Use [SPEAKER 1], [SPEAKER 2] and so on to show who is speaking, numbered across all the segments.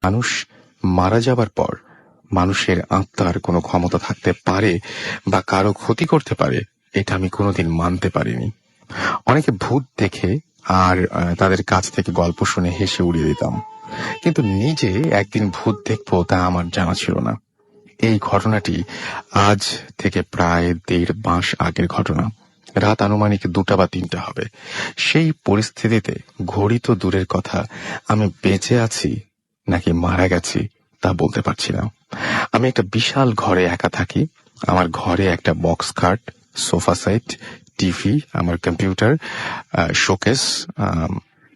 [SPEAKER 1] মানুষ মারা যাবার পর মানুষের আত্মার কোনো ক্ষমতা থাকতে পারে বা কারো ক্ষতি করতে পারে, এটা আমি কোনোদিন মানতে পারিনি। অনেকে ভূত দেখে আর তাদের কাছ থেকে গল্প শুনে হেসে উড়িয়ে দিতাম, কিন্তু নিজে একদিন ভূত দেখবো তা আমার জানা ছিল না। এই ঘটনাটি আজ থেকে প্রায় 1.5 মাস আগের ঘটনা। রাত আনুমানিক 2টা বা 3টা হবে। সেই পরিস্থিতিতে ঘড়ি তো দূরের কথা, আমি বেঁচে আছি নাকি মারা গেছি তা বলতে পারছি না। আমি একটা বিশাল ঘরে একা থাকি। আমার ঘরে একটা বক্স খাট, সোফা সেট, টিভি, আমার কম্পিউটার, শোকেস,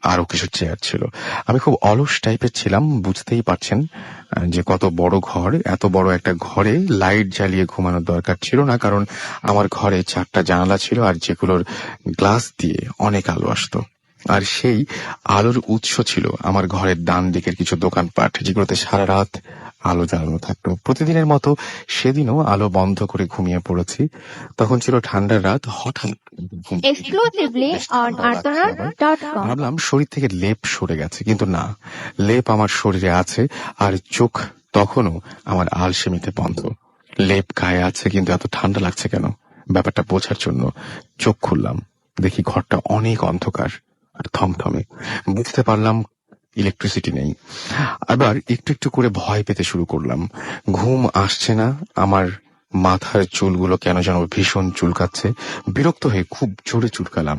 [SPEAKER 1] আরো কিছু চেয়ার ছিল। আমি খুব অলস টাইপের ছিলাম, বুঝতেই পারছেন যে কত বড় ঘর। এত বড় একটা ঘরে লাইট জ্বালিয়ে ঘুমানোর দরকার ছিল না, কারণ আমার ঘরে 4টা জানালা ছিল আর যেগুলোর গ্লাস দিয়ে অনেক আলো আসতো। আর সেই আলোর উৎস ছিল আমার ঘরের ডান দিকের কিছু দোকানপাট, যেগুলোতে সারা রাত আলো জ্বালানো থাকতো। প্রতিদিনের মতো সেদিনও আলো বন্ধ করে ঘুমিয়ে পড়েছি। তখন ছিল ঠান্ডার রাত। হঠাৎ ঘুম থেকে
[SPEAKER 2] Exclusively
[SPEAKER 1] বেশ
[SPEAKER 2] on
[SPEAKER 1] ঠান্ডা লাগছে আবার।
[SPEAKER 2] arthanar.com.
[SPEAKER 1] ভাবলাম শরীর থেকে লেপ সরে গেছে, কিন্তু না, লেপ আমার শরীরে আছে আর চোখ তখনও আমার আলসেমিতে বন্ধ। লেপ গায়ে আছে, কিন্তু এত ঠান্ডা লাগছে কেন? ব্যাপারটা বোঝার জন্য চোখ খুললাম। দেখি ঘরটা অনেক অন্ধকার আর থমথমে। বুঝতে পারলাম ইলেকট্রিসিটি নেই। আবার একটু একটু করে ভয় পেতে শুরু করলাম। ঘুম আসছে না। আমার মাথার চুলগুলো কেন যেন ভীষণ চুলকাচ্ছে। বিরক্ত হয়ে খুব জোরে চুলকালাম।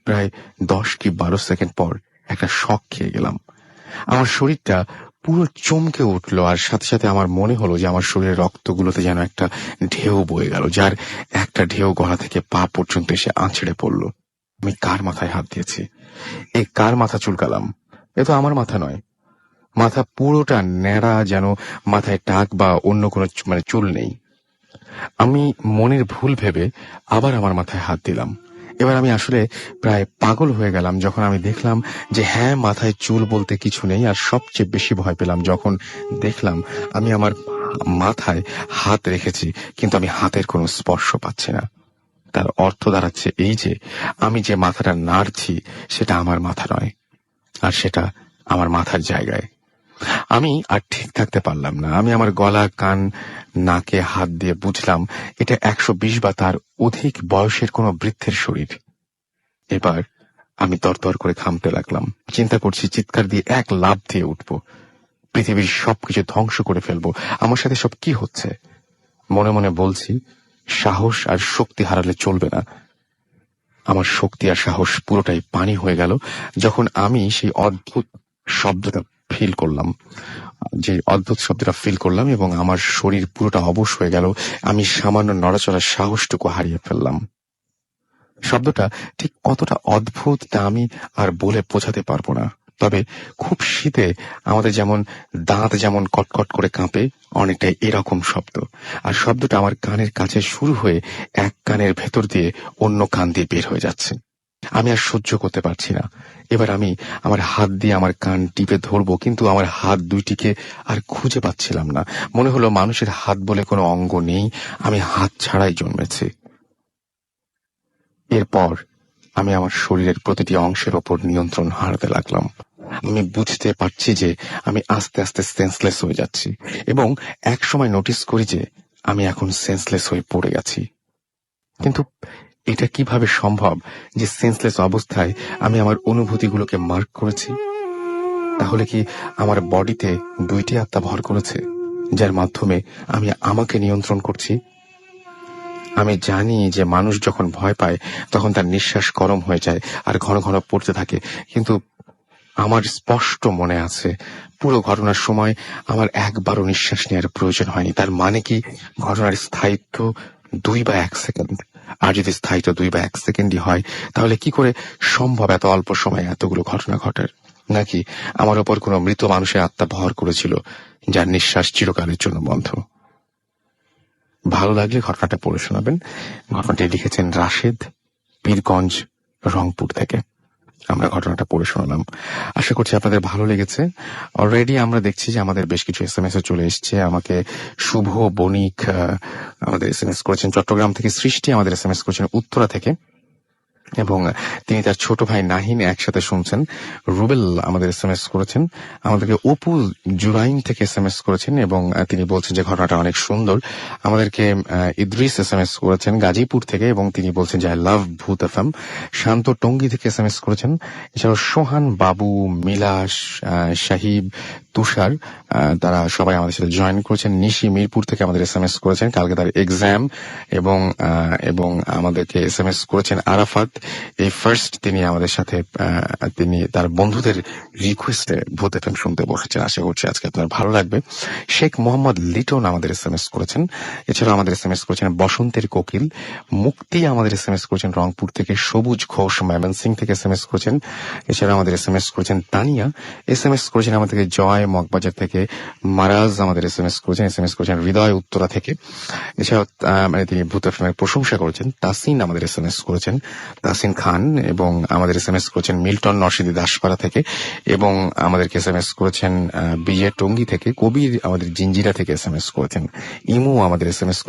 [SPEAKER 1] প্রায় 10 কি 12 সেকেন্ড পর একটা শক খেয়ে গেলাম। আমার শরীরটা পুরো চমকে উঠলো, আর সাথে সাথে আমার মনে হলো যে আমার শরীরের রক্তগুলোতে যেন একটা ঢেউ বয়ে গেল, যার একটা ঢেউ গলা থেকে পা পর্যন্ত এসে আছড়ে পড়ল। আমি কার মাথায় হাত দিয়েছি? এই কার মাথা চুলকালাম? এ তো আমার মাথা নয়। মাথা পুরোটা ন্যাড়া, যেন মাথায় টাক বা অন্য কোনো চুল নেই। আমি মনের ভুল ভেবে আবার আমার মাথায় হাত দিলাম। এবার আমি আসলে প্রায় পাগল হয়ে গেলাম যখন আমি দেখলাম যে হ্যাঁ, মাথায় চুল বলতে কিছু নেই। আর সবচেয়ে বেশি ভয় পেলাম যখন দেখলাম আমি আমার মাথায় হাত রেখেছি, কিন্তু আমি হাতের কোনো স্পর্শ পাচ্ছি না। তার অর্থ দাঁড়াচ্ছে এই যে আমি যে মাথাটা নাড়ছি সেটা আমার মাথা নয়, আর সেটা আমার মাথার জায়গায়। আমি আর ঠিক থাকতে পারলাম না। আমি আমার গলা, কান, নাকে হাত দিয়ে বুঝলাম এটা 120 বা তার অধিক বয়সের কোনো বৃদ্ধের শরীর। এবার আমি তরতর করে ঘামতে লাগলাম। চিন্তা করছি চিৎকার দিয়ে এক লাফ দিয়ে উঠবো, পৃথিবীর সবকিছু ধ্বংস করে ফেলবো। আমার সাথে সব কি হচ্ছে? মনে মনে বলছি সাহস আর শক্তি হারালে চলবে না। আমার শক্তি আর সাহস পুরোটাই পানি হয়ে গেল যখন আমি সেই অদ্ভুত শব্দটা ফিল করলাম। এবং আমার শরীর পুরোটা অবশ হয়ে গেল। আমি সামান্য নড়াচড়ার সাহসটুকু হারিয়ে ফেললাম। শব্দটা ঠিক কতটা অদ্ভুত তা আমি আর বলে বোঝাতে পারবো না। তবে খুব শীতে আমাদের যেমন দাঁত যেমন কটকট করে কাঁপে, অনেকটাই এরকম শব্দ। আর শব্দটা আমার কানের কাছে শুরু হয়ে এক কানের ভেতর দিয়ে অন্য কান দিয়ে বের হয়ে যাচ্ছে। আমি আর সহ্য করতে পারছি না। এবার আমি আমার হাত দিয়ে আমার কান টিপে ধরবো, কিন্তু আমার হাত দুইটিকে আর খুঁজে পাচ্ছিলাম না। মনে হলো মানুষের হাত বলে কোনো অঙ্গ নেই, আমি হাত ছাড়াই জন্মেছি। এরপর আমি আমার শরীরের প্রতিটি অংশের ওপর নিয়ন্ত্রণ হারাতে লাগলাম। আমি বুঝতে পারছি যে আমি আস্তে আস্তে সেন্সলেস হয়ে যাচ্ছি, এবং এক সময় নোটিস করি যে আমি এখন সেন্সলেস হয়ে পড়ে গেছি। কিন্তু এটা কিভাবে সম্ভব যে সেন্সলেস অবস্থায় আমি আমার অনুভূতিগুলোকে মার্ক করেছি? তাহলে কি আমার বডিতে 2টি আত্মা ভর করেছে, যার মাধ্যমে আমি আমাকে নিয়ন্ত্রণ করছি? আমি জানি যে মানুষ যখন ভয় পায় তখন তার নিঃশ্বাস গরম হয়ে যায় আর ঘন ঘন পড়তে থাকে, কিন্তু আমার স্পষ্ট মনে আছে পুরো ঘটনার সময় আমার একবারও নিঃশ্বাস নেওয়ার প্রয়োজন হয়নি। তার মানে কি ঘটনার স্থায়িত্ব 2 বা 1 সেকেন্ড? আর যদি স্থায়িত্ব 2 বা 1 সেকেন্ডই হয়, তাহলে কি করে সম্ভব এত অল্প সময়ে এতগুলো ঘটনা ঘটার? নাকি আমার ওপর কোনো মৃত মানুষের আত্মা ভর করেছিল, যার নিঃশ্বাস চিরকালের জন্য বন্ধ? ভালো লাগলে ঘটনাটা পড়ে শোনাবেন। ঘটনাটি লিখেছেন রাশেদ, পীরগঞ্জ, রংপুর থেকে। আমরা ঘটনাটা পড়ে শোনালাম। আশা করছি আপনাদের ভালো লেগেছে। অলরেডি আমরা দেখছি যে আমাদের বেশ কিছু SMS চলে এসছে। আমাকে শুভ বণিক আমাদের SMS করেছেন চট্টগ্রাম থেকে, সৃষ্টি আমাদের SMS করেছেন উত্তরা থেকে, এবং তিনি তার ছোট ভাই নাহিন একসাথে শুনছেন। রুবেল আমাদের এসএমএস করেছেন, আমাদেরকে অপু জুরাইন থেকে এসএমএস করেছেন এবং তিনি বলছেন যে ঘটনাটা অনেক সুন্দর। আমাদেরকে ইদ্রিস এসএমএস করেছেন গাজীপুর থেকে এবং তিনি বলছেন যে আই লাভ ভূত এফএম। শান্ত টঙ্গী থেকে এসএমএস করেছেন। এছাড়াও সোহান, বাবু, মিলাস, সাহিব, তুষার তারা সবাই আমাদের সাথে জয়েন করেছেন। নিশি মিরপুর থেকে আমাদের এসএমএস করেছেন, কালকে তার এক্সাম। এবং আমাদেরকে এসএমএস করেছেন আরাফাত। এই ফার্স্ট তিনি আমাদের সাথে তিনি তার বন্ধুদের রিকোয়েস্টে ভূত এফএম শুনতে বসেছেন। আশা করছি আজকে আপনার ভালো লাগবে। শেখ মোহাম্মদ লিটন আমাদের এসএমএস করেছেন। এছাড়াও আমাদের এসএমএস করেছেন বসন্তের কোকিল। মুক্তি আমাদের এসএমএস করেছেন রংপুর থেকে। সবুজ ঘোষ ময়মনসিংহ থেকে এসএমএস করেছেন। এছাড়াও আমাদের এসএমএস করেছেন তানিয়া। এসএমএস করেছেন আমাদেরকে জয় মগবাজার থেকে। মারাজ আমাদের এসএমএস করেছেন হৃদয় উত্তরা থেকে। এছাড়াও তিনি ভূত এফএমের প্রশংসা করেছেন। তাসিন আমাদের এসএমএস করেছেন, তাসিন খান। এবং আমাদের এসএমএস করেছেন মিল্টন নরসিংদী দাসপাড়া থেকে। এবং আমাদেরকে এসএমএস করেছেন বিজয় টঙ্গী থেকে। কবির আমাদের জিঞ্জিরা থেকে এসএমএস করেছেন। ইমু আমাদের এসএমএস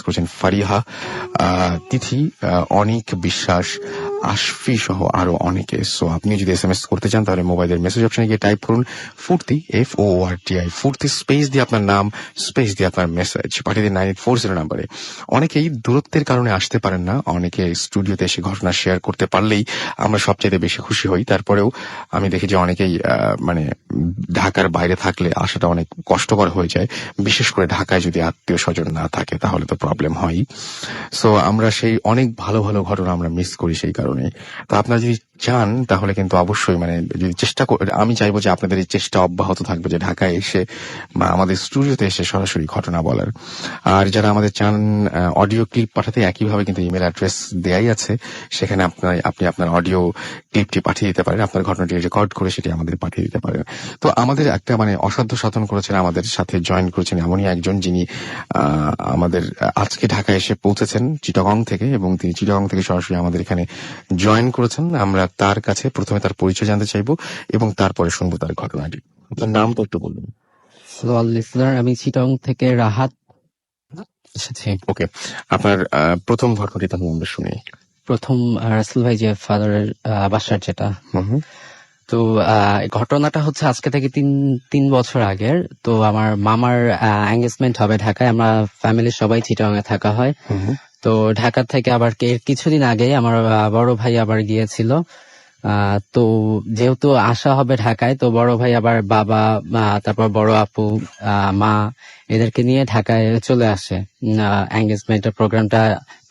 [SPEAKER 1] করেছেন ফারিহা, তিথি, অনিক বিশ্বাস, আশফি সহ আরো অনেকে। সো আপনি যদি এসএমএস করতে চান তাহলে মোবাইলের মেসেজ অপশনে গিয়ে টাইপ করুন ফুর্তি, FORTI, ফুর্তি স্পেস দিয়ে আপনার নাম, স্পেস দিয়ে আপনার মেসেজ পাঠিয়ে দিন 9840 নাম্বারে। অনেকেই দূরত্বের কারণে আসতে পারেন না, অনেকে স্টুডিওতে এসে ঘটনা শেয়ার করতে পারলেই আমরা সবচেয়ে বেশি খুশি হই। তারপরেও আমি দেখি যে অনেকেই মানে ঢাকার বাইরে থাকলে আসাটা অনেক কষ্টকর হয়ে যায়, বিশেষ করে ঢাকায় যদি আত্মীয় স্বজন না থাকে তাহলে তো প্রবলেম হয়। সো আমরা সেই অনেক ভালো ভালো ঘটনা আমরা মিস করি সেই কারণে। তো আপনারা যদি চান তাহলে কিন্তু অবশ্যই মানে যদি আমি চাইবো যে আপনাদের এই চেষ্টা অব্যাহত থাকবে যে ঢাকায় এসে বা আমাদের স্টুডিওতে এসে সরাসরি ঘটনা বলার। আর যারা আমাদের চান অডিও ক্লিপ পাঠাতে, একইভাবে কিন্তু ইমেল অ্যাড্রেস দেয়াই আছে, সেখানে আপনি আপনার অডিও ক্লিপটি পাঠিয়ে দিতে পারেন, আপনার ঘটনাটি রেকর্ড করে সেটি আমাদের পাঠিয়ে দিতে পারেন। তো আমাদের একটা মানে অসাধ্য সাধন করেছেন, আমাদের সাথে জয়েন করেছেন এমনই একজন যিনি আমাদের আজকে ঢাকায় এসে পৌঁছেছেন চিটাগং থেকে এবং তিনি চিটাগং থেকে সরাসরি আমাদের এখানে জয়েন করেছেন। আমরা তার কাছে প্রথমে তার পরিচয় জানতে চাইবো এবং তারপরে শুনবো তার ঘটনাটি। আপনার নাম তো একটু বলবেন।
[SPEAKER 2] আমি চিটাগং থেকে রাহাত এসেছি।
[SPEAKER 1] ওকে, আপনার প্রথম ঘটনাটি তাহলে আমরা শুনি।
[SPEAKER 2] প্রথম রাসেল ভাই যে ফাদারের বাসার যেটা, তো ঘটনাটা হচ্ছে আজকে থেকে তিন বছর আগের। তো আমার মামার এঙ্গেজমেন্ট হবে ঢাকায়, আমরা ফ্যামিলির সবাই চিটাগং এ থাকা হয়। তো ঢাকা থেকে আবার কিছুদিন আগে আমার বড় ভাই আবার গিয়েছিল। তো যেহেতু আসা হবে ঢাকায়, তো বড় ভাই আবার বাবা, তারপর বড় আপু, মা এদেরকে নিয়ে ঢাকায় চলে আসে এঙ্গেজমেন্টের প্রোগ্রামটা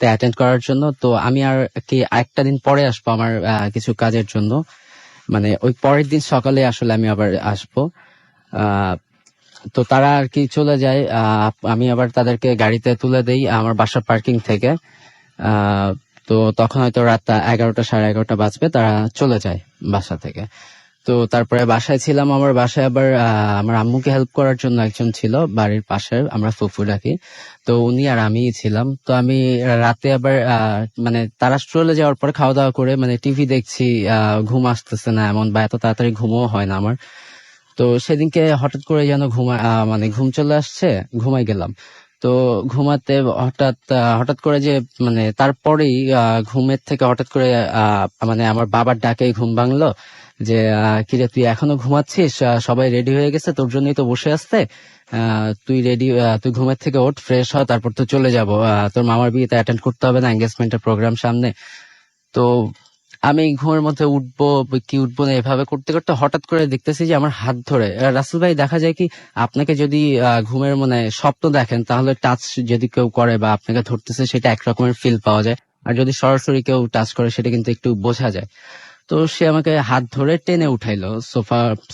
[SPEAKER 2] অ্যাটেন্ড করার জন্য। তো আমি আর কি একটা দিন পরে আসবো আমার কিছু কাজের জন্য, মানে ওই পরের দিন সকালে আসলে আমি আবার আসবো। তো তারা আর কি চলে যায়, আমি আবার তাদেরকে গাড়িতে তুলে দেই আমার বাসার পার্কিং থেকে। তো তখন হয়তো রাত 11টা 11:30 বাজবে, তারা চলে যায় বাসা থেকে। তো তারপরে বাসায় ছিলাম, আমার বাসায় আবার আমার আম্মুকে হেল্প করার জন্য একজন ছিল বাড়ির পাশে, আমরা ফুফু ডাকি। তো উনি আর আমিই ছিলাম। তো আমি রাতে আবার মানে তারা চলে যাওয়ার পরে খাওয়া দাওয়া করে মানে টিভি দেখছি, ঘুম আসতেছে না এমন, বা এত তাড়াতাড়ি ঘুমও হয় না আমার। তো সেদিনকে হঠাৎ করে যেন মানে ঘুম চলে আসছে, ঘুমাই গেলাম। তো ঘুমাতে হঠাৎ করে যে মানে তারপরেই ঘুমের থেকে হঠাৎ করে মানে আমার বাবার ডাকেই ঘুম ভাঙলো যে কিরে তুই এখনো ঘুমাচ্ছিস, সবাই রেডি হয়ে গেছে, তোর জন্যই তো বসে আসছে, তুই ঘুমের থেকে ওঠ, ফ্রেশ হ, তারপর তো চলে যাব, তোর মামার বিয়েতে অ্যাটেন্ড করতে হবে না, এঙ্গেজমেন্টের প্রোগ্রাম সামনে। তো আমি ঘুমের মধ্যে উঠবো না এভাবে করতে করতে হঠাৎ করে দেখতেছি যে আমার হাত ধরে রাসেল ভাই, দেখা যায় কি আপনাকে যদি ঘুমের মানে স্বপ্ন দেখেন তাহলে টাচ যদি কেউ করে বা আপনাকে ধরতেছে সেটা একরকমের ফিল পাওয়া যায়, আর যদি সরাসরি কেউ টাচ করে সেটা কিন্তু একটু বোঝা যায়। তো সে আমাকে হাত ধরে টেনে উঠাইলো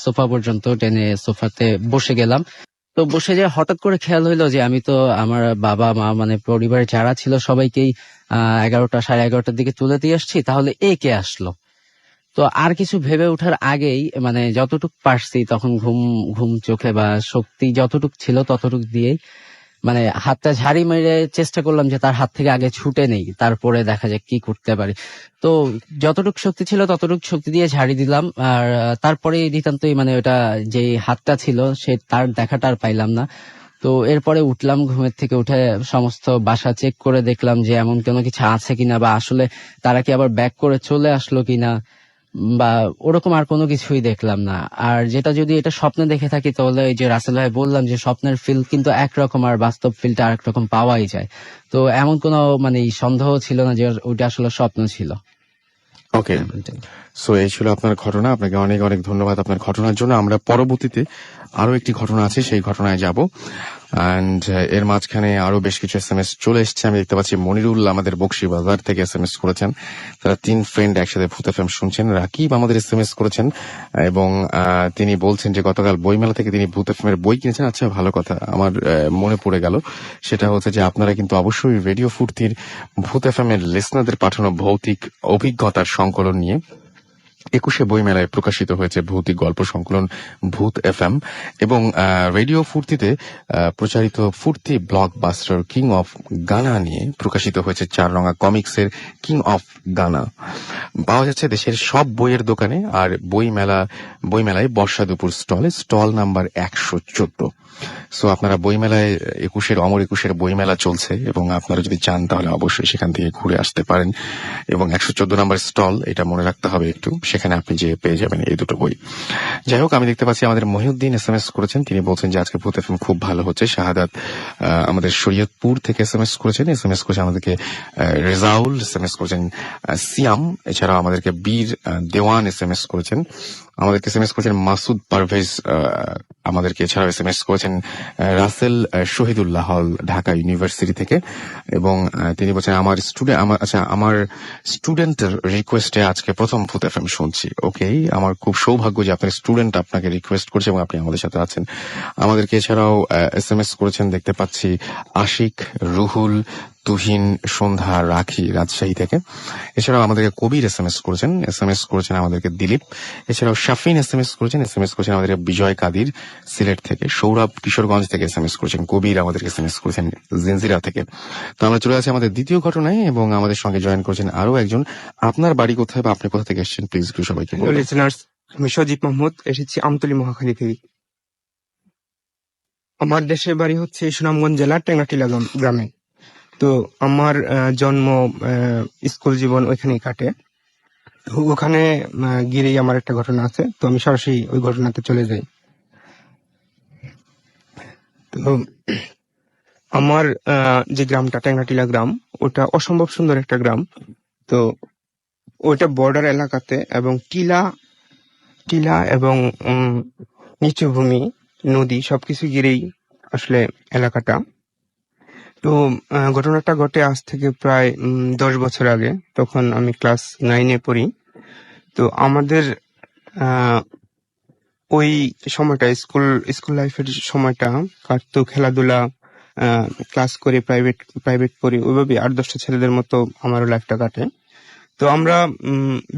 [SPEAKER 2] সোফা পর্যন্ত, টেনে সোফাতে বসে গেলাম। তো বসে যে হঠাৎ করে খেয়াল হইলো যে আমি তো আমার বাবা মা মানে পরিবারের যারা ছিল সবাইকেই 11টা 11:30টার দিকে তুলে দিয়ে আসছি, তাহলে এ কে আসলো। তো আর কিছু ভেবে ওঠার আগেই মানে যতটুক পারছি তখন ঘুম চোখে বা শক্তি যতটুক ছিল ততটুক দিয়েই মানে হাতটা ঝাড়ি মেরে চেষ্টা করলাম যে তার হাত থেকে আগে ছুটে নেই, তারপরে দেখা যায় কি করতে পারি। তো যতটুক শক্তি ছিল ততটুক শক্তি দিয়ে ঝাড়ি দিলাম, আর তারপরে নিতান্তই মানে ওটা যে হাতটা ছিল সে তার দেখাটা আর পাইলাম না। তো এরপরে উঠলাম, ঘুমের থেকে উঠে সমস্ত বাসা চেক করে দেখলাম যে এমন কোনো কিছু আছে কিনা, বা আসলে তারা কি আবার ব্যাক করে চলে আসলো কিনা, বা ওরকম আর কোনো কিছুই দেখলাম না। আর যেটা যদি এটা স্বপ্নে দেখে থাকি, তাহলে ওই যে রাসেল ভাই বললাম যে স্বপ্নের ফিল কিন্তু একরকম আর বাস্তব ফিলটা আরেক রকম পাওয়াই যায়। তো এমন কোনো মানে সন্দেহ ছিল না যে ওটা আসলে স্বপ্ন ছিল।
[SPEAKER 1] ওকে, সো এই ছিল আপনার ঘটনা। আপনাকে অনেক অনেক ধন্যবাদ আপনার ঘটনার জন্য। আমরা পরবর্তীতে আরো একটি ঘটনা আছে, সেই ঘটনায় যাব। অ্যান্ড এর মাঝখানে আরো বেশ কিছু এসএমএস চলে এসেছে। আমি দেখতে পাচ্ছি মনিরুল আমাদের বকশীবাজার থেকে এসএমএস করেছেন। তারা 3 ফ্রেন্ড একসাথে ভূত এফএম শুনছেন। রাকিব আমাদের এসএমএস করেছেন এবং তিনি বলছেন যে গতকাল বইমেলা থেকে তিনি ভূত এফএম এর বই কিনেছেন। আচ্ছা, ভালো কথা, আমার মনে পড়ে গেল। সেটা হচ্ছে যে আপনারা কিন্তু অবশ্যই রেডিও ফুর্তির ভূত এফএম এর লিসনারদের পাঠানো ভৌতিক অভিজ্ঞতার সংকলন নিয়ে 21শে বইমেলায় প্রকাশিত হয়েছে ভৌতিক গল্প সংকলন ভূত এফএম, এবং রেডিও ফুর্তিতে প্রচারিত ফুর্তি ব্লকবাস্টার কিং অফ গানা নিয়ে প্রকাশিত হয়েছে 4 রঙা কমিক্সের কিং অফ গানা। পাওয়া যাচ্ছে দেশের সব বইয়ের দোকানে। আর বইমেলায় বর্ষা দুপুর স্টল নাম্বার 114। সো আপনারা বইমেলায় অমর 21-এর বইমেলা চলছে, এবং আপনারা যদি চান তাহলে অবশ্যই সেখান থেকে ঘুরে আসতে পারেন। এবং 114 নাম্বার স্টল, এটা মনে রাখতে হবে একটু, সেখানে আপনি যে পেয়ে যাবেন এই দুটো বই। যাই হোক, আমি দেখতে পাচ্ছি আমাদের মহিউদ্দিন এসএমএস করেছেন। তিনি বলছেন যে আজকে ভূত এফএম খুব ভালো হচ্ছে। শাহাদাত আমাদের শরীয়তপুর থেকে এসএমএস করেছেন। এসএমএস করেছে আমাদেরকে রেজাউল, এসএমএস করেছেন সিয়াম, এছাড়াও আমাদেরকে বীর দেওয়ান এসএমএস করেছেন। আমাদেরকে এসএমএস করেছেন মাসুদ পারভেজ, আমাদেরকে এছাড়াও এসএমএস করেছেন রাসেল শহীদুল্লাহ হল, ঢাকা ইউনিভার্সিটি থেকে। এবং তিনি বলছেন আমার স্টুডেন্টের রিকোয়েস্টে আজকে প্রথম ভূত এফএম শুনছি। ওকে, আমার খুব সৌভাগ্য যে আপনার স্টুডেন্ট আপনাকে রিকোয়েস্ট করছে এবং আপনি আমাদের সাথে আছেন। আমাদেরকে এছাড়াও এসএমএস করেছেন দেখতে পাচ্ছি আশিক, রুহুল, তুহিন, সন্ধ্যা, রাখি রাজশাহী থেকে। এছাড়াও আমাদেরকে কবির এসএমএস করেছেন আমাদেরকে দিলীপ। এছাড়াও শাফিন এসএমএস করেছেন আমাদেরকে বিজয় কাদির সিলেট থেকে। সৌরভ কিশোরগঞ্জ থেকে এসএমএস করেছেন। কবির আমাদেরকে এসএমএস করেছেন জিনজিরা থেকে। তো আমরা চলে আসি আমাদের দ্বিতীয় ঘটনায়, এবং আমাদের সঙ্গে জয়েন করেছেন আরো একজন। আপনার বাড়ি কোথায় বা আপনি কোথা থেকে এসেছেন, প্লিজ একটু সবাইকে বলুন।
[SPEAKER 3] লিসেনার্স, আমি সজীব মাহমুদ, এসেছি আমতলী মহাখালী থেকে। আমার দেশের বাড়ি হচ্ছে সুনামগঞ্জ জেলার টেঙ্গাটিলা গ্রামে। তো আমার জন্ম, স্কুল জীবন ওইখানেই কাটে। তো ওখানে গিয়েই আমার একটা ঘটনা আছে, তো আমি সরাসরি ওই ঘটনাতে চলে যাই। তো আমার যে গ্রামটা টেঙ্গাটিলা গ্রাম, ওটা অসম্ভব সুন্দর একটা গ্রাম। তো ওইটা বর্ডার এলাকাতে, এবং টিলা এবং নিচু ভূমি, নদী সবকিছু ঘিরেই আসলে এলাকাটা। তো ঘটনাটা ঘটে আজ থেকে প্রায় 10 বছর আগে। তখন আমি ক্লাস 9-এ পড়ি। তো আমাদের ওই সময়টা স্কুল লাইফের সময়টা কাটতো খেলাধুলা, ক্লাস করে প্রাইভেট পড়ি, ওইভাবে 8-10টা ছেলেদের মতো আমারও লাইফটা কাটে। তো আমরা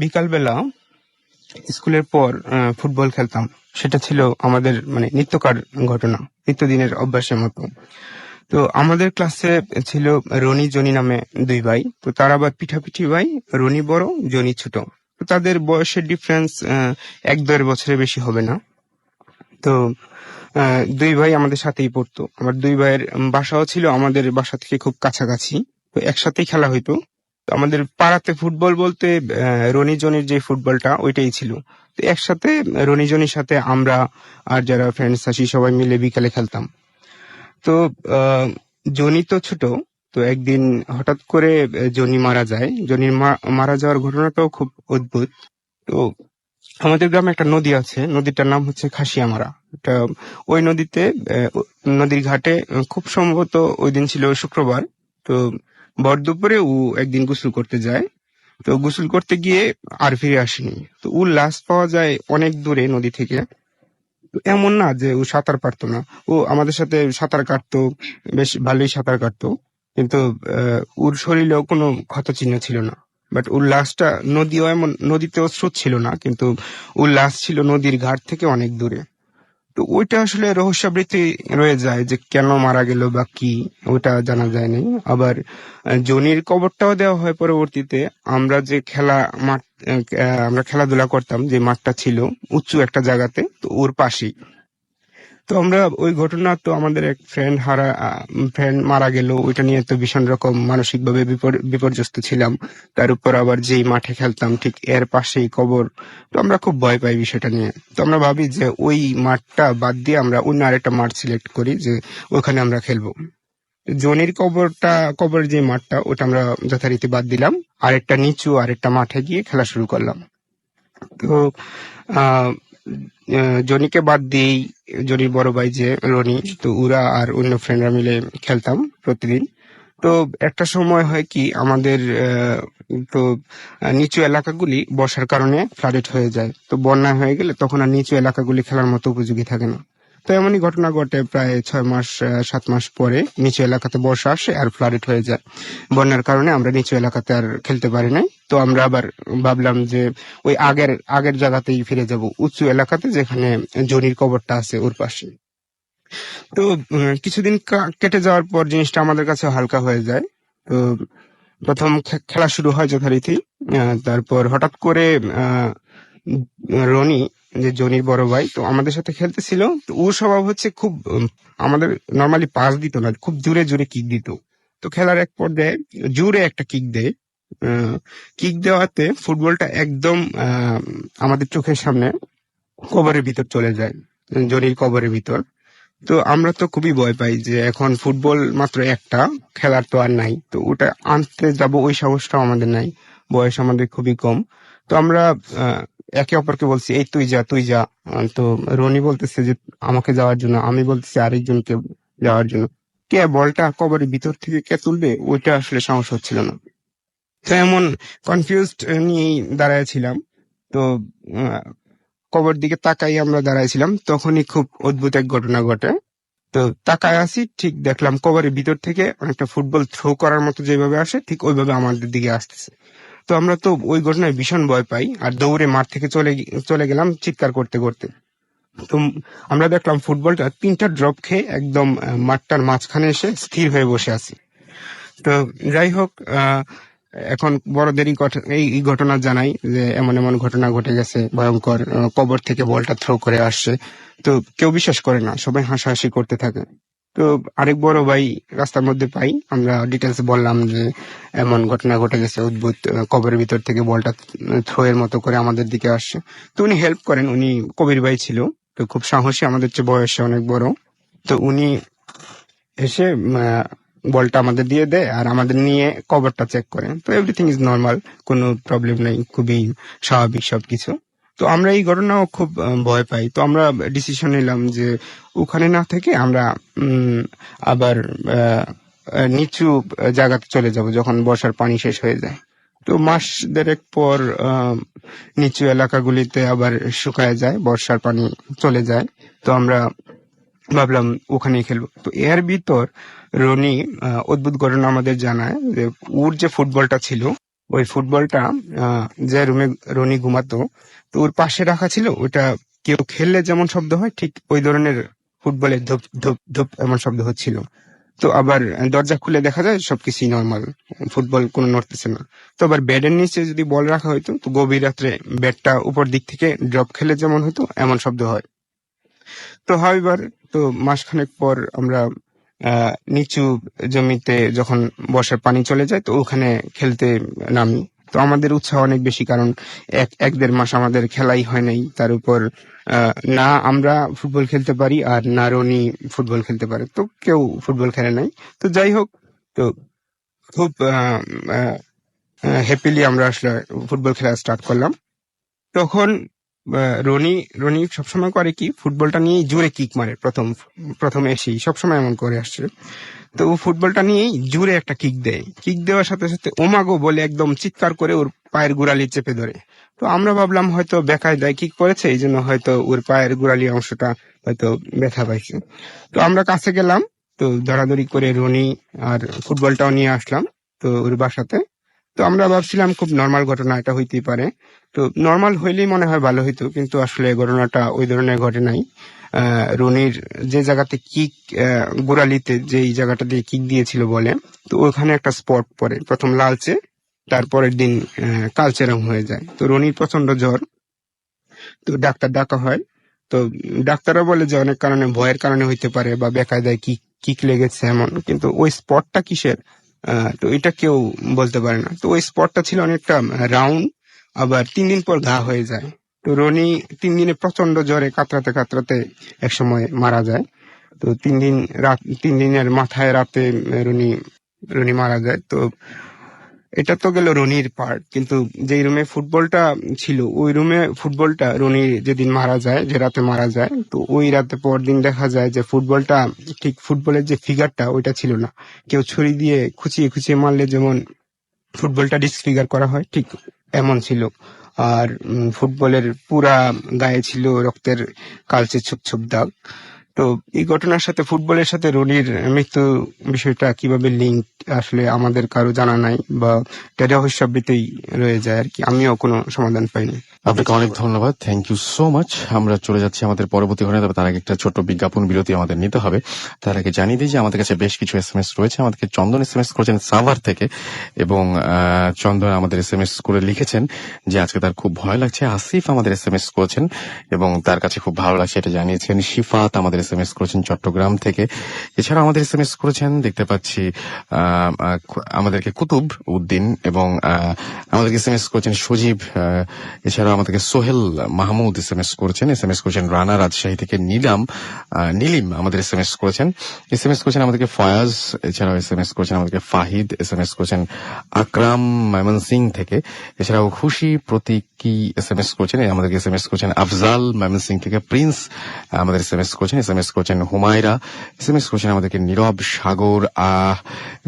[SPEAKER 3] বিকালবেলা স্কুলের পর ফুটবল খেলতাম। সেটা ছিল আমাদের মানে নিত্যকার ঘটনা, নিত্যদিনের অভ্যাসের মতো। তো আমাদের ক্লাসে ছিল রনি, জনি নামে 2 ভাই। তো তারা আবার পিঠাপিঠি ভাই, রনি বড়, জনি ছোট। তো তাদের বয়সের ডিফারেন্স 1-2 বছরের বেশি হবে না। তো 2 ভাই আমাদের সাথেই পড়তো। আমার 2 ভাইয়ের বাসাও ছিল আমাদের বাসা থেকে খুব কাছাকাছি। তো একসাথেই খেলা হইতো। তো আমাদের পাড়াতে ফুটবল বলতে রনি জনির যে ফুটবলটা ওইটাই ছিল। তো একসাথে রনি জনির সাথে আমরা আর যারা ফ্রেন্ডস আছি সবাই মিলে বিকালে খেলতাম। তো জনি তো ছোট। তো একদিন হঠাৎ করে জনি মারা যায়। জনির মারা যাওয়ার ঘটনাটাও খুব অদ্ভুত। তো আমাদের গ্রামে একটা নদী আছে, নদীটার নাম হচ্ছে খাসিয়ামারা। ওই নদীতে নদীর ঘাটে খুব সম্ভবত ওই দিন ছিল শুক্রবার। তো ভর দুপুরে ও একদিন গোসল করতে যায়। তো গোসল করতে গিয়ে আর ফিরে আসেনি। তো ওর লাশ পাওয়া যায় অনেক দূরে নদী থেকে। এমন না যে ও সাঁতার পারতো না, ও আমাদের সাথে সাঁতার কাটতো, বেশ ভালোই সাঁতার কাটতো। কিন্তু ওর শরীরেও কোনো ক্ষত চিহ্ন ছিল না। বাট ওর লাশটা নদীতেও স্রোত ছিল না, কিন্তু ওর লাশ ছিল নদীর ঘাট থেকে অনেক দূরে। তো ওইটা আসলে রহস্যাবৃত্তি রয়ে যায় যে কেন মারা গেল বা কি, ওটা জানা যায়নি। আবার জনির কবরটাও দেওয়া হয় পরবর্তীতে। আমরা যে আমরা খেলাধুলা করতাম যে মাঠটা ছিল উঁচু একটা জায়গাতে, তো ওর পাশেই। তো আমরা ওই ঘটনা, তো আমাদের এক ফ্রেন্ড মারা গেল, ওইটা নিয়ে তো ভীষণ রকম মানসিকভাবে বিপর্যস্ত ছিলাম। তার উপর আবার যেই মাঠে খেলতাম ঠিক এর পাশেই কবর। তো আমরা খুব ভয় পাই বিষয়টা নিয়ে। তো আমরা ভাবি যে ওই মাঠটা বাদ দিয়ে আমরা অন্য আরেকটা মাঠ সিলেক্ট করি, যে ওখানে আমরা খেলবো। জনির কবরের যে মাঠটা, ওটা আমরা যথারীতি বাদ দিলাম, আরেকটা মাঠে গিয়ে খেলা শুরু করলাম। তো আহ জনিকে বাদ দিয়েই জনির বড় ভাই যে রনি, তো ওরা আর অন্য ফ্রেন্ডরা মিলে খেলতাম প্রতিদিন। তো একটা সময় হয় কি, আমাদের তো নিচু এলাকাগুলি বর্ষার কারণে ফ্লাডেড হয়ে যায়। তো বন্যা হয়ে গেলে তখন আর নিচু এলাকাগুলি খেলার মতো উপযোগী থাকে না। তো এমনই ঘটনা ঘটে, প্রায় 6 মাস 7 মাস পরে নিচু এলাকাতে বর্ষা আসে আর ফ্লাডেড হয়ে যায়। বন্যার কারণে আমরা নিচু এলাকাতে আর খেলতে পারি নাই। তো আমরা আবার ভাবলাম যে ওই আগের জায়গাতেই ফিরে যাব, উঁচু এলাকাতে, যেখানে জনির কবরটা আছে ওর পাশে। তো কিছুদিন কেটে যাওয়ার পর জিনিসটা আমাদের কাছে হালকা হয়ে যায়। তো প্রথম খেলা শুরু হয় যথারীতি। তারপর হঠাৎ করে রনি, যে জনির বড় ভাই, তো আমাদের সাথে খেলতেছিল। তো ওর স্বভাব হচ্ছে খুব আমাদের নর্মালি পাস দিত না, খুব জোরে জোরে কিক দিত। তো খেলার এক পর্যায়ে জোরে একটা কিক দেয়। কিক দেওয়াতে ফুটবলটা একদম আমাদের চোখের সামনে কবরের ভিতর চলে যায়, জনির কবরের ভিতর। তো আমরা তো খুবই ভয় পাই যে এখন ফুটবল মাত্র একটা, খেলার তো আর নাই। তো ওটা আনতে যাব ওই সাহসটাও আমাদের নাই, বয়স আমাদের খুবই কম। তো আমরা একে অপরকে বলছি, এই তুই যা তুই যা। তো রনি বলতেছে যে আমাকে যাওয়ার জন্য, আমি বলতেছি আরেকজনকে যাওয়ার জন্য। কে বলটা কবরের ভিতর থেকে কে তুলবে, ওইটা আসলে সাহস হচ্ছিল না। তো এমন কনফিউজড নিয়েই দাঁড়াইছিলাম। তো কবর দিকে তাকাই আমরা দাঁড়াইছিলাম, তখনই খুব অদ্ভুত এক ঘটনা ঘটে। তো তাকায় আসি, ঠিক দেখলাম কবরের ভিতর থেকে অনেকটা ফুটবল থ্রো করার মতো যেভাবে আসে, ঠিক ওইভাবে আমাদের দিকে আসতেছে। তো আমরা তো ওই ঘটনায় ভীষণ ভয় পাই আর দৌড়ে মাঠ থেকে চলে গেলাম চিৎকার করতে করতে। তো আমরা দেখলাম ফুটবলটা 3টা ড্রপ খেয়ে একদম মাঠটার মাঝখানে এসে স্থির হয়ে বসে আছে। তো যাই হোক, এখন বড়দেরই এই ঘটনা জানাই যে এমন এমন ঘটনা ঘটে গেছে ভয়ঙ্কর, কবর থেকে বলটা থ্রো করে আসছে। তো কেউ বিশ্বাস করে না, সবাই হাসাহাসি করতে থাকে। তো আরেক বড় ভাই রাস্তার মধ্যে পাই, আমরা ডিটেলস বললাম যে এমন ঘটনা ঘটে গেছে, অদ্ভুত, কবরের ভিতর থেকে বলটা থ্রো এর মতো করে আমাদের দিকে আসছে। তো উনি হেল্প করেন, উনি কবির ভাই ছিল, তো খুব সাহসী, আমাদের চেয়ে বয়সে অনেক বড়। তো উনি এসে বলটা আমাদের দিয়ে দেয় আর আমাদের নিয়ে কভারটা চেক করে। তো এভরিথিং ইজ নর্মাল, কোনো প্রবলেম নেই, খুবই স্বাভাবিক সবকিছু। তো আমরা এই ঘটনাও খুব ভয় পাই। তো আমরা ডিসিশন নিলাম যে ওখানে না থেকে আমরা আবার নিচু জায়গাতে চলে যাব যখন বর্ষার পানি শেষ হয়ে যায়। তো মাস দেড়েক পর নিচু এলাকাগুলিতে আবার শুকায় যায়, বর্ষার পানি চলে যায়। তো আমরা ভাবলাম ওখানেই খেলবো। তো এর ভিতর রনি অদ্ভুত ঘটনা আমাদের জানায় যে ওর যে ফুটবলটা ছিল, ওই ফুটবলটা যে রুমে রনি ঘুমাতো, তো ওর পাশে রাখা ছিল। ওটা কেউ খেললে যেমন শব্দ হয়, ঠিক ওই ধরনের ফুটবলের ধুপ ধুপ ধুপ এমন শব্দ হচ্ছিল। তো আবার দরজা খুলে দেখা যায় সবকিছুই নর্মাল, ফুটবল কোনো নড়তেছে না। তো আবার বেডের নিচে যদি বল রাখা হইতো, তো গভীর রাত্রে ব্যাটটা উপর দিক থেকে ড্রপ খেলে যেমন হতো এমন শব্দ হয়। তো হাউএভার, তো মাসখানেক পর আমরা নিচু জমিতে যখন বর্ষার পানি চলে যায়, তো ওখানে খেলতে নামি। তো আমাদের উৎসাহ অনেক বেশি, কারণ এক দেড় মাস আমাদের খেলাই হয় নাই। তার উপর না আমরা ফুটবল খেলতে পারি আর না রনি ফুটবল খেলতে পারে, তো কেউ ফুটবল খেলে নাই। তো যাই হোক, তো খুব হ্যাপিলি আমরা আসলে ফুটবল খেলা স্টার্ট করলাম। তখন রনি রনি সবসময় করে কি, ফুটবলটা নিয়ে জোরে কিক মারে, প্রথম এসেই সবসময় এমন করে আসছে। তো ও ফুটবলটা নিয়েই জোরে একটা কিক দেয়, কিক দেওয়ার সাথে সাথে ওমাগো বলে একদম চিৎকার করে ওর পায়ের গোড়ালি চেপে ধরে। তো আমরা ভাবলাম হয়তো বেকায়দায় কিক করেছে, এই জন্য হয়তো ওর পায়ের গোড়ালি অংশটা হয়তো ব্যথা পাইছে। তো আমরা কাছে গেলাম, তো ধরাধরি করে রনি আর ফুটবলটাও নিয়ে আসলাম তো ওর বাসাতে। তো আমরা ভাবছিলাম খুব নর্মাল ঘটনা, এটা হইতেই পারে। তো নর্মাল হইলেই মনে হয় ভালো হইতো, কিন্তু আসলে ঘটনাটা ওই ধরনের ঘটে নাই। রনির যে জায়গাতে কিক, গোড়ালিতে যেই জায়গাটা দিয়ে কিক দিয়েছিল বলে, তো ওখানে একটা স্পট পড়ে, প্রথম লালচে, তারপরের দিন কালচে রং হয়ে যায়। তো রনির প্রচন্ড জ্বর, তো ডাক্তার ডাকা হয়। তো তো ডাক্তাররা বলে যে অনেক কারণে, ভয়ের কারণে হইতে পারে বা বেকায়দায় কিক লেগেছে এমন, কিন্তু ওই স্পটটা কিসের তো এটা কেউ বলতে পারে না। তো ওই স্পটটা ছিল অনেকটা রাউন্ড, আবার 3 দিন পর ঘা হয়ে যায়। তো রনি 3 দিনে প্রচন্ড জ্বরে কাতরাতে কাতরাতে একসময় মারা যায়। তো 3 দিনের মাথায় রাতে রনি রনি মারা যায়। তো এটা তো গেল রনির পার্ট, কিন্তু যেই রুমে ফুটবলটা ছিল ওই রুমে ফুটবলটা রনি যেদিন মারা যায়, যে রাতে মারা যায়, তো ওই রাতে পরদিন দেখা যায় যে ফুটবলটা ঠিক ফুটবলের যে ফিগারটা ওইটা ছিল না। কেউ ছুরি দিয়ে খুঁচিয়ে খুঁচিয়ে মারলে যেমন ফুটবলটা ডিসফিগার করা হয়, ঠিক এমন ছিল। আর ফুটবলের পুরা গায়ে ছিল রক্তের কালচে ছোপ ছোপ দাগ। তো এই ঘটনার সাথে ফুটবলের সাথে রনির মৃত্যু বিষয়টা কিভাবে লিঙ্ক আসলে আমাদের কারো জানা নাই, বা এটা রহস্যাবৃতই রয়ে যায় আর কি। আমিও কোনো সমাধান পাইনি।
[SPEAKER 1] আপনাকে অনেক ধন্যবাদ, থ্যাংক ইউ সো মাচ। আমরা চলে যাচ্ছি আমাদের পরবর্তী ঘটনা, তবে তার আগে একটা ছোট্ট বিজ্ঞাপন বিরতি আমাদের নিতে হবে। তার আগে জানিয়ে দিই যে আমাদের কাছে বেশ কিছু SMS রয়েছে। আমাদেরকে চন্দন SMS করেছেন সাভার থেকে, এবং চন্দন আমাদের SMS করে লিখেছেন যে আজকে তার খুব ভয় লাগছে। আসিফ আমাদের SMS করেছেন এবং তার কাছে খুব ভালো লাগছে, এটা জানিয়েছেন। শিফাত আমাদের SMS করেছেন চট্টগ্রাম থেকে। এছাড়া আমাদের SMS করেছেন দেখতে পাচ্ছি আমাদেরকে কুতুব উদ্দিন, এবং আমাদেরকে SMS করেছেন সজীব। এছাড়া আমাদেরকে সোহেল মাহমুদ SMS করেছেন রানা রাজশাহী থেকে। নীলিম আমাদের SMS করেছেন আমাদেরকে ফয়াজ। এছাড়াও SMS করেছেন আমাদেরকে ফাহিদ, SMS করেছেন আকরাম ময়মনসিং থেকে। এছাড়াও খুশি প্রতীকী SMS করেছেন, আমাদেরকে SMS করেছেন আফজাল ময়মনসিং থেকে। প্রিন্স আমাদের SMS করেছেন হুমায়রা, SMS করেছেন আমাদেরকে নীরব, সাগর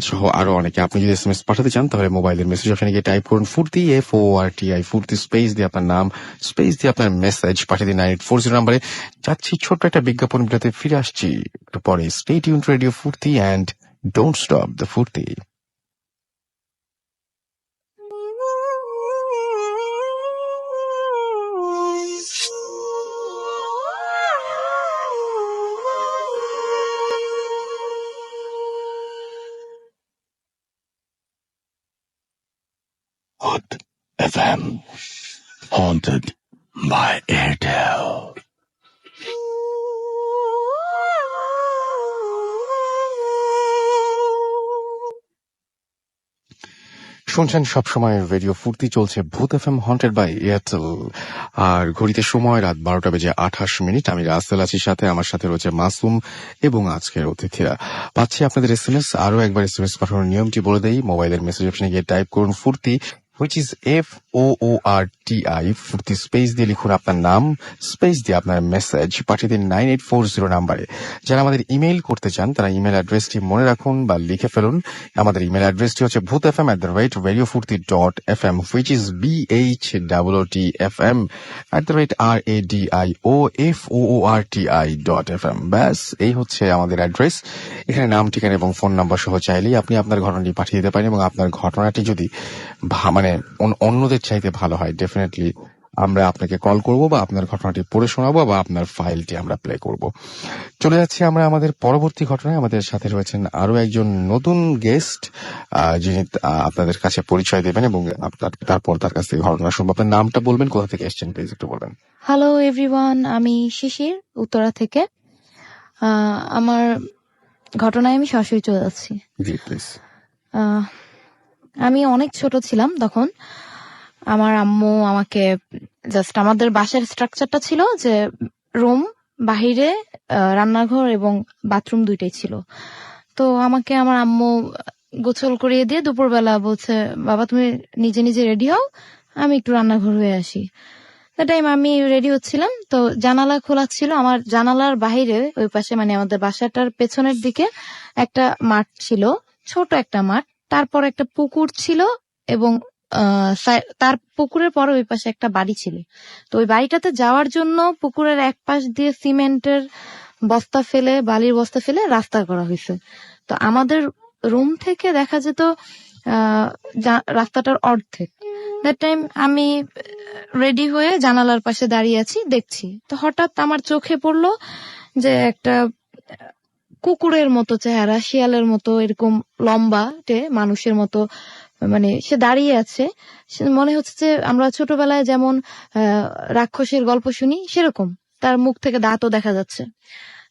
[SPEAKER 1] সহ আরো অনেকে। আপনি যদি SMS পাঠাতে চান তাহলে মোবাইলের মেসেজ অপশনে গিয়ে টাইপ করুন ফুর্তি, FORTI, ফুর্তি, স্পেস দিয়ে আপনার নাম, স্পেস দিয়ে আপনার মেসেজ পাঠিয়ে দিন 9840 নাম্বারে। যাচ্ছি ছোট্ট একটা বিজ্ঞাপন বিরতিতে, ফিরে আসছি একটু পরে। স্টে টিউনড রেডিও ফুর্তি অ্যান্ড ডোন্ট স্টপ দ্য ফুর্তি। Hot FM, haunted by Airtel. শুনছেন সবসময় রেডিও ফুর্তি, চলছে ভূত FM হন্টেড বাই এয়ারটেল। আর ঘড়িতে সময় রাত 12:28। আমি রাসেল আছি, সাথে আমার সাথে রয়েছে মাসুম এবং আজকের অতিথিরা। পাচ্ছি আপনাদের SMS। আরো একবার SMS পাঠানোর নিয়মটি বলে দেই। মোবাইলের মেসেজ অপশনে গিয়ে টাইপ করুন ফুর্তি, which is FOORTI, ফুর্তি, স্পেস দিয়ে লিখুন আপনার নাম, স্পেস দিয়ে আপনার মেসেজ পাঠিয়ে দিন 9840 নাম্বারে। যারা আমাদের ইমেইল করতে চান তারা ইমেল অ্যাড্রেসটি মনে রাখুন বা লিখে ফেলুন। আমাদের ইমেল অ্যাড্রেসটি হচ্ছে bhutfm@radiofurti.fm, which is BHOOTFM@radioforti.fm। ব্যাস, এই হচ্ছে আমাদের অ্যাড্রেস। এখানে নাম, ঠিকানা এবং ফোন নাম্বার সহ চাইলেই আপনি আপনার ঘটনাটি পাঠিয়ে দিতে পারেন, এবং আপনার ঘটনাটি যদি মানে অন্যদের চাইতে ভালো হয়, ডেফিনেটলি আমরা আপনাকে কল করব বা আপনার ঘটনাটি পড়ে শোনাবো বা আপনার ফাইলটি আমরা প্লে করব। চলে যাচ্ছি আমরা আমাদের পরবর্তী ঘটনায়। আমাদের সাথে রয়েছেন আরো একজন নতুন গেস্ট, যিনি আপনাদের কাছে পরিচয় দেবেন এবং তারপর তার কাছ থেকে ঘটনা শুনবো। আপনার নামটা বলবেন, কোথা থেকে এসেছেন প্লিজ একটু বলবেন।
[SPEAKER 4] হ্যালো এভরিওয়ান, আমি শিশির, উত্তরা থেকে। আমার ঘটনায় আমি সরাসরি চলে যাচ্ছি।
[SPEAKER 1] জি প্লিজ।
[SPEAKER 4] আমি অনেক ছোট ছিলাম তখন। আমার আম্মু আমাকে জাস্ট, আমাদের বাসার স্ট্রাকচারটা ছিল যে রুম, বাহিরে রান্নাঘর এবং বাথরুম দুইটাই ছিল। তো আমাকে আমার আম্মু গোসল করিয়ে দিয়ে দুপুরবেলা বলছে, বাবা তুমি নিজে নিজে রেডি হও, আমি একটু রান্নাঘর হয়ে আসি। টাইম আমি রেডি হচ্ছিলাম, তো জানালা খোলা ছিল। আমার জানালার বাহিরে ওই পাশে, মানে আমাদের বাসাটার পেছনের দিকে একটা মাঠ ছিল, ছোট একটা মাঠ। তারপর একটা পুকুর ছিল, এবং তার পুকুরের পরে ওই পাশে একটা বাড়ি ছিল। তো ওই বাড়িটাতে যাওয়ার জন্য পুকুরের এক পাশ দিয়ে সিমেন্টের বস্তা ফেলে, বালির বস্তা ফেলে রাস্তা করা হয়েছে। তো আমাদের রুম থেকে দেখা যেত রাস্তাটার অর্ধেক। দ্যাট টাইম আমি রেডি হয়ে জানালার পাশে দাঁড়িয়ে আছি, দেখছি। তো হঠাৎ আমার চোখে পড়লো যে একটা কুকুরের মতো চেহারা, শিয়ালের মতো এরকম লম্বাটে, মানুষের মতো, মানে সে দাঁড়িয়ে আছে। মনে হচ্ছে যে আমরা ছোটবেলায় যেমন রাক্ষসের গল্প শুনি সেরকম তার মুখ থেকে দাঁতও দেখা যাচ্ছে।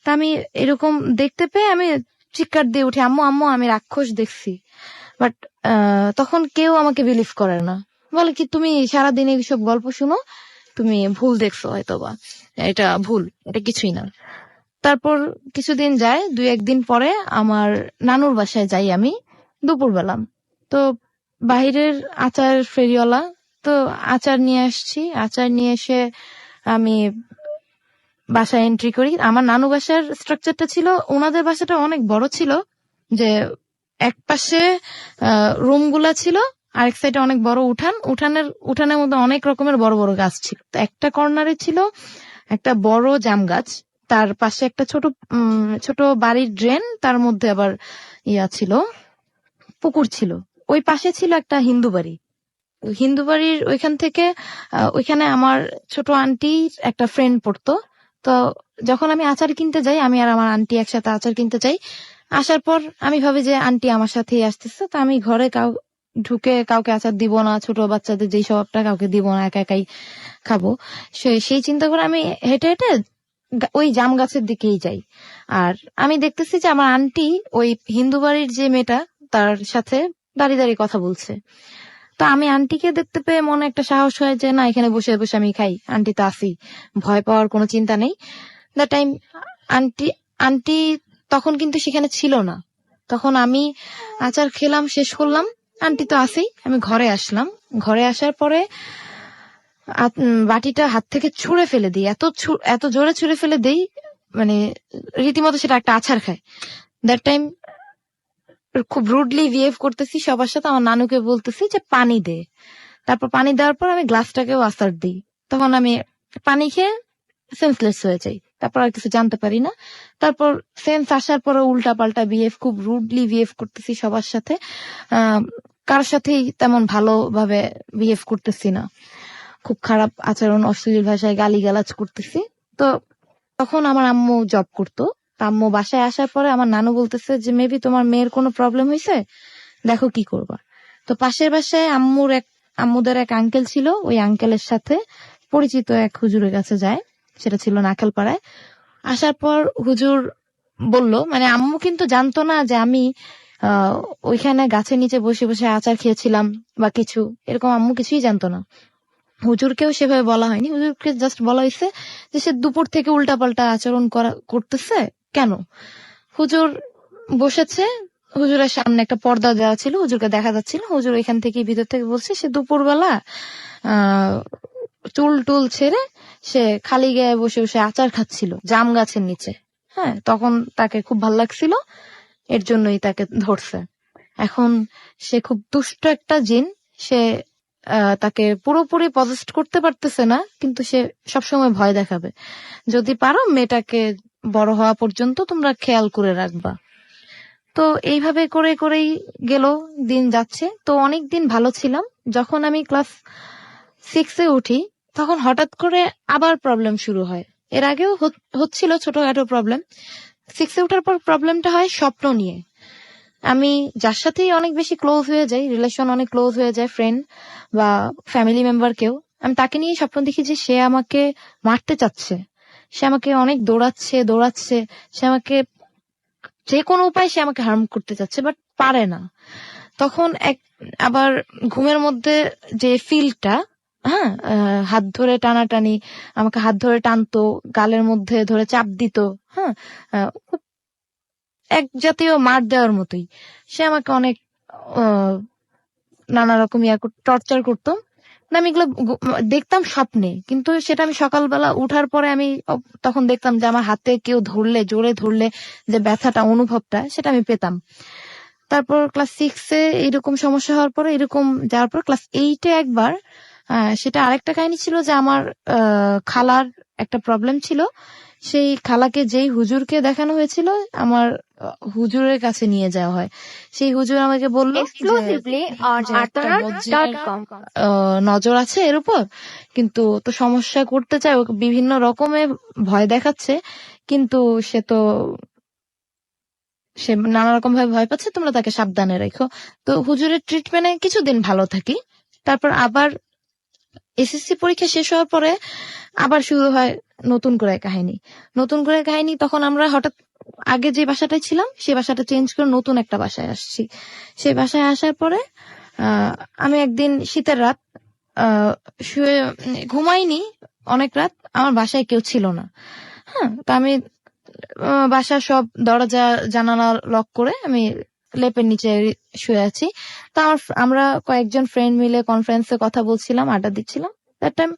[SPEAKER 4] তা আমি এরকম দেখতে পেয়ে আমি চিৎকার দিয়ে উঠি, আম্মু আম্মু আমি রাক্ষস দেখছি। বাট তখন কেউ আমাকে বিলিভ করে না, বলে কি তুমি সারাদিন এইসব গল্প শুনো, তুমি ভুল দেখছো হয়তোবা, এটা ভুল, এটা কিছুই না। তারপর কিছুদিন যায়, 2-1 দিন পরে আমার নানুর বাসায় যাই আমি দুপুরবেলা। তো বাহিরের আচার ফেরিওয়ালা, তো আচার নিয়ে আসছি, আচার নিয়ে এসে আমি বাসায় এন্ট্রি করি। আমার নানু বাসার স্ট্রাকচারটা ছিল, ওনাদের বাসাটা অনেক বড় ছিল, যে এক পাশে রুম গুলা ছিল, আরেক সাইডে অনেক বড় উঠান, উঠানের মধ্যে অনেক রকমের বড় বড় গাছ ছিল। তো একটা কর্নারে ছিল একটা বড় জাম গাছ, তার পাশে একটা ছোট বাড়ির ড্রেন, তার মধ্যে আবার ছিল, পুকুর ছিল। ওই পাশে ছিল একটা হিন্দু বাড়ি। হিন্দু বাড়ির ওইখান থেকে ওইখানে আমার ছোট আন্টির একটা ফ্রেন্ড পড়তো। তো যখন আমি আচার কিনতে যাই, আমি আর আমার আন্টি একসাথে আচার কিনতে যাই, আসার পর আমি ভাবি যে আন্টি আমার সাথেই আসতেছে, তো আমি ঘরে ঢুকে কাউকে আচার দিব না, ছোট বাচ্চাদের যেই স্বভাবটা, কাউকে দিব না, একা একাই খাবো। সেই চিন্তা করে আমি হেঁটে হেঁটে ওই জাম গাছের দিকেই যাই। আর আমি দেখতেছি যে আমার আন্টি ওই হিন্দু বাড়ির যে মেয়েটা, তার সাথে দাঁড়িয়ে দাঁড়িয়ে কথা বলছে। তো আমি আন্টিকে দেখতে পেয়ে মনে একটা সাহস হয় যে না, এখানে বসে বসে আমি খাই, আন্টি তো আসি, ভয় পাওয়ার কোনো চিন্তা নেই। দ্যাট টাইম আন্টি তখন কিন্তু সেখানে ছিল না। তখন আমি আচার খেলাম, শেষ করলাম, আন্টি তো আসেই, আমি ঘরে আসলাম। ঘরে আসার পরে বাটিটা হাত থেকে ছুঁড়ে ফেলে দিই, এত জোরে ছুঁড়ে ফেলে দেই, মানে রীতিমতো সেটা একটা আছাড় খায়। দ্যাট টাইম খুব রুডলি বিহেভ করতেছি সবার সাথে, আমার নানুকে বলতেছি যে পানি দে। তারপর পানি দেওয়ার পর আমি গ্লাসটাকেও আছাড় দিই। তখন আমি পানি খেয়ে সেন্সলেস হয়ে যাই, তারপর আর কিছু জানতে পারি না। তারপর সেন্স আসার পরে উল্টা পাল্টা বিহেভ, খুব রুডলি বিহেভ করতেছি সবার সাথে, কারোর সাথেই তেমন ভালোভাবে বিহেভ করতেছি না, খুব খারাপ আচরণ, অশ্লীল ভাষায় গালিগালাজ করতেছি। তো তখন আমার আম্মু জব করতো। আম্মু বাসায় আসার পরে আমার নানু বলতেছে যে মেবি তোমার মেয়ের কোনো প্রবলেম হয়েছে, দেখো কি করবা। তো পাশের বাসায় আম্মুদের এক আঙ্কেল ছিল, ওই আঙ্কেলের সাথে পরিচিত এক হুজুরের কাছে যায়, সেটা ছিল নাখালপাড়ায়। আসার পর হুজুর বলল, মানে আম্মু কিন্তু জানতো না যে আমি ওইখানে গাছের নিচে বসে বসে আচার খেয়েছিলাম বা কিছু এরকম, আম্মু কিছুই জানতো না। হুজুরকেও সেভাবে বলা হয়নি, হুজুরকে জাস্ট বলা হয়েছে যে সে দুপুর থেকে উল্টাপাল্টা আচরণ করতেছে কেন। হুজুর বসেছে, হুজুরের সামনে একটা পর্দা দেওয়া ছিল, হুজুরকে দেখা যাচ্ছিল। হুজুর এখান থেকে ভিতর থেকে বলছে সে দুপুরবেলা চুল টুল ছেড়ে সে খালি গায়ে বসে বসে আচার খাচ্ছিল জাম গাছের নিচে। হ্যাঁ, তখন তাকে খুব ভালো লাগছিল, এর জন্যই তাকে ধরছে। এখন সে খুব দুষ্ট একটা জিন, সে তাকে পুরোপুরি পজেস্ট করতে পারতেছে না, কিন্তু সে সবসময় ভয় দেখাবে। যদি পারো মেয়েটাকে বড় হওয়া পর্যন্ত তোমরা খেয়াল করে রাখবা। তো এইভাবে করে করেই গেল, দিন যাচ্ছে। তো অনেক দিন ভালো ছিলাম। যখন আমি ক্লাস 6-এ উঠি, তখন হঠাৎ করে আবার প্রবলেম শুরু হয়। এর আগেও হচ্ছিল ছোটখাটো প্রবলেম। 6-এ ওঠার পর প্রবলেমটা হয় স্বপ্ন নিয়ে। আমি যার সাথেই অনেক বেশি ক্লোজ হয়ে যাই, রিলেশন অনেক ক্লোজ হয়ে যায়, ফ্রেন্ড বা ফ্যামিলি মেম্বার কেউ, আমি তাকে নিয়ে স্বপ্ন দেখি যে সে আমাকে মারতে চাচ্ছে, সে আমাকে অনেক দৌড়াচ্ছে, সে আমাকে যে কোনো উপায় সে আমাকে হার্ম করতে চাচ্ছে, বাট পারে না। তখন আবার ঘুমের মধ্যে যে ফিলটা, হ্যাঁ, হাত ধরে টানাটানি, আমাকে হাত ধরে টানতো, গালের মধ্যে ধরে চাপ দিত, হ্যাঁ, খুব এক জাতীয় মার দেওয়ার মতোই। সে আমাকে অনেক নানা রকম টর্চার করতো। আমি এগুলো দেখতাম স্বপ্নে, কিন্তু সেটা আমি সকালবেলা উঠার পরে আমি তখন দেখতাম যে আমার হাতে কেউ ধরলে, জোরে ধরলে যে ব্যথাটা, অনুভবটা, সেটা আমি পেতাম। তারপর ক্লাস 6-এ এরকম সমস্যা হওয়ার পরে, এরকম যাওয়ার পর ক্লাস 8-এ একবার, সেটা আরেকটা কাহিনী ছিল যে আমার খালার একটা প্রবলেম ছিল। সেই খালাকে যেই হুজুরকে দেখানো হয়েছিল, আমার হুজুরের কাছে নিয়ে যাওয়া হয়। সেই হুজুর আমাকে বললো
[SPEAKER 5] exclusively on arthurnaut.com.
[SPEAKER 4] নজর আছে এর উপর, কিন্তু তো সমস্যা করতে চায়, ওকে বিভিন্ন রকমের ভয় দেখাচ্ছে, কিন্তু সে নানা রকম ভাবে ভয় পাচ্ছে, তোমরা তাকে সাবধানে রেখো। তো হুজুরের ট্রিটমেন্টে কিছুদিন ভালো থাকি। তারপর আবার এসএসসি পরীক্ষা শেষ হওয়ার পরে আবার শুরু হয় নতুন করে কাহিনী। তখন আমরা হঠাৎ আগে যে বাসাটায় ছিলাম সেই বাসাটা চেঞ্জ করে নতুন একটা বাসায় আসছি। সেই বাসায় আসার পরে আমি একদিন শীতের রাত শুয়ে ঘুমাইনি অনেক রাত, আমার বাসায় কেউ ছিল না। হ্যাঁ, তো আমি বাসার সব দরজা জানালা লক করে আমি লেপের নিচে শুয়ে আছি। তা আমরা কয়েকজন ফ্রেন্ড মিলে কনফারেন্সে কথা বলছিলাম, আড্ডা দিচ্ছিলাম। দ্যাট টাইম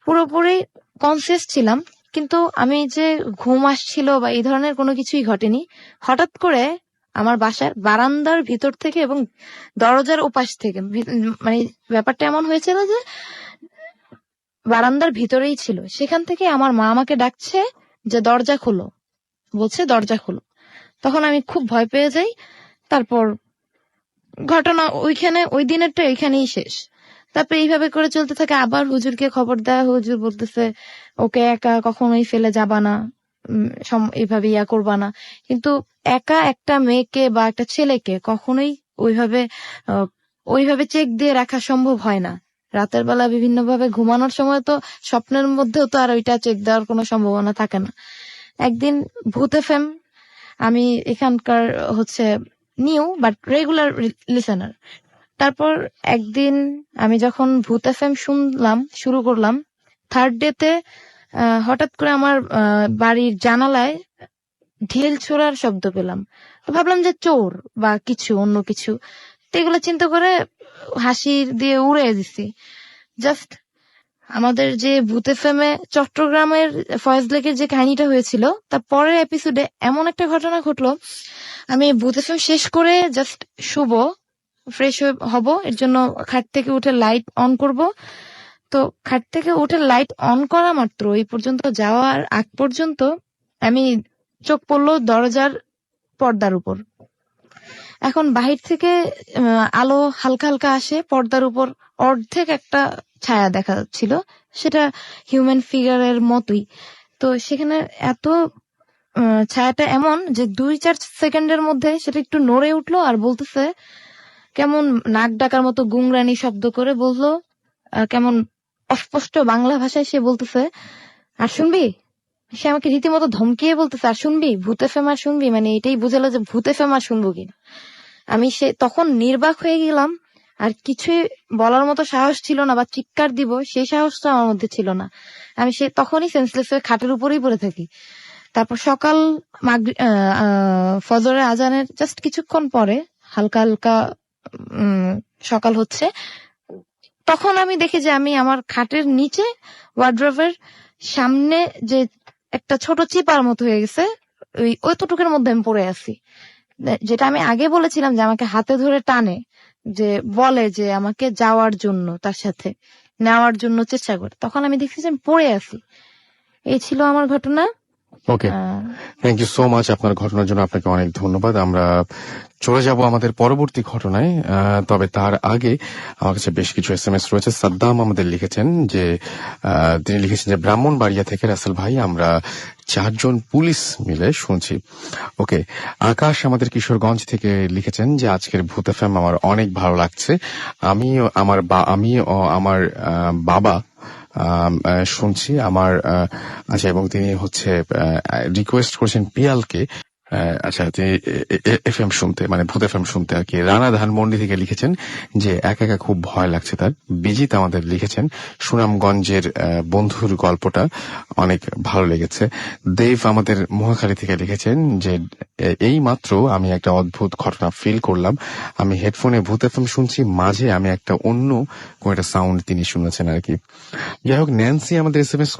[SPEAKER 4] পুরোপুরি কনসিয়াস ছিলাম, কিন্তু আমি যে ঘুম আসছিল বা এই ধরনের কোনো কিছুই ঘটেনি। হঠাৎ করে আমার বাসার বারান্দার ভিতর থেকে এবং দরজার ওপাশ থেকে, মানে ব্যাপারটা এমন হয়েছিল যে বারান্দার ভিতরেই ছিল, সেখান থেকে আমার মা আমাকে ডাকছে যে দরজা খোলো, বলছে দরজা খোলো। তখন আমি খুব ভয় পেয়ে যাই। তারপর ঘটনা ওই দিনেরটা ওইখানেই শেষ। তারপর এইভাবে করে চলতে থাকে। আবার হুজুরকে খবর দেয়, হুজুর বলতেছে ওকে একা কখনোই ফেলে যাবা না, এইভাবে ইয়া করবা না। কিন্তু একা একটা মেয়েকে বা একটা ছেলেকে কখনোই ওইভাবে চেক দিয়ে রাখা সম্ভব হয় না। রাতের বেলা বিভিন্ন ভাবে ঘুমানোর সময় তো স্বপ্নের মধ্যেও তো আর ওইটা চেক দেওয়ার কোনো সম্ভাবনা থাকে না। একদিন ভূত এফএম, আমি এখানকার নিউ বাট রেগুলার লিসেনার। তারপর একদিন আমি যখন ভূত এফএম শুরু করলাম, থার্ড ডেতে হঠাৎ করে আমার বাড়ির জানালায় ঢিল ছোড়ার শব্দ পেলাম। তো ভাবলাম যে চোর বা অন্য কিছু। তো এগুলো চিন্তা করে হাসি দিয়ে উড়ে দিছি। জাস্ট আমাদের যে ভূত এফএমে চট্টগ্রামের ফয়েজ লেকের যে কাহিনীটা হয়েছিল, তার পরের এপিসোডে এমন একটা ঘটনা ঘটলো। আমি ভূত এফএম শেষ করে জাস্ট ফ্রেশ হব, এর জন্য খাট থেকে উঠে লাইট অন করব। তো খাট থেকে উঠে লাইট অন করা মাত্র এই পর্যন্ত যাওয়ার আগ পর্যন্ত আমি চোখ পড়লো দরজার পর্দার উপর। এখন বাহির থেকে আলো হালকা হালকা আসে, পর্দার উপর অর্ধেক একটা ছায়া দেখা যাচ্ছিল, সেটা হিউম্যান ফিগারের মতোই। তো সেখানে এত ছায়াটা এমন যে 2-4 সেকেন্ডের মধ্যে সেটা একটু নড়ে উঠলো আর বলতেছে, কেমন নাক ডাকার মতো গুংরানি শব্দ করে বললো, কেমন অস্পষ্ট বাংলা ভাষায় সে বলতেছে, আর শুনবি। সে আমাকে রীতিমতো ধমকিয়ে বলতেছে, আর শুনবি, ভূত এফএম আর শুনবি। মানে এটাই বুঝালো যে ভূত এফএম আর শুনবো কিনা। আমি তখন নির্বাক হয়ে গেলাম, আর কিছুই বলার মতো সাহস ছিল না, বা চিৎকার দিব সেই সাহসটা আমার মধ্যে ছিল না। আমি তখনই সেন্সলেস হয়ে খাটের উপরেই পড়ে থাকি। তারপর সকাল ফজরের আজানের জাস্ট কিছুক্ষণ পরে হালকা হালকা সকাল হচ্ছে। তখন আমি দেখি যে আমি আমার খাটের নিচে ওয়ার্ড্রোবের সামনে যে একটা ছোট চিপার মতো হয়ে গেছে, ওইটুকুর মধ্যে আমি পড়ে আছি। যেটা আমি আগে বলেছিলাম যে আমাকে হাতে ধরে টানে, যে বলে যে আমাকে যাওয়ার জন্য, তার সাথে নেওয়ার জন্য চেষ্টা করে। তখন আমি দেখছি যে আমি পড়ে আছি। এই ছিল আমার ঘটনা।
[SPEAKER 1] ওকে, থ্যাংক ইউ সো মাচ। আপনার ঘটনার জন্য আপনাকে অনেক ধন্যবাদ। আমরা চলে যাব আমাদের পরবর্তী ঘটনায়, তবে তার আগে আমার কাছে বেশ কিছু SMS রয়েছে। সাদ্দাম আমাদের লিখেছেন যে তিনি লিখেছেন যে ব্রাহ্মণবাড়িয়া থেকে রাসেল ভাই, আমরা 4 জন পুলিশ মিলে শুনছি। ওকে, আকাশ আমাদের কিশোরগঞ্জ থেকে লিখেছেন যে আজকের ভূত এফএম আমার অনেক ভালো লাগছে। আমি ও আমার বাবা শুনছি আমার। আচ্ছা, এবং তিনি রিকোয়েস্ট করেছেন পিয়ালকে, আচ্ছা, তিনি এফএম শুনতে, মানে ভূত এফএম শুনতে আর কি। রানা ধানমন্ডি থেকে লিখেছেন যে একা একা খুব ভয় লাগছে তার। বিজিত আমাদের লিখেছেন সুনামগঞ্জের বন্ধুর গল্পটা অনেক ভালো লেগেছে। দেব আমাদের মহাখালী থেকে লিখেছেন যে এই মাত্র আমি একটা অদ্ভুত ঘটনা ফিল করলাম। আমি হেডফোনে ভূত এফএম শুনছি, মাঝে আমি একটা অন্য কোন একটা সাউন্ড তিনি শুনেছেন আর কি। যাই হোক, ন্যান্সি আমাদের এসএমএস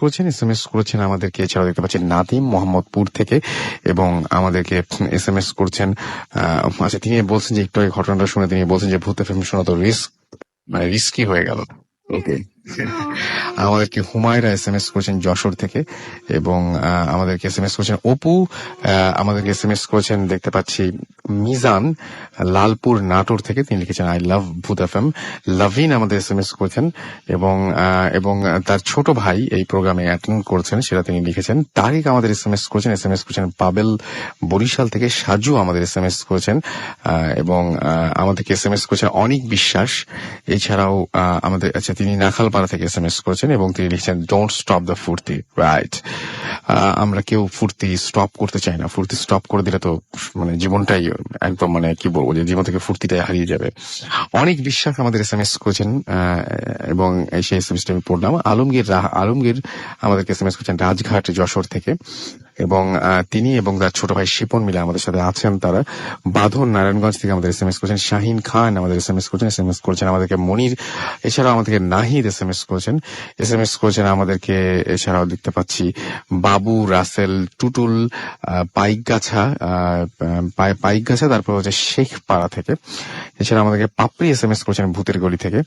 [SPEAKER 1] করেছেন আমাদেরকে। এছাড়াও দেখতে পাচ্ছি নাদিম মোহাম্মদপুর থেকে, এবং আমাদেরকে এসএমএস করছেন। আচ্ছা, তিনি বলছেন যে একটু আগে ঘটনাটা শুনে তিনি বলছেন যে ভূত এফএম শোনা তো রিস্কি হয়ে গেল। ওকে, আমাদেরকে হুমায়রা এসএমএস করেছেন যশোর থেকে, এবং আমাদেরকে এসএমএস করেছেন অপু। আমাদেরকে এসএমএস করেছেন দেখতে পাচ্ছি মিজান লালপুর নাটোর থেকে, তিনি লিখেছেন আই লাভ ভূত এফএম। লাভিন আমাদের এসএমএস করেছেন, এবং তার ছোট ভাই এই প্রোগ্রামে অ্যাটেন্ড করেছেন, সেটা তিনি লিখেছেন। তারিক আমাদের এসএমএস করেছেন পাবেল বরিশাল থেকে। সাজু আমাদের এসএমএস করেছেন, এবং আমাদেরকে এসএমএস করেছেন অনিক বিশ্বাস। এছাড়াও আমাদের, আচ্ছা, তিনি নাখাল গোয়ালপাড়া থেকে SMS করেছেন এবং তিনি লিখছেন ডোন্ট স্টপ দ্য ফুর্তি। রাইট, আমরা কেউ ফুর্তি স্টপ করতে চাই না। ফুর্তি স্টপ করে দিলে তো মানে জীবনটাই একদম মানে কি বলবো যে জীবন থেকে ফুর্তিটাই হারিয়ে যাবে। অনেক বিশ্বাস আমাদের SMS করেছেন এবং সেই SMS টা আমি পড়লাম। আলমগীর আমাদেরকে SMS করেছেন রাজঘাট যশোর থেকে এবং তিনি এবং তার ছোট ভাই শিপন মিলে আমাদের সাথে আছেন। তারা বাঁধন নারায়ণগঞ্জ থেকে আমাদের SMS করেছেন। শাহিন খান আমাদের SMS করেছেন আমাদেরকে মনির, এছাড়াও আমাদেরকে নাহিদ SMS করেছেন আমাদেরকে। এছাড়াও দেখতে পাচ্ছি বাবু, রাসেল, টুটুল, পাইকগাছা, তারপর হচ্ছে শেখপাড়া থেকে। এছাড়া আমাদেরকে পাপড়ি SMS করেছেন ভূতের গলি থেকে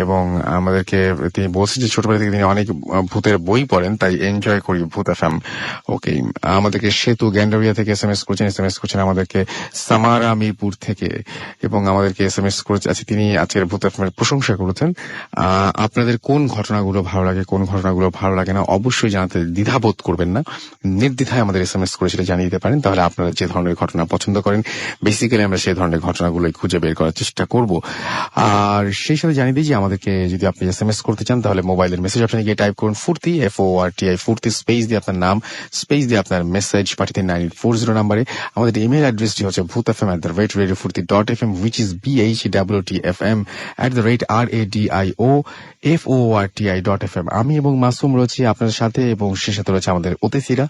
[SPEAKER 1] এবং আমাদেরকে তিনি বলছেন যে ছোটবেলা থেকে তিনি অনেক ভূতের বই পড়েন, তাই এনজয় করি ভূত FM। ওকে, আমাদেরকে সেতু গ্যান্ডারিয়া থেকে SMS করেছেন আমাদেরকে সামারা মিরপুর থেকে এবং আমাদেরকে SMS করেছে তিনি আজকের ভূত FM এর প্রশংসা করেছেন। আপনাদের কোন ঘটনাগুলো ভালো লাগে, কোন ঘটনাগুলো ভালো লাগে না অবশ্যই জানাতে দ্বিধাবোধ করবেন না, নির্দ্বিধায় আমাদের SMS করে সেটা জানিয়ে দিতে পারেন। তাহলে আপনারা যে ধরনের ঘটনা পছন্দ করেন বেসিক্যালি আমরা সেই ধরনের ঘটনাগুলোই খুঁজে বের করার চেষ্টা করব। আর সেই সাথে জানিয়ে দিই যে আমাদেরকে যদি আপনি SMS করতে চান তাহলে মোবাইলের মেসেজ অপশনে গিয়ে টাইপ করুন ফুর্তি, FORTI ফুর্তি, স্পেস দিয়ে আপনার নাম, স্পেস দিয়ে আপনার মেসেজ পাঠিয়ে দিন 9840 নাম্বারে। আমাদের ইমেল অ্যাড্রেসটি হচ্ছে bhutfm@radiofurti.fm, which is BHWTFM@radioforti.fm। আমি এবং মাসুম রয়েছি আপনাদের সাথে এবং সে সাথে রয়েছে আমাদের অতিথিরা।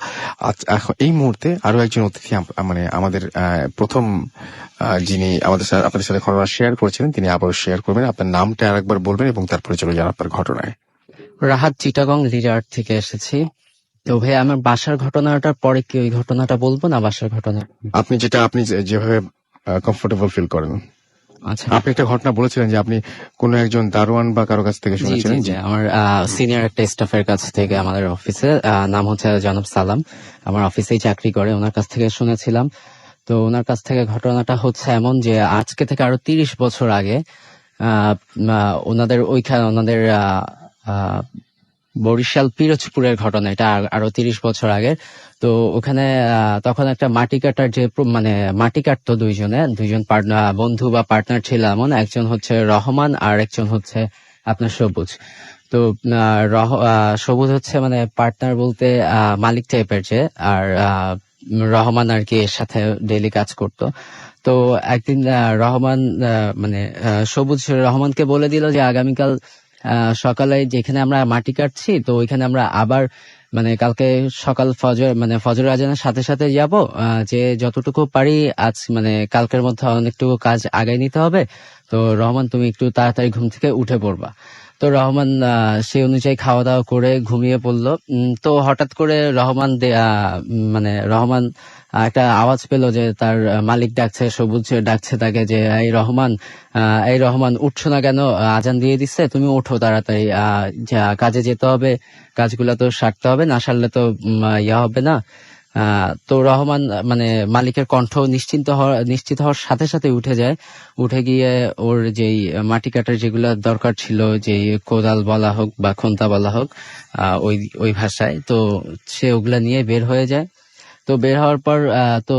[SPEAKER 1] এই মুহূর্তে আরো একজন অতিথি মানে আমাদের প্রথম যিনি আপনাদের সাথে ঘটনা শেয়ার করেছিলেন তিনি আবারও শেয়ার করবেন। আপনার নামটা আরেকবার বলবেন এবং তারপরে চলে যান আপনার ঘটনায়।
[SPEAKER 2] রাহাত চিটাগং লিডার থেকে এসেছি। তো ভাই আমার বাসার ঘটনাটার পরে কি ওই ঘটনাটা বলবো না বাসার ঘটনা?
[SPEAKER 1] আপনি যেভাবে কমফোর্টেবল ফিল করেন।
[SPEAKER 2] আচ্ছা,
[SPEAKER 1] আপনি একটা ঘটনা বলেছিলেন যে আপনি কোন একজন দারোয়ান বা কারো কাছ থেকে শুনেছিলেন।
[SPEAKER 2] জি, আমার সিনিয়র একটা স্টাফের কাছ থেকে, আমাদের অফিসে, নাম হচ্ছে জনাব সালাম, আমার অফিসেই চাকরি করে, ওনার কাছ থেকে শুনেছিলাম। তো ওনার কাছ থেকে ঘটনাটা হচ্ছে এমন যে আজকে থেকে আরো 30 বছর আগে ওনাদের বরিশাল পিরোজপুরের ঘটনা, এটা আরো 30 বছর আগে। তো ওখানে তখন একটা মাটি কাটার মাটি কাটতো দুইজন বন্ধু বা পার্টনার ছিল এমন, একজন হচ্ছে রহমান আর একজন হচ্ছে আপনার সবুজ। তো সবুজ হচ্ছে মানে পার্টনার বলতে মালিক টাইপের যে, আর রহমান আর কি এর সাথে ডেইলি কাজ করতো। তো একদিন সবুজ রহমানকে বলে দিল যে আগামীকাল সকালে যেখানে আমরা মাটি কাটছি তো ওইখানে আমরা আবার কালকে সকাল ফজর আজানের সাথে সাথে যাব, যে যতটুকু পারি আজ কালকের মধ্যে অনেকটুকু কাজ আগায় নিতে হবে। তো রহমান তুমি একটু তাড়াতাড়ি ঘুম থেকে উঠে পড়বা। তো রহমান সেই অনুযায়ী খাওয়া দাওয়া করে ঘুমিয়ে পড়লো। তো হঠাৎ করে রহমান একটা আওয়াজ পেল যে তার মালিক ডাকছে, সবুজ ডাকছে তাকে যে এই রহমান উঠছো না কেন, আজান দিয়ে দিচ্ছে, তুমি ওঠো তাড়াতাড়ি, কাজে যেতে হবে, কাজগুলা তো সারতে হবে, না সারলে তো হবে না। তো রহমান মালিকের কণ্ঠ নিশ্চিত হওয়ার সাথে সাথে উঠে গিয়ে ওর যেই মাটি কাটার যেগুলা দরকার ছিল, যে কোদাল বলা হোক বা খন্তা বলা হোক ওই ভাষায়, তো সে ওগুলা নিয়ে বের হয়ে যায়। তো বের হওয়ার পর তো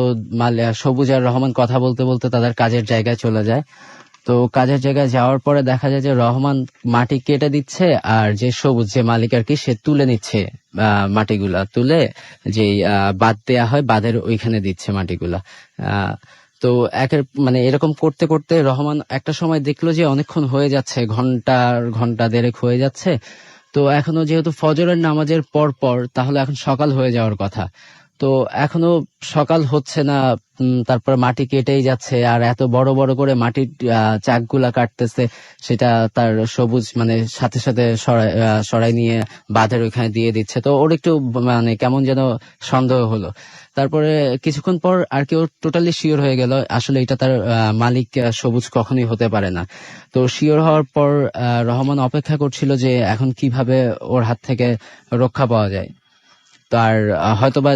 [SPEAKER 2] সবুজ আর রহমান কথা বলতে বলতে তাদের কাজের জায়গায় চলে যায়। তো কাজের জায়গায় যাওয়ার পরে দেখা যায় যে রহমান মাটি কেটে দিচ্ছে আর যে সবুজ যে মালিক আর কি সে তুলে নিচ্ছে, মাটিগুলা তুলে যে বাঁধ দেয়া হয় বাঁধের ওইখানে দিচ্ছে মাটিগুলা। তো এরকম করতে করতে রহমান একটা সময় দেখলো যে অনেকক্ষণ হয়ে যাচ্ছে, ঘন্টা দেড়েক হয়ে যাচ্ছে। তো এখনো যেহেতু ফজরের নামাজের পর তাহলে এখন সকাল হয়ে যাওয়ার কথা, তো এখনো সকাল হচ্ছে না। তারপর মাটি কেটেই যাচ্ছে আর এত বড় বড় করে মাটির চাকগুলা কাটতেছে, সেটা তার সবুজ সাথে সাথে সরাই নিয়ে বাঁধের ওইখানে দিয়ে দিচ্ছে। তো ওর একটু কেমন যেন সন্দেহ হলো। তারপরে কিছুক্ষণ পর আর কি ও টোটালি শিওর হয়ে গেল আসলে এটা তার মালিক সবুজ কখনোই হতে পারে না। তো শিওর হওয়ার পর রহমান অপেক্ষা করছিল যে এখন কিভাবে ওর হাত থেকে রক্ষা পাওয়া যায়। তার হয়তোবা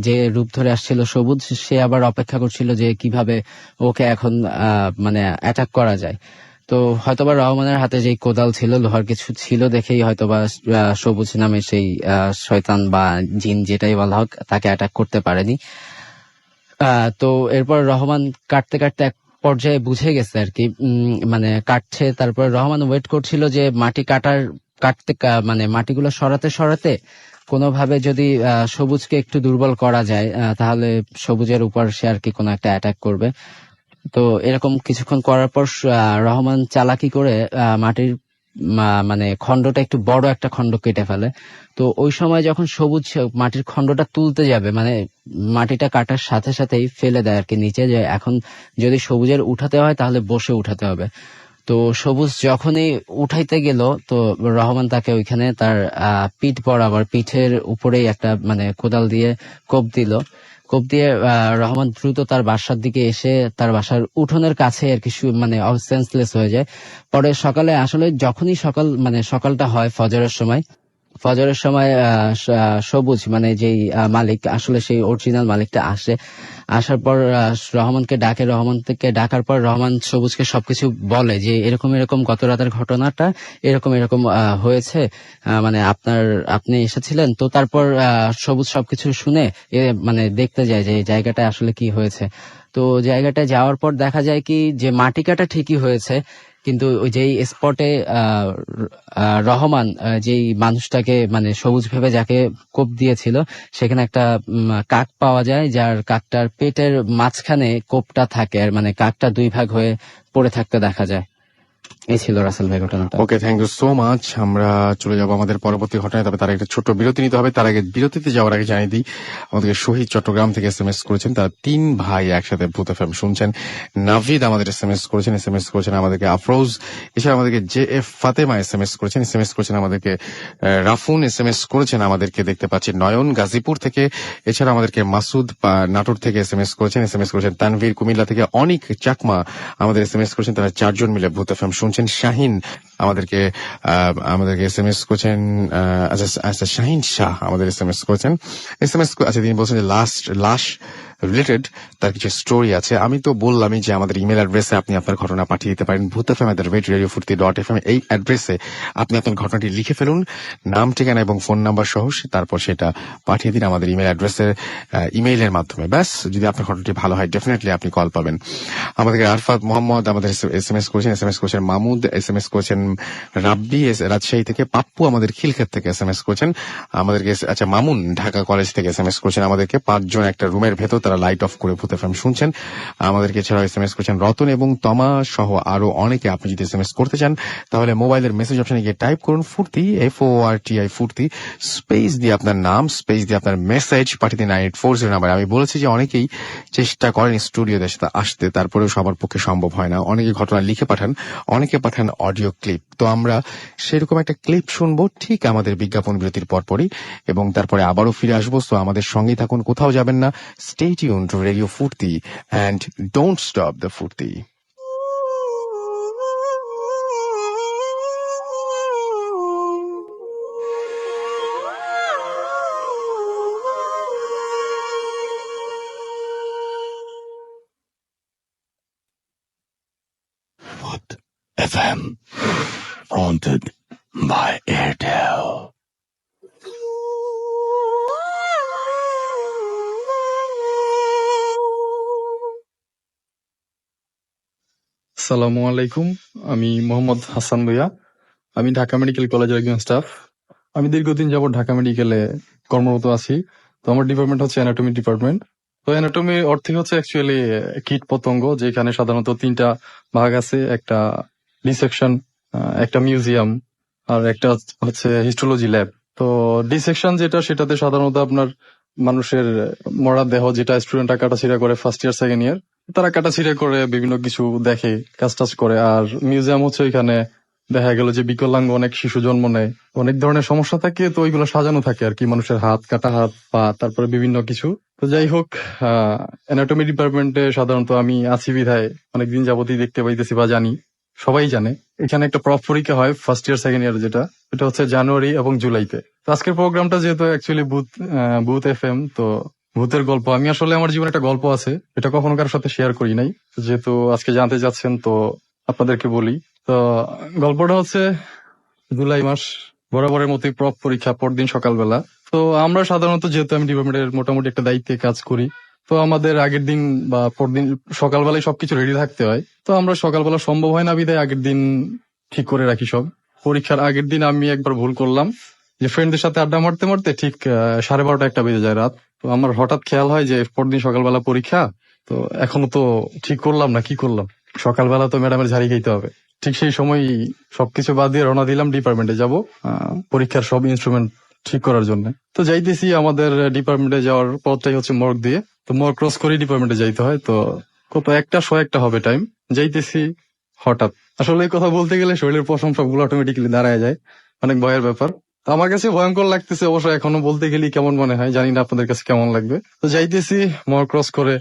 [SPEAKER 2] যে রূপ ধরে আসছিল সবুজ, সে আবার অপেক্ষা করছিল যে কিভাবে ওকে এখন অ্যাটাক করা যায়। তো হয়তোবা রহমানের হাতে যে কোদাল ছিল, লোহার কিছু ছিল দেখেই হয়তোবা সবুজ নামে সেই শয়তান বা জিন যেটাই বলা হোক তাকে অ্যাটাক করতে পারেনি। তো এরপর রহমান কাটতে কাটতে এক পর্যায়ে বুঝে গেছে আর কি, কাটছে। তারপর রহমান ওয়েট করছিল যে মাটি কাটার কাটতে মানে মাটিগুলো সরাতে সরাতে কোনোভাবে যদি সবুজকে একটু দুর্বল করা যায়, তাহলে সবুজের উপর সে আর কি কোনো একটা অ্যাটাক করবে। তো এরকম কিছুক্ষণ করার পর রহমান চালাকি করে মাটির মানে খণ্ডটা একটু বড় একটা খণ্ড কেটে ফেলে। তো ওই সময় যখন সবুজ মাটির খণ্ডটা তুলতে যাবে, মানে মাটিটা কাটার সাথে সাথেই ফেলে দেয় আর কি নিচে, যে এখন যদি সবুজের উঠাতে হয় তাহলে বসে উঠাতে হবে। তো সবুজ যখনই উঠাইতে গেল, তো রহমান তাকে ওইখানে তার পিঠ বরাবর, পিঠের উপরেই একটা মানে কোদাল দিয়ে কোপ দিল। কোপ দিয়ে রহমান দ্রুত তার বাসার দিকে এসে তার বাসার উঠোনের কাছে আর কি মানে সেন্সলেস হয়ে যায়। পরে সকালে আসলে যখনই সকালটা হয় ফজরের সময় সবুজ মানে যেই মালিক, আসলে সেই অরিজিনাল মালিকটা আসার পর রহমানকে ডাকার পর রহমান সবুজকে সবকিছু বলে যে এরকম এরকম গত রাতের ঘটনাটা এরকম এরকম হয়েছে, মানে আপনি এসেছিলেন। তো তারপর সবুজ সবকিছু শুনে মানে দেখতে যায় যে এই জায়গাটা আসলে কি হয়েছে। তো জায়গাটায় যাওয়ার পর দেখা যায় কি যে মাটি কাটা ঠিকই হয়েছে, কিন্তু ওই যেই স্পটে রহমান যেই মানুষটাকে মানে সবুজ ভেবে যাকে কোপ দিয়েছিল, সেখানে একটা কাক পাওয়া যায়, যার কাকটার পেটের মাঝখানে কোপটা থাকে, আর মানে কাকটা দুই ভাগ হয়ে পড়ে থাকতে দেখা যায়। এই ছিল রাসেল ভাই ঘটনাটা।
[SPEAKER 1] ওকে, থ্যাংক ইউ সো মাচ। আমরা চলে যাবো আমাদের পরবর্তী ঘটনায়, তবে তার একটা ছোট্ট বিরতি নিতে হবে। তার আগে বিরতিতে যাওয়ার আগে জানিয়ে দিই, আমাদেরকে শহীদ চট্টগ্রাম থেকে এসএমএস করেছেন। তারা 3 ভাই একসাথে ভূত এফএম শুনছেন। নাভিদ আমাদের এসএমএস করেছেন আমাদেরকে আফরোজ, এছাড়া আমাদেরকে জে এফ ফাতেমা এসএমএস করেছেন আমাদেরকে রাফুন এসএমএস করেছেন আমাদেরকে, দেখতে পাচ্ছি নয়ন গাজীপুর থেকে, এছাড়া আমাদেরকে মাসুদ নাটোর থেকে এসএমএস করেছেন তানভীর কুমিল্লা থেকে, অনিক চাকমা আমাদের এসএমএস করেছেন। তারা 4 জন মিলে ভূত এফএম শুনছেন। শাহিন আমাদেরকে এসএমএস করেছেন, আচ্ছা শাহিন শাহ আমাদের এসএমএস করেছেন। আচ্ছা, তিনি বলছেন যে লাশ রিলেটেড তার কিছু স্টোরি আছে। আমি তো বললামই যে আমাদের ইমেল অ্যাড্রেসে আপনি আপনার ঘটনা পাঠিয়ে দিতে পারেন, bhutfm@radiofurti.fm। এই অ্যাড্রেসে আপনি আপনার ঘটনাটি লিখে ফেলুন, নাম, ঠিকানা এবং ফোন নাম্বার সহ, তারপর সেটা পাঠিয়ে দিন আমাদের ইমেল অ্যাড্রেসের ইমেইলের মাধ্যমে। ব্যাস, যদি আপনার ঘটনাটি ভালো হয় ডেফিনেটলি আপনি কল পাবেন। আমাদেরকে আরফাত মোহাম্মদ আমাদের এসএমএস করেছেন মামুদ এসএমএস করেছেন, রাব্বি রাজশাহী থেকে, পাপ্পু আমাদের খিলক্ষেত থেকে এসএমএস করেছেন আমাদেরকে, আচ্ছা মামুন ঢাকা কলেজ থেকে এসএমএস করেছেন আমাদেরকে। 5 জন একটা রুমের ভেতর তারা লাইট অফ করে ভূত এফএম শুনছেন আমাদেরকে। এছাড়াও এসএমএস করেছেন রতন এবং তমা সহ আরো অনেকে। আপনি যদি এসএমএস করতে চান তাহলে মোবাইলের মেসেজ অপশনে গিয়ে টাইপ করুন ফুর্তি, FORTI ফুর্তি, স্পেস দিয়ে আপনার নাম, স্পেস দিয়ে আপনার মেসেজ পাঠিয়ে দিন 9840 নাম্বার। আমি বলেছি যে অনেকেই চেষ্টা করেন স্টুডিওতে আসতে, তারপরেও সবার পক্ষে সম্ভব হয় না। অনেকে ঘটনা লিখে পাঠান, অনেকে পাঠান অডিও ক্লিপ। তো আমরা সেরকম একটা ক্লিপ শুনবো ঠিক আমাদের বিজ্ঞাপন বিরতির পরপরই, এবং তারপরে আবারও ফিরে আসবো। তো আমাদের সঙ্গেই থাকুন, কোথাও যাবেন না। Stay tuned to Radio Furti and don't stop the Furti. Furt FM, fronted by Airtel.
[SPEAKER 6] আসসালামু আলাইকুম, আমি মোহাম্মদ হাসান ভুঁইয়া। আমি ঢাকা মেডিকেল কলেজের একজন স্টাফ। আমি দীর্ঘদিন যাবত ঢাকা মেডিকেলে কর্মরত আছি। তো আমার ডিপার্টমেন্ট হচ্ছে অ্যানাটমি ডিপার্টমেন্ট। তো অ্যানাটমি অর্থে হচ্ছে অ্যাকচুয়ালি কীট পতঙ্গ, যেখানে সাধারণত 3টা ভাগ আছে, একটা ডিসেকশন, একটা মিউজিয়াম, আর একটা হচ্ছে হিস্টোলজি ল্যাব। তো ডিসেকশন সেটাতে সাধারণত আপনার মানুষের মরা দেহ, যেটা স্টুডেন্টরা কাটাছিড়া করে ফার্স্ট ইয়ার সেকেন্ড ইয়ার, তারা কাটাছিড়া করে বিভিন্ন কিছু দেখে, কাজ টাজ করে। আর মিউজিয়াম হচ্ছে ওইখানে দেখা গেল যে বিকলাঙ্গ অনেক শিশু জন্ম নেয়, অনেক ধরনের সমস্যা থাকে, তো ওইগুলো সাজানো থাকে আর কি, মানুষের হাত, কাটা হাত, পা, তারপরে বিভিন্ন কিছু। তো যাই হোক, অ্যানাটমি ডিপার্টমেন্টে সাধারণত আমি আছি বিধায় অনেকদিন যাবতই দেখতে পাইতেছি বা জানি, সবাই জানে এখানে একটা প্রপ পরীক্ষা হয় ফার্স্ট ইয়ার সেকেন্ড ইয়ার, এটা হচ্ছে জানুয়ারি এবং জুলাইতে। তো আজকের প্রোগ্রামটা যেহেতু অ্যাকচুয়ালি ভূত এফএম, তো ভূতের গল্প, আমি আসলে আমার জীবনে একটা গল্প আছে, এটা কখনো কারোর সাথে শেয়ার করি নাই। যেহেতু আজকে জানতে যাচ্ছেন তো আপনাদেরকে বলি। তো গল্পটা হচ্ছে জুলাই মাস, বরাবরের মতোই প্রপ পরীক্ষা পরদিন সকালবেলা। তো আমরা সাধারণত, যেহেতু আমি ডিপার্টমেন্টের মোটামুটি একটা দায়িত্বে কাজ করি, তো আমাদের আগের দিন বা পরদিন সকালবেলায় সবকিছু রেডি থাকতে হয়। তো আমরা সকালবেলা সম্ভব হয় না বিধায় আগের দিন ঠিক করে রাখি সব। পরীক্ষার আগের দিন আমি একবার ভুল করলাম যে ফ্রেন্ডদের সাথে আড্ডা মারতে মারতে ঠিক 12:30 একটা বেজে যায় রাত। তো আমার হঠাৎ খেয়াল হয় যে পরদিন সকালবেলা পরীক্ষা, তো এখনো তো ঠিক করলাম না, কি করলাম, সকালবেলা তো ম্যাডামের ঝাড়ি খাইতে হবে। ঠিক সেই সময় সবকিছু বাদ দিয়ে রওনা দিলাম ডিপার্টমেন্টে যাব পরীক্ষার সব ইনস্ট্রুমেন্ট ঠিক করার জন্য। তো যাইতেছি, আমাদের ডিপার্টমেন্টে যাওয়ার পথটাই হচ্ছে মর্গ দিয়ে, তো মর্গ ক্রস করে ডিপার্টমেন্টে যাইতে হয়। তো কত 1:00 হবে টাইম, যাইতেছি হঠাৎ, আসলে এই কথা বলতে গেলে শরীরের পশম সবগুলো অটোমেটিক্যালি দাঁড়ায় যায়, অনেক ভয়ের ব্যাপার। তো আমার কাছে ভয়ঙ্কর লাগতেছে অবশ্য, এখনো বলতে গেলে কেমন মনে হয় জানি না আপনাদের কাছে কেমন লাগবে। তো যাইতেছি মর্গ ক্রস করে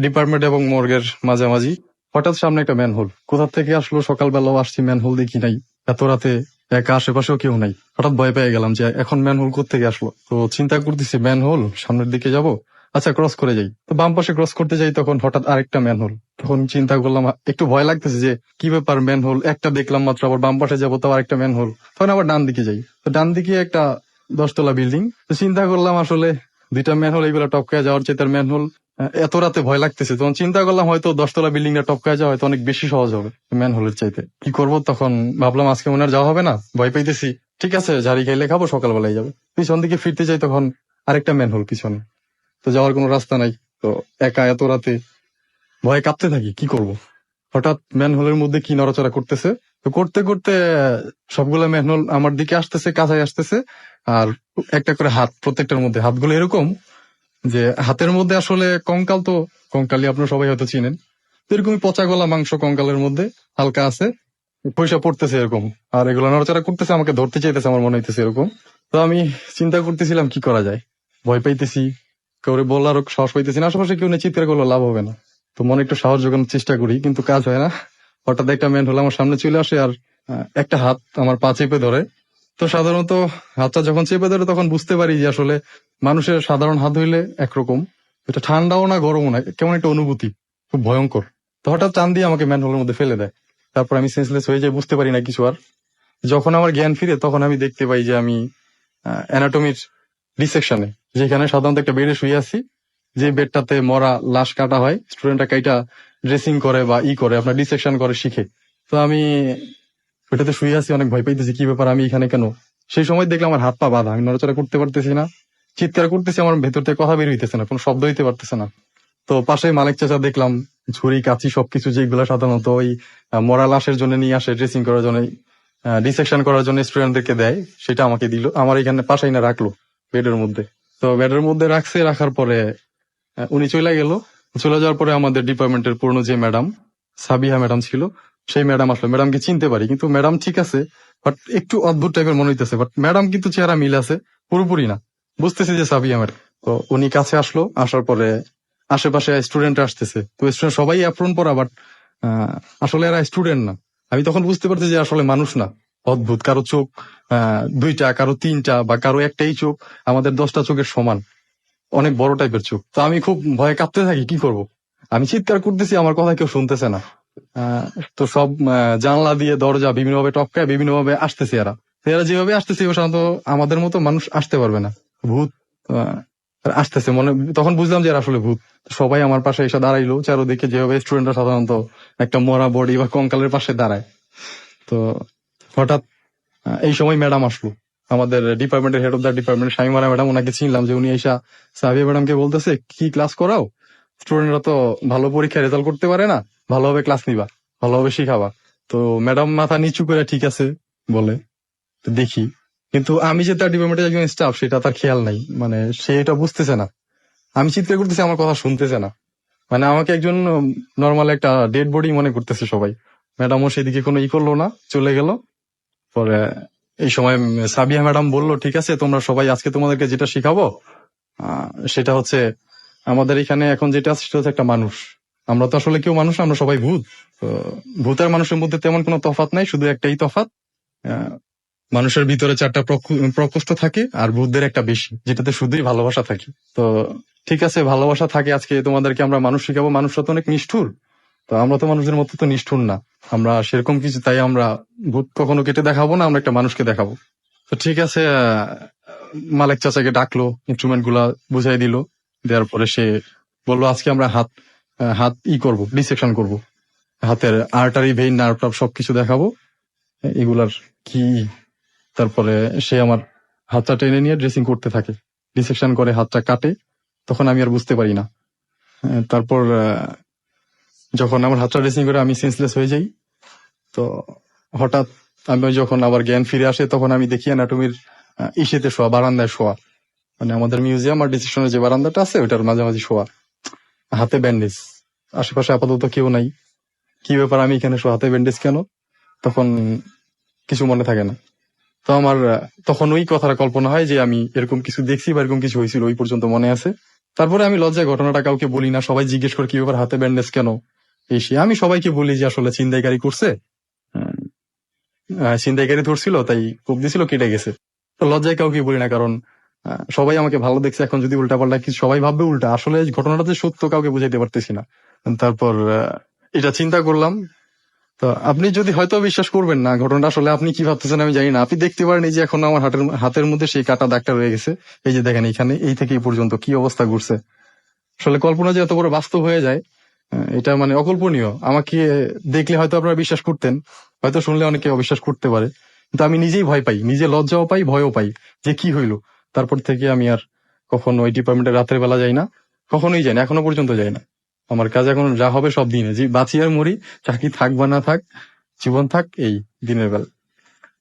[SPEAKER 6] ডিপার্টমেন্ট এবং মর্গের মাঝামাঝি, হঠাৎ সামনে একটা ম্যানহোল, কোথা থেকে আসলো, সকালবেলাও আসছি ম্যানহোল দেখি নাই, এত রাতে একা, আশেপাশেও কেউ নাই, হঠাৎ ভয় পেয়ে গেলাম যে এখন ম্যানহোল কোত্থেকে আসলো। তো চিন্তা করতেছি ম্যানহোল, সামনের দিকে যাব, আচ্ছা ক্রস করে যাই। তো বাম পাশে ক্রস করতে যাই, তখন হঠাৎ আরেকটা ম্যানহোল। তখন চিন্তা করলাম, একটু ভয় লাগতেছে যে কি ব্যাপার, ম্যানহোল একটা দেখলাম মাত্র, আবার বাম পাশে যাবো তো আরেকটা ম্যানহোল। তখন আবার ডান দিকে যাই, তো ডান দিকে একটা 10 তলা বিল্ডিং। তো চিন্তা করলাম আসলে 2টা ম্যানহোল এইগুলো টপকায় যাওয়ার চেয়ে তার ম্যানহোল, এত রাতে ভয় লাগতেছে, তখন চিন্তা করলাম হয়তো 10 তলা বিল্ডিংটা টপকায় যাওয়া হয়তো অনেক বেশি সহজ হবে ম্যানহোলের চাইতে। কি করব, তখন ভাবলাম আজকে মনে আর যাওয়া হবে না, ভয় পাইতেছি, ঠিক আছে ঝাড়ি খাইলে খাবো, সকালবেলায় যাবে। পিছন দিকে ফিরতে যাই, তখন আরেকটা ম্যানহোল পিছনে, তো যাওয়ার কোনো রাস্তা নাই। তো একা এত রাতে ভয়ে কাঁপতে থাকি, কি করব। হঠাৎ ম্যানহোলের মধ্যে কি নড়াচড়া করতেছে, তো করতে করতে সবগুলা ম্যানহোল আমার দিকে আসতেছে, কাছাই আসতেছে, আর একটা করে হাত, প্রত্যেকটার মধ্যে হাতগুলো এরকম যে হাতের মধ্যে আসলে কঙ্কাল, তো কঙ্কালি আপনারা সবাই হয়তো চিনেন, তো এরকমই পচা গলা মাংস কঙ্কালের মধ্যে হালকা আছে, পয়সা পড়তেছে এরকম, আর এগুলো নড়াচড়া করতেছে, আমাকে ধরতে চাইতেছে, আমার মনে হইতেছে এরকম। তো আমি চিন্তা করতেছিলাম কি করা যায়, ভয় পাইতেছি, কাউরে বলারও সাহস পাইতেছি না, আশেপাশে কেউ নেই, চিৎকার করলে লাভ হবে না, তো মনে একটু সাহস জোগানোর চেষ্টা করি, কিন্তু কাজ হয় না। হঠাৎ একটা ম্যানহোল আমার সামনে চলে আসে, আর একটা হাত আমার পা চেপে ধরে। তো সাধারণত হাতটা যখন চেপে ধরে তখন বুঝতে পারি যে আসলে মানুষের সাধারণ হাত হইলে একরকম, এটা ঠান্ডাও না গরমও না, কেমন একটা অনুভূতি, খুব ভয়ঙ্কর। তো হঠাৎ টান দিয়ে আমাকে ম্যানহোলের মধ্যে ফেলে দেয়, তারপর আমি সেন্সলেস হয়ে যাই, বুঝতে পারি না কিছু আর। যখন আমার জ্ঞান ফিরে তখন আমি দেখতে পাই যে আমি অ্যানাটমির ডিসেকশনে, যেখানে সাধারণত একটা বেডে শুয়ে আছি, যে বেডটাতে মরা লাশ কাটা হয়, স্টুডেন্টরা কাইটা ড্রেসিং করে বা করে আপনার ডিসেকশন করে শিখে। তো আমি ওইটাতে শুয়ে আছি, অনেক ভয় পাইতেছি, কি ব্যাপার আমি এখানে কেন। সেই সময় দেখলাম আমার হাত পা বাঁধা, আমি নড়াচড়া করতে পারতেছি না, চিৎকার করতেছি, আমার ভেতর থেকে কথা বের হইতেছে না, কোনো শব্দ হইতে পারতেছে না। তো পাশে মালিক চাচা দেখলাম ছুরি কাঁচি সবকিছু যেগুলো সাধারণত ওই মরা লাশের জন্য নিয়ে আসে, ড্রেসিং করার জন্য, ডিসেকশন করার জন্য স্টুডেন্টদেরকে দেয়, সেটা আমাকে দিল, আমার এখানে পাশেই না রাখলো বেডের মধ্যে। তো বেডের মধ্যে রাখছে, রাখার পরে উনি চলে গেল। চলে যাওয়ার পরে আমাদের ডিপার্টমেন্টের পুরনো যে ম্যাডাম সাবিহা ম্যাডাম ছিল, সেই ম্যাডাম আসলো। ম্যাডামকে চিনতে পারি, কিন্তু ম্যাডাম ঠিক আছে, বাট একটু অদ্ভুত টাইপের মনে হইতেছে, বাট ম্যাডাম কিন্তু চেহারা মিল আছে, পুরোপুরি না, বুঝতেছি যে সাবিহা ম্যাডাম। তো উনি কাছে আসলো, আসার পরে আশেপাশে স্টুডেন্ট আসতেছে, তো স্টুডেন্ট সবাই অ্যাপ্রন পরা, বাট আসলে এরা স্টুডেন্ট না। আমি তখন বুঝতে পারছি যে আসলে মানুষ না, অদ্ভুত, কারো চোখ 2টা, কারো 3টা, বা কারো একটাই চোখ, আমাদের 10টা চোখের সমান, অনেক বড় টাইপের চোখ। তো আমি খুব ভয়ে কাঁপতে থাকি, কি করব। আমি চিৎকার করতেছি, আমার কথা কেউ শুনতেছে না। তো সব জানলা দিয়ে দরজা বিভিন্নভাবে টপকায়, বিভিন্নভাবে আসতেছে এরা। তো এরা যেভাবে আসতেছে সাধারণত আমাদের মতো মানুষ আসতে পারবে না, ভূত আসতেছে মনে, তখন বুঝলাম যে এরা আসলে ভূত। সবাই আমার পাশে এসে দাঁড়াইলো, চারোদিকে যেভাবে স্টুডেন্টরা সাধারণত একটা মরা বডি বা কঙ্কালের পাশে দাঁড়ায়। তো হঠাৎ এই সময় ম্যাডাম আসলো, আমাদের ডিপার্টমেন্টের হেড অফ দ্য ডিপার্টমেন্ট শামিমারা ম্যাডাম, ওনাকে চিনলাম যে উনি এসা সাবিয়া ম্যাডামকে বলতেছে, কি ক্লাস করাও, স্টুডেন্টরা তো ভালো পরীক্ষায় রেজাল্ট করতে পারে না, ভালোভাবে ক্লাস নিবা, ভালোভাবে শিখাবা। তো ম্যাডাম মাথা নিচু করে ঠিক আছে বলে, তো দেখি, কিন্তু আমি যে তার ডিপার্টমেন্টের একজন স্টাফ সেটা তার খেয়াল নাই, মানে সে এটা বুঝতেছে না, আমি চিৎকার করতেছি, আমার কথা শুনতেছে না, মানে আমাকে একজন নর্মাল একটা ডেড বডি মনে করতেছে সবাই। ম্যাডামও সেদিকে কোনো করলো না, চলে গেল। পরে এই সময় সাবিয়া ম্যাডাম বললো, ঠিক আছে তোমরা সবাই, আজকে তোমাদেরকে যেটা শিখাবো সেটা হচ্ছে, আমাদের এখানে এখন যেটা আছে সেটা হচ্ছে একটা মানুষ, আমরা তো আসলে কেউ মানুষ, আমরা সবাই ভূত। তো ভূতের মানুষের মধ্যে তেমন কোনো তফাৎ নাই, শুধু একটাই তফাৎ, মানুষের ভিতরে 4টা প্রকোষ্ঠ থাকে, আর ভূতদের একটা বেশি, যেটাতে শুধুই ভালোবাসা থাকে। তো ঠিক আছে, ভালোবাসা থাকে, আজকে তোমাদেরকে আমরা মানুষ শিখাবো, মানুষরা তো অনেক নিষ্ঠুর, তো আমরা তো মানুষদের মতো তো নিষ্ঠুর না, আমরা সেরকম কিছু, তাই আমরা ভূত কখনো কেটে দেখাবো না, আমরা একটা মানুষকে দেখাবো। তো ঠিক আছে, মালিক চাচাকে ডাকলো, ইনস্ট্রুমেন্ট গুলা বুঝাই দিল, দেওয়ার পরে সে বললো, আজকে আমরা হাত করবো, ডিসেকশন করবো, হাতের আর্টারি, ভেইন, নার্ভ টার্ভ সবকিছু দেখাবো, এগুলার কি। তারপরে সে আমার হাতটা টেনে নিয়ে ড্রেসিং করতে থাকে, ডিসেকশন করে হাতটা কাটে, তখন আমি আর বুঝতে পারি না। তারপর যখন আমার হাতটা ড্রেসিং করে আমি সেন্সলেস হয়ে যাই, তো হঠাৎ আমি যখন আবার জ্ঞান ফিরে আসে তখন আমি দেখি অ্যানাটমির ইসেতে শোয়া, বারান্দায় শোয়া, মানে আমাদের মিউজিয়াম আর ডিসেকশনের যে বারান্দাটা আছে ওটার মাঝামাঝি শোয়া, হাতে ব্যান্ডেজ, আশেপাশে আপাতত কেউ নাই। কি ব্যাপার, আমি এখানে শোয়া, হাতে ব্যান্ডেজ কেন? তখন কিছু মনে থাকে না। তো আমার তখন ওই কথাটা কল্পনা হয় যে আমি এরকম কিছু দেখছি বা এরকম কিছু হয়েছিল, ওই পর্যন্ত মনে আছে। তারপরে আমি লজ্জায় ঘটনাটা কাউকে বলি না, সবাই জিজ্ঞেস করে কি ব্যাপার, হাতে ব্যান্ডেজ কেন, এই সে। আমি সবাইকে বলি যে আসলে ছিনতাইকারী করছে, ছিনতাইকারী ধরছিল, তাই কোপ দিছিল, কেটে গেছে। তো লজ্জায় কাউকে বলি না, কারণ সবাই আমাকে ভালো দেখছে। এখন যদি উল্টা পাল্টা কিছু সবাই ভাববে উল্টা, আসলে ঘটনাটা যে সত্য কাউকে বুঝাইতে পারতেছি না। তারপর এটা চিন্তা করলাম। তো আপনি যদি হয়তো বিশ্বাস করবেন না ঘটনাটা, আসলে আপনি কি ভাবতেছেন আমি জানি না। আপনি দেখতে পারেন এই যে এখন আমার হাতের মধ্যে সেই কাটা দাগটা রয়ে গেছে, এই যে দেখেন এখানে, এই থেকে এই পর্যন্ত কি অবস্থা ঘুরছে। আসলে কল্পনা যে এত বড় বাস্তব হয়ে যায়, এটা মানে অকল্পনীয়। আমাকে দেখলে হয়তো আপনারা বিশ্বাস করতেন, হয়তো শুনলে অনেকে অবিশ্বাস করতে পারে, কিন্তু আমি নিজেই ভয় পাই, নিজে লজ্জাও পাই, ভয়ও পাই যে কি হইলো। তারপর থেকে আমি আর কখনো ওই ডিপার্টমেন্টে রাতের বেলা যাই না, কখনোই যাই না, এখনো পর্যন্ত যাই না। আমার কাজ এখন যা হবে সব দিনে, যে বাঁচি আর মরি, চাকরি থাক বা না থাক, জীবন থাক এই দিনের বেলা।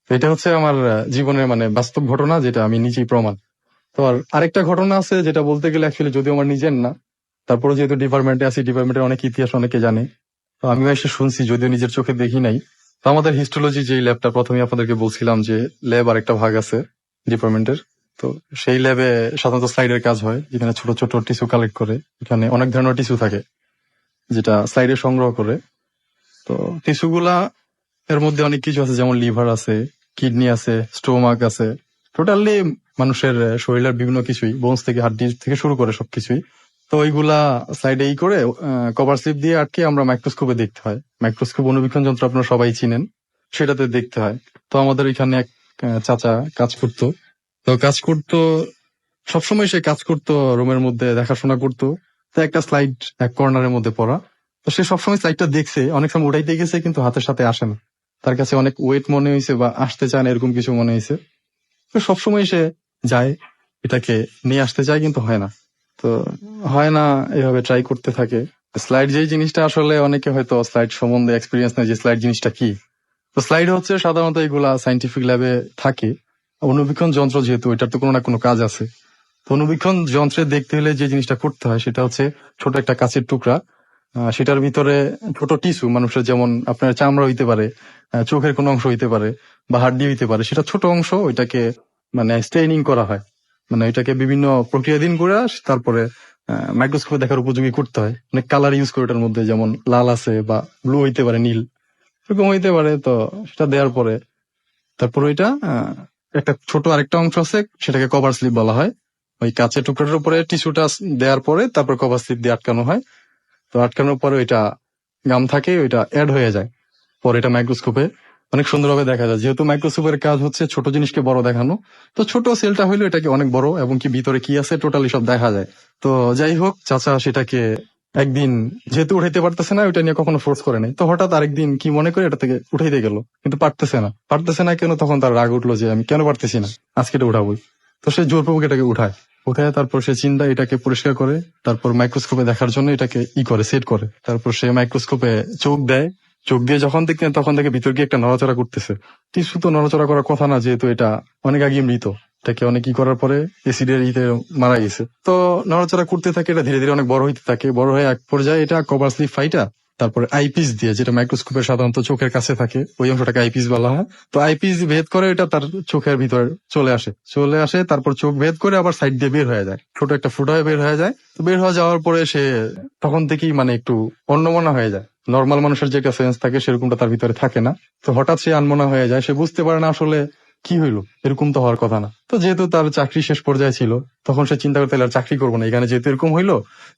[SPEAKER 6] তো এটা হচ্ছে আমার জীবনের মানে বাস্তব ঘটনা, যেটা আমি নিজেই প্রমাণ। তো আর আরেকটা ঘটনা আছে যেটা বলতে গেলে অ্যাকচুয়ালি যদিও আমার নিজের না, তারপরে যেহেতু ডিপার্টমেন্টে আছি, ডিপার্টমেন্টের অনেক ইতিহাস অনেকে জানে, তো আমিও এসে শুনছি, যদিও নিজের চোখে দেখি নাই। তো আমাদের হিস্টোলজি যে ল্যাবটা প্রথমে আপনাদেরকে বলছিলাম যে ল্যাব আর একটা ভাগ আছে ডিপার্টমেন্টের, তো সেই ল্যাবে সাধারণত স্লাইডের কাজ হয়, যেখানে ছোট ছোট টিস্যু কালেক্ট করে। এখানে অনেক ধরনের টিস্যু থাকে যেটা স্লাইডে সংগ্রহ করে। তো টিস্যুগুলা এর মধ্যে অনেক কিছু আছে, যেমন লিভার আছে, কিডনি আছে, স্টোমাক আছে, টোটালি মানুষের শরীরের বিভিন্ন কিছুই, বোনস থেকে হাড্ডি থেকে শুরু করে সবকিছুই। তো ওইগুলা সাইডে করে কভার স্লিপ দিয়ে আটকে আমরা মাইক্রোস্কোপে দেখতে হয়। মাইক্রোস্কোপ অনুবীক্ষণ যন্ত্র আপনারা সবাই চিনেন, সেটাতে দেখতে হয়। তো আমাদের এখানে এক চাচা কাজ করতো, তো কাজ করতো সবসময়, সে কাজ করতো রুমের মধ্যে, দেখাশোনা করতো। তো একটা স্লাইড এক কর্নারের মধ্যে পড়া, তো সে সবসময় স্লাইডটা দেখছে, অনেক সময় উঠাইতে গেছে কিন্তু হাতের সাথে আসে না, তার কাছে অনেক ওয়েট মনে হয়েছে বা আসতে চায় না, এরকম কিছু মনে হয়েছে। তো সবসময় সে যায়, এটাকে নিয়ে আসতে চায় কিন্তু হয় না। তো হয় না, এভাবে ট্রাই করতে থাকে। স্লাইড যেই জিনিসটা, আসলে অনেকে হয়তো স্লাইড সম্বন্ধে এক্সপিরিয়েন্স নেই যে স্লাইড জিনিসটা কি। তো স্লাইড হচ্ছে সাধারণত এগুলা সাইন্টিফিক ল্যাবে থাকে, অনুবীক্ষণ যন্ত্র, যেহেতু এটার তো কোনো না কোনো কাজ আছে। তো অনুবীক্ষণ যন্ত্রে দেখতে হলে যে জিনিসটা করতে হয় সেটা হচ্ছে ছোট একটা কাঁচের টুকরা, সেটার ভিতরে ছোট টিস্যু, মানুষের যেমন আপনার চামড়া হইতে পারে, চোখের কোনো অংশ হইতে পারে, বা হাড্ডি হইতে পারে, সেটা ছোট অংশ, ওইটাকে মানে স্টেইনিং করা হয়, মানে ওইটাকে বিভিন্ন প্রক্রিয়াধীন করে তারপরে মাইক্রোস্কোপে দেখার উপযোগী করতে হয়। অনেক কালার ইউজ করে ওটার মধ্যে, যেমন লাল আছে বা ব্লু হইতে পারে, নীল এরকম হইতে পারে। তো সেটা দেওয়ার পরে তারপর ওইটা একটা ছোট আরেকটা অংশ আছে, সেটাকে কভার স্লিপ বলা হয়। ওই কাঁচের টুকরাটার উপরে টিস্যুটা দেওয়ার পরে তারপর কভার স্লিপ দিয়ে আটকানো হয়। তো আটকানোর পরে ওইটা গাম থাকে, ওইটা অ্যাড হয়ে যায়। পরে এটা মাইক্রোস্কোপে অনেক সুন্দরভাবে দেখা যায়, যেহেতু মাইক্রোস্কোপের কাজ হচ্ছে ছোট জিনিসকে বড় দেখানো। তো ছোট সেলটা হইলো এটাকে অনেক বড়, এবং কি ভিতরে কি আছে টোটালি সব দেখা যায়। তো যাই হোক, চাচা সেটাকে একদিন যেহেতু উঠাইতে পারতেছে না, ওইটা নিয়ে কখনো ফোর্স করে নাই, তো হঠাৎ আরেকদিন কি মনে করে এটা থেকে উঠাইতে গেল, কিন্তু পারতেছে না কেন, তখন তার রাগ উঠলো যে আমি কেন পারতেছি না, আজকে এটা উঠাবোই। তো সে জোরপূর্বক এটাকে উঠায়, তারপর সে চিন্তা এটাকে পরিষ্কার করে, তারপর মাইক্রোস্কোপে দেখার জন্য এটাকে সেট করে, তারপর সে মাইক্রোস্কোপে চোখ দেয়। চোখ দিয়ে যখন দেখতেন তখন থেকে ভিতর গিয়ে একটা নড়াচড়া করতেছে। টিস্যু তো নড়াচড়া করার কথা না, যেহেতু এটা অনেক আগে মৃত, এটাকে অনেক করার পরে এসিডের মারা গেছে। তো নড়াচড়া করতে থাকে, এটা ধীরে ধীরে অনেক বড় হইতে থাকে, বড় হয়ে এক পর্যায়ে এটা কভার স্লিপ ফাইটা তারপরে আইপিস দিয়ে, যেটা মাইক্রোস্কোপের সাধারণত চোখের কাছে থাকে, ওই অংশটাকে আইপিস বলা হয়। তো আইপিস ভেদ করে এটা তার চোখের ভিতরে চলে আসে, তারপর চোখ ভেদ করে আবার সাইড দিয়ে বের হয়ে যায়, ছোট একটা ফুটা হয়ে বের হয়ে যায়। তো বের হয়ে যাওয়ার পরে সে তখন থেকেই মানে একটু অন্যমনা হয়ে যায়, নর্মাল মানুষের যে একটা সেন্স থাকে সেরকমটা তার ভিতরে থাকে না। তো হঠাৎ সে আনমনা হয়ে যায়, সে বুঝতে পারে না আসলে কি হইলো, এরকম তো হওয়ার কথা না। তো যেহেতু তার চাকরি শেষ পর্যায়ে ছিল, তখন সে চিন্তা করতে আর চাকরি করবো না, এখানে যেহেতু এরকম হইলো,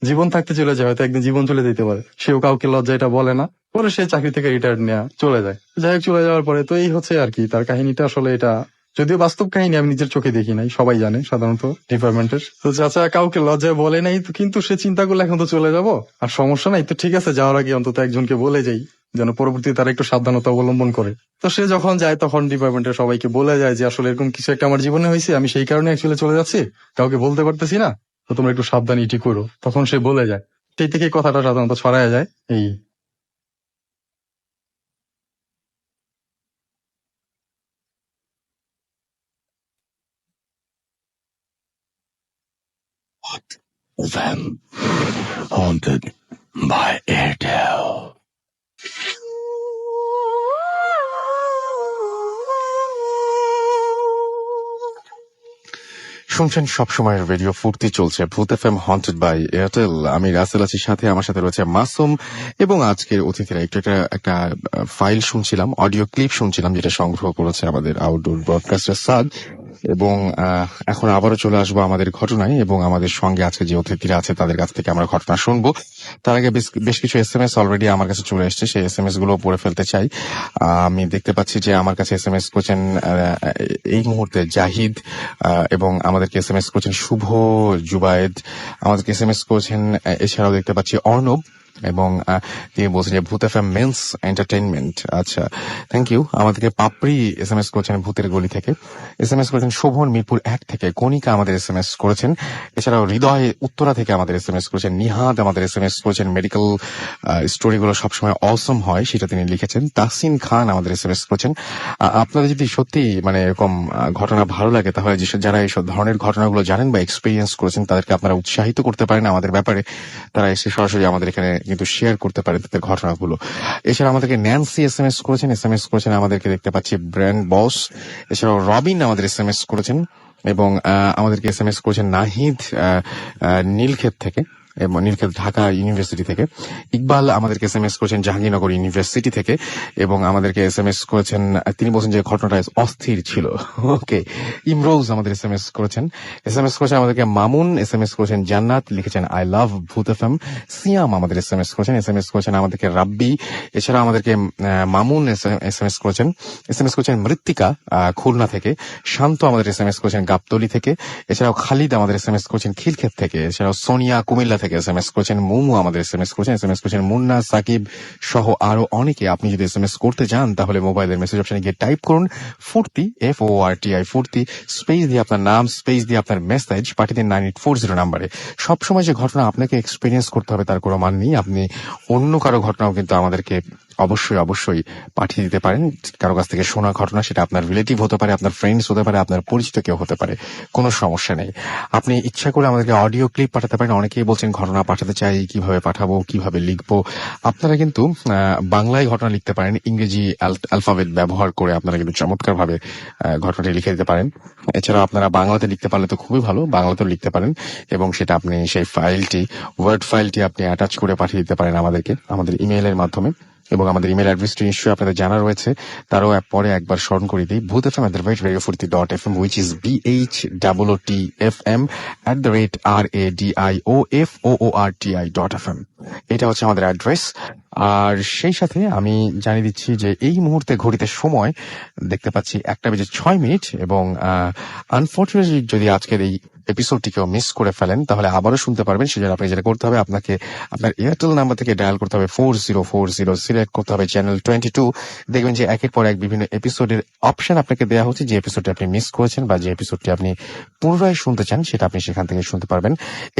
[SPEAKER 6] জীবন থাকতে চলে যায়, হয়তো একদিন জীবন চলে যেতে পারে, সেও কাউকে লজ্জা এটা বলে না। পরে সে চাকরি থেকে রিটায়ার্ড নেওয়া চলে যায়। যাই হোক, চলে যাওয়ার পরে তো এই হচ্ছে আর কি তার কাহিনীটা। আসলে এটা যদিও বাস্তব কাহিনী, আমি নিজের চোখে দেখি নাই, সবাই জানে সাধারণত ডিপার্টমেন্টের। তো চাচা কাউকে লজ্জায় বলে নাই, কিন্তু সে চিন্তা করলে এখন তো চলে যাব, আর সমস্যা নাই, তো ঠিক আছে যাওয়ার আগে অন্তত একজনকে বলে যাই যেন পরবর্তীতে তারা একটু সাবধানতা অবলম্বন করে। তো সে যখন যায় তখন ডিপার্টমেন্টের সবাইকে বলে যায় যে আসলে এরকম কিছু একটা আমার জীবনে হয়েছে, আমি সেই কারণে অ্যাকচুয়ালি চলে যাচ্ছি, কাউকে বলতে পারতেছি না, তো তোমরা একটু সাবধান ইটি করো। তখন সে বলে যায়, সেই থেকে কথাটা সাধারণত ছড়ায় যায়। এই
[SPEAKER 1] Them haunted by Airtel. শুনছেন সবসময় রেডিও ফুর্তি, চলছে ভূত এফএম হন্টেড বাই এয়ারটেল। আমি রাসেল আছি, সাথে আমার সাথে রয়েছে মাসুম এবং আজকের অতিথিরা। একটা ফাইল শুনছিলাম, অডিও ক্লিপ শুনছিলাম, যেটা সংগ্রহ করেছে আমাদের আউটডোর ব্রডকাস্টার সাদ। এবং এখন আবারও চলে আসবো আমাদের ঘটনায়, এবং আমাদের সঙ্গে আজকে যে অতিথিরা আছে তাদের কাছ থেকে আমরা ঘটনা শুনবো। তার আগে বেশ কিছু SMS অলরেডি আমার কাছে চলে এসছে, সেই SMS গুলো পড়ে ফেলতে চাই। আমি দেখতে পাচ্ছি যে আমার কাছে SMS করছেন এই মুহূর্তে জাহিদ, এবং আমাদেরকে SMS করছেন শুভ জুবায়েদ, আমাদেরকে SMS করছেন। এছাড়াও দেখতে পাচ্ছি অর্ণব, এবং তিনি বলছেন যে ভূত এফএম মেন্স এন্টারটেইনমেন্ট। আচ্ছা, থ্যাংক ইউ। আমাদেরকে পাপড়ি SMS করেছেন ভূতের গলি থেকে, SMS করেছেন শোভন মিরপুর 1 থেকে, কণিকা আমাদের SMS করেছেন। এছাড়াও হৃদয় উত্তরা থেকে আমাদের SMS করেছেন, নিহাদ আমাদের SMS করেছেন, মেডিকেল স্টোরিগুলো সবসময় অসম হয় সেটা তিনি লিখেছেন। তাহসিন খান আমাদের SMS করেছেন। আপনাদের যদি সত্যি মানে এরকম ঘটনা ভালো লাগে, তাহলে যারা এইসব ধরনের ঘটনাগুলো জানেন বা এক্সপিরিয়েন্স করেছেন তাদেরকে আপনারা উৎসাহিত করতে পারেন আমাদের ব্যাপারে। তারা এসে সরাসরি আমাদের এখানে কিন্তু শেয়ার করতে পারে তাদের ঘটনাগুলো। এছাড়া আমাদেরকে ন্যান্সি SMS করেছেন আমাদেরকে দেখতে পাচ্ছি ব্র্যান্ড বস। এছাড়াও রবিন আমাদের SMS করেছেন, এবং আমাদেরকে SMS করেছেন নাহিদ নীলক্ষেত থেকে, এবং নীলক্ষেত ঢাকা ইউনিভার্সিটি থেকে। ইকবাল আমাদেরকে SMS করেছেন জাহাঙ্গীরনগর ইউনিভার্সিটি থেকে, এবং আমাদেরকে SMS করেছেন, তিনি বলছেন যে ঘটনাটা অস্থির ছিল। ওকে। ইমরোজ আমাদের SMS করেছেন আমাদেরকে মামুন, SMS করেছেন জান্নাত, লিখেছেন আই লাভ ভূত এফএম। সিয়াম আমাদের SMS করেছেন আমাদেরকে রাব্বি। এছাড়া আমাদেরকে মামুন SMS করেছেন মৃত্তিকা খুলনা থেকে। শান্ত আমাদের SMS করেছেন গাবতলী থেকে। এছাড়াও খালিদ আমাদের SMS করেছেন খিলক্ষেত থেকে। এছাড়াও সোনিয়া কুমিল্লা থেকে SMS করেছেন। মোমো আমাদের SMS করেছেন মুন্না, সাকিব সহ আরো অনেকে। আপনি যদি SMS করতে চান তাহলে মোবাইলের মেসেজ অপশনে গিয়ে টাইপ করুন ফুর্তি, FORTI ফুর্তি, স্পেস দিয়ে আপনার নাম, স্পেস দিয়ে আপনার মেসেজ পাঠিয়ে দিন 9840 নাম্বারে। সবসময় যে ঘটনা আপনাকে এক্সপিরিয়েন্স করতে হবে তার কোনো মান নেই। আপনি অন্য কারো ঘটনাও কিন্তু আমাদেরকে অবশ্যই পাঠিয়ে দিতে পারেন। কারো কাছ থেকে শোনা ঘটনা, সেটা আপনার রিলেটিভ হতে পারে, আপনার ফ্রেন্ডস হতে পারে, আপনার পরিচিত কেউ হতে পারে, কোনো সমস্যা নেই। আপনি ইচ্ছা করে আমাদেরকে অডিও ক্লিপ পাঠাতে পারেন। অনেকেই বলছেন ঘটনা পাঠাতে চাই, কিভাবে পাঠাবো, কিভাবে লিখবো। আপনারা কিন্তু বাংলায় ঘটনা লিখতে পারেন, ইংরেজি অ্যালফাবেট ব্যবহার করে আপনারা কিন্তু চমৎকার ভাবে ঘটনাটি লিখে দিতে পারেন। এছাড়া আপনারা বাংলাতে লিখতে পারলে তো খুবই ভালো, বাংলাতেও লিখতে পারেন, এবং সেটা আপনি সেই ওয়ার্ড ফাইলটি আপনি অ্যাটাচ করে পাঠিয়ে দিতে পারেন আমাদেরকে আমাদের ইমেইলের মাধ্যমে। এবং আমাদের ইমেল অ্যাড্রেসটি নিশ্চয়ই আপনাদের জানা রয়েছে, তারও পরে একবার স্মরণ করে দিই, bhutfm@radiofurti.fm, which is BHOOTFM@RADIOFOORTI.FM। এটা হচ্ছে আমাদের অ্যাড্রেস। আর সেই সাথে আমি জানিয়ে দিচ্ছি যে এই মুহূর্তে ঘড়িতে সময় দেখতে পাচ্ছি 1:06, এবং আনফর্চুনেটলি যদি আজকের এই এপিসোডটি কেউ মিস করে ফেলেন তাহলে আবারও শুনতে পারবেন। সেজন্য আপনি যেটা করতে হবে, আপনাকে আপনার এয়ারটেল নাম্বার থেকে ডায়াল করতে হবে 4040, সিলেক্ট করতে হবে চ্যানেল 22। দেখবেন যে একের পর এক বিভিন্ন এপিসোডের অপশন আপনাকে দেওয়া হচ্ছে। যে এপিসোডটি আপনি মিস করেছেন বা যে এপিসোডটি আপনি পুনরায় শুনতে চান সেটা আপনি সেখান থেকে শুনতে পারবেন।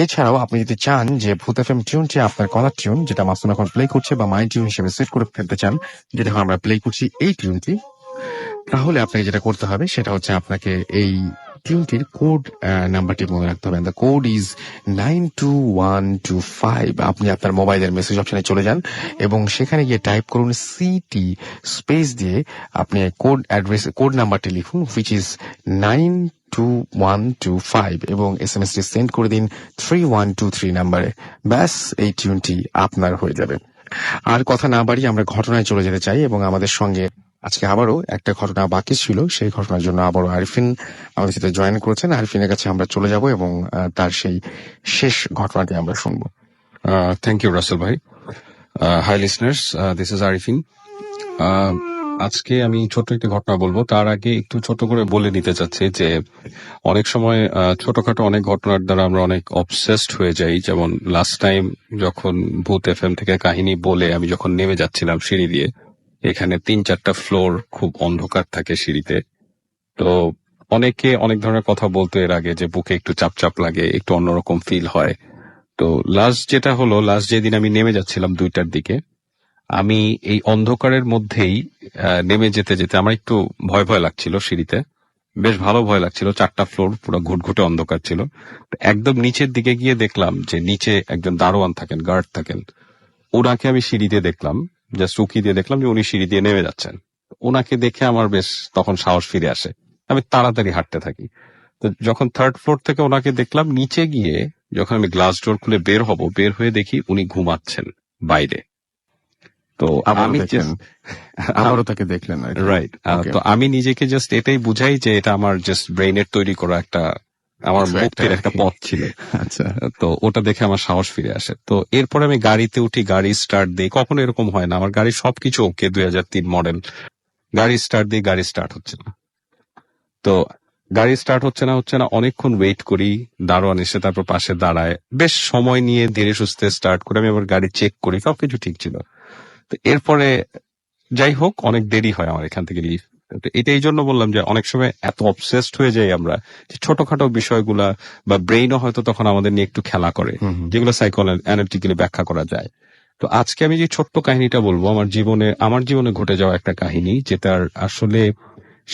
[SPEAKER 1] এছাড়াও আপনি যদি চান যে ভূত এফএম টিউনটি আপনার কলার টিউন, যেটা মাসুম এখন প্লে করছে, বা মাই টিউন হিসেবে সেট করে ফেলতে চান, যেটা আমরা প্লে করছি এই টিউনটি, তাহলে আপনাকে যেটা করতে হবে সেটা হচ্ছে আপনাকে এই টিউনটির কোড নাম্বারটি মনে রাখতে হবে। The code is 92125। আপনি আপনার মোবাইলের মেসেজ অপশনে চলে যান এবং সেখানে গিয়ে টাইপ করুন সিটি স্পেস দিয়ে আপনি কোড নাম্বারটি লিখুন, হুইচ ইজ 92125, এবং SMS টি সেন্ড করে দিন 3123 নাম্বারে। ব্যাস, এই টিউনটি আপনার হয়ে যাবে। আর কথা না বাড়িয়ে আমরা ঘটনায় চলে যেতে চাই, এবং আমাদের সঙ্গে আজকে আবারও একটা ঘটনা বাকি ছিল, সেই ঘটনার জন্য আবারও আরিফিন আমাদের সাথে জয়েন করেছেন। আরিফিনের কাছে আমরা চলে যাব এবং তার সেই শেষ ঘটনাটি আমরা শুনবো।
[SPEAKER 7] Thank you, Russell bhai. Hi listeners, this is Arifin. আজকে আমি ছোট্ট একটি ঘটনা বলবো, তার আগে একটু ছোট করে বলে নিতে চাচ্ছি যে অনেক সময় ছোটখাটো অনেক ঘটনার দ্বারা আমরা অনেক অবসেসড হয়ে যাই। যেমন লাস্ট টাইম যখন ভূত এফএম থেকে কাহিনী বলে আমি যখন নেমে যাচ্ছিলাম সিঁড়ি দিয়ে, এখানে 3-4টা ফ্লোর, খুব অন্ধকার থাকে সিঁড়িতে। তো অনেকে অনেক ধরনের কথা বলতো এর আগে যে বুকে একটু চাপ চাপ লাগে, একটু অন্যরকম ফিল হয়। তো লাস্ট যেটা হলো, লাস্ট যেদিন আমি নেমে যাচ্ছিলাম 2টার দিকে, আমি এই অন্ধকারের মধ্যেই নেমে যেতে যেতে আমার একটু ভয় ভয় লাগছিল সিঁড়িতে, বেশ ভালো ভয় লাগছিল। 4টা ফ্লোর পুরো ঘুটঘুটে অন্ধকার ছিল। তো একদম নিচের দিকে গিয়ে দেখলাম যে নিচে একজন দারোয়ান থাকেন, গার্ড থাকেন। ওনাকে আমি সিঁড়ি দিয়ে দেখলাম, জাস্ট উকি দিয়ে দেখলাম যে উনি সিঁড়ি দিয়ে নেমে যাচ্ছেন। ওনাকে দেখে আমার বেশ তখন সাহস ফিরে আসে, আমি তাড়াতাড়ি হাঁটতে থাকি। তো যখন 3rd ফ্লোর থেকে ওনাকে দেখলাম, নিচে গিয়ে যখন আমি গ্লাস ডোর খুলে বের হব, বের হয়ে দেখি উনি ঘুমাচ্ছেন বাইরে। তো
[SPEAKER 1] আবারও
[SPEAKER 7] আমি
[SPEAKER 1] দেখলেন, আবারও তাকে দেখলেন আর কি।
[SPEAKER 7] Right,
[SPEAKER 1] Okay.
[SPEAKER 7] তো আমি নিজেকে জাস্ট এটাই বুঝাই যে এটা আমার জাস্ট ব্রেইনের তৈরি করা একটা, আমার
[SPEAKER 1] কিছু একটা
[SPEAKER 7] মুক্তির
[SPEAKER 1] আর
[SPEAKER 7] একটা
[SPEAKER 1] কি।
[SPEAKER 7] পথ ছিল।
[SPEAKER 1] আচ্ছা,
[SPEAKER 7] তো ওটা দেখে আমার সাহস ফিরে আসে। তো এরপরে আমি গাড়িতে উঠি, গাড়ি স্টার্ট দিই। কখনো এরকম হয় না, আমার গাড়ির সবকিছু ওকে, 2003 মডেল। গাড়ি স্টার্ট দিই, গাড়ি স্টার্ট হচ্ছে না। তো গাড়ি স্টার্ট হচ্ছে না, অনেকক্ষণ ওয়েট করি, দারোয়ান এসে তারপর পাশে দাঁড়ায়। বেশ সময় নিয়ে ধীরে সুস্থে স্টার্ট করে আমি আবার গাড়ি চেক করি, সবকিছু ঠিক ছিল। তো এরপরে যাই হোক, অনেক দেরি হয় আমার এখান থেকে লিভ। এটা এই জন্য বললাম যে অনেক সময় এত অবসেসড হয়ে যাই আমরা যে ছোটখাটো বিষয়গুলা, বা ব্রেইনও হয়তো তখন আমাদের নিয়ে একটু খেলা করে, যেগুলো সাইকোঅ্যানালিটিক্যালি ব্যাখ্যা করা যায়। তো আজকে আমি যে ছোট্ট কাহিনীটা বলবো, আমার জীবনে ঘটে যাওয়া একটা কাহিনী, যেটার আসলে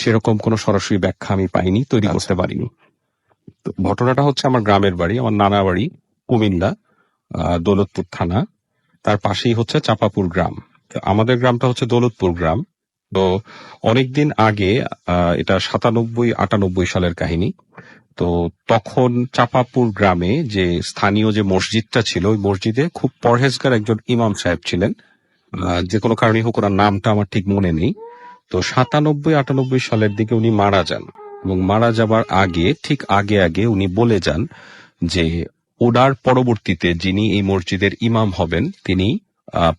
[SPEAKER 7] সেরকম কোনো সরাসরি ব্যাখ্যা আমি পাইনি, তৈরি করতে পারিনি। তো ঘটনাটা হচ্ছে আমার গ্রামের বাড়ি, আমার নানা বাড়ি কুমিল্লা, দৌলতপুর থানা, তার পাশেই হচ্ছে চাপাপুর গ্রাম। তো আমাদের গ্রামটা হচ্ছে দৌলতপুর গ্রাম। তো অনেকদিন আগে, এটা 97-98 সালের কাহিনী। তো তখন চাপাপুর গ্রামে যে স্থানীয় যে মসজিদটা ছিল, ওই মসজিদে খুব পরহেজগার একজন ইমাম সাহেব ছিলেন। যে কোনো কারণে হোক, ওনার নামটা আমার ঠিক মনে নেই। তো 97-98 সালের দিকে উনি মারা যান, এবং মারা যাবার আগে, ঠিক আগে আগে উনি বলে যান যে ওনার পরবর্তীতে যিনি এই মসজিদের ইমাম হবেন, তিনি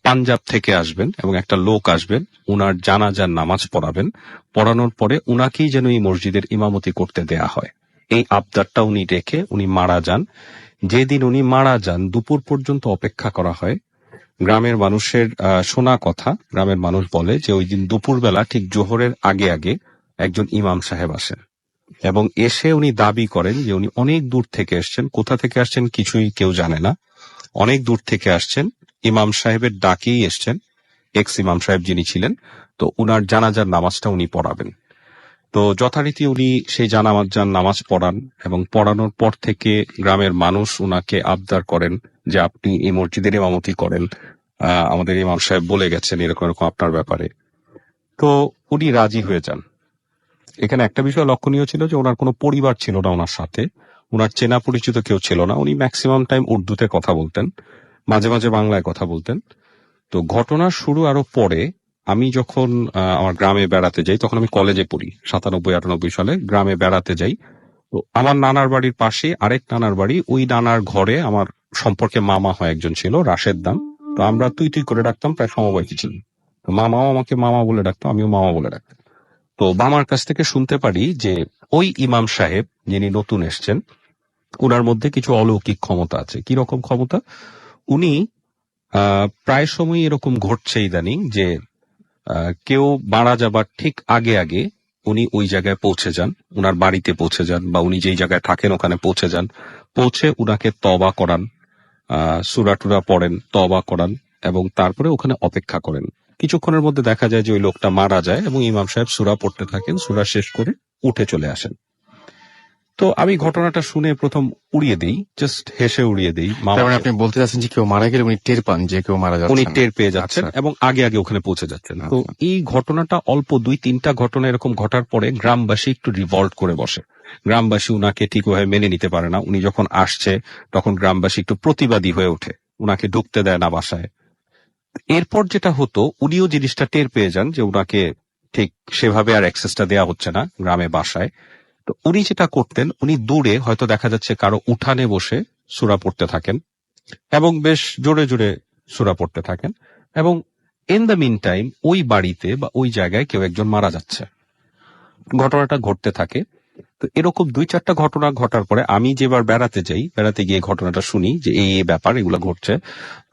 [SPEAKER 7] পাঞ্জাব থেকে আসবেন এবং একটা লোক আসবেন, উনার জানাজার নামাজ পড়াবেন। পড়ানোর পরে উনাকেই যেন এই মসজিদের ইমামতি করতে দেয়া হয়, এই আবদারটা উনি রেখে উনি মারা যান। যেদিন উনি মারা যান, দুপুর পর্যন্ত অপেক্ষা করা হয়। গ্রামের মানুষের শোনা কথা, গ্রামের মানুষ বলে যে ওই দিন দুপুরবেলা ঠিক জোহরের আগে আগে একজন ইমাম সাহেব আসেন, এবং এসে উনি দাবি করেন যে উনি অনেক দূর থেকে এসছেন। কোথা থেকে আসছেন কিছুই কেউ জানে না, অনেক দূর থেকে আসছেন, ইমাম সাহেবের ডাকেই এসছেন। এক্স ইমাম সাহেব যিনি ছিলেন, তো উনার জানাজার নামাজটা উনি পড়াবেন। তো যথারীতি উনি সেই জানাজার নামাজ পড়ান, এবং পড়ানোর পর থেকে গ্রামের মানুষ উনাকে আবদার করেন যে আপনি এই মসজিদের ইমামতি করেন, আমাদের ইমাম সাহেব বলে গেছেন এরকম এরকম আপনার ব্যাপারে। তো উনি রাজি হয়ে যান। এখানে একটা বিষয় লক্ষণীয় ছিল যে ওনার কোনো পরিবার ছিল না ওনার সাথে, ওনার চেনা পরিচিত কেউ ছিল না। উনি ম্যাক্সিমাম টাইম উর্দুতে কথা বলতেন, মাঝে মাঝে বাংলায় কথা বলতেন। তো ঘটনার শুরু আরো পরে, আমি যখন আমার গ্রামে বেড়াতে যাই, তখন আমি কলেজে পড়ি, 97-98 সালে গ্রামে বেড়াতে যাই। তো আমার নানার বাড়ির পাশে আরেক নানার বাড়ি, ওই নানার ঘরে আমার সম্পর্কে মামা হয় একজন ছিল, রাশেদ নাম। তো আমরা তুই তুই করে ডাকতাম, প্রায় সমবয়সী ছিলাম। তো মামাও আমাকে মামা বলে ডাকতো, আমিও মামা বলে ডাকতাম। তো মামার কাছ থেকে শুনতে পারি যে ওই ইমাম সাহেব যিনি নতুন এসছেন, উনার মধ্যে কিছু অলৌকিক ক্ষমতা আছে। কিরকম ক্ষমতা? উনি প্রায় সময় এরকম ঘটছে ইদানিং যে কেউ মারা যাবার ঠিক আগে আগে উনি ওই জায়গায় পৌঁছে যান, উনার বাড়িতে পৌঁছে যান, বা উনি যেই জায়গায় থাকেন ওখানে পৌঁছে যান। পৌঁছে উনাকে তওবা করান, সূরা টুরা পড়েন, তওবা করান, এবং তারপরে ওখানে অপেক্ষা করেন। কিছুক্ষণের মধ্যে দেখা যায় যে ওই লোকটা মারা যায়, এবং ইমাম সাহেব সূরা পড়তে থাকেন, সূরা শেষ করে উঠে চলে আসেন। তো আমি ঘটনাটা শুনে প্রথম উড়িয়ে দিই, জাস্ট হেসে উড়িয়ে দিই।
[SPEAKER 1] তার মানে আপনি বলতে চাচ্ছেন যে কেউ মারা গেলে উনি টের পান যে কেউ মারা যাচ্ছে,
[SPEAKER 7] উনি টের পেয়ে যাচ্ছেন,
[SPEAKER 1] আচ্ছা।
[SPEAKER 7] এবং আগে আগে ওখানে পৌঁছে যাচ্ছেন। তো
[SPEAKER 1] আচ্ছা।
[SPEAKER 7] এই ঘটনাটা অল্প 2-3টা ঘটনা এরকম ঘটার পরে গ্রামবাসী একটু রিভল্ট করে বসে। গ্রামবাসী উনাকে ঠিকভাবে মেনে নিতে পারে না। উনি যখন আসছে তখন গ্রামবাসী একটু প্রতিবাদী হয়ে ওঠে, উনাকে ঢুকতে দেয় না বাসায়। এরপর যেটা হতো, উনিও জিনিসটা টের পেয়ে যান যে উনাকে ঠিক সেভাবে আর অ্যাক্সেসটা দেয়া হচ্ছে না গ্রামে বাসায়। তো উনি যেটা করতেন, উনি দূরে হয়তো দেখা যাচ্ছে কারো উঠানে বসে সূরা পড়তে থাকেন, এবং বেশ জোরে জোরে সূরা পড়তে থাকেন, এবং ইন দ্য মিন টাইম ওই বাড়িতে বা ওই জায়গায় কেউ একজন মারা যাচ্ছে, ঘটনাটা ঘটতে থাকে। তো এরকম 2-4টা ঘটনা ঘটার পরে আমি যেবার বেড়াতে যাই, বেড়াতে গিয়ে ঘটনাটা শুনি যে এই এই ব্যাপার এগুলো ঘটছে।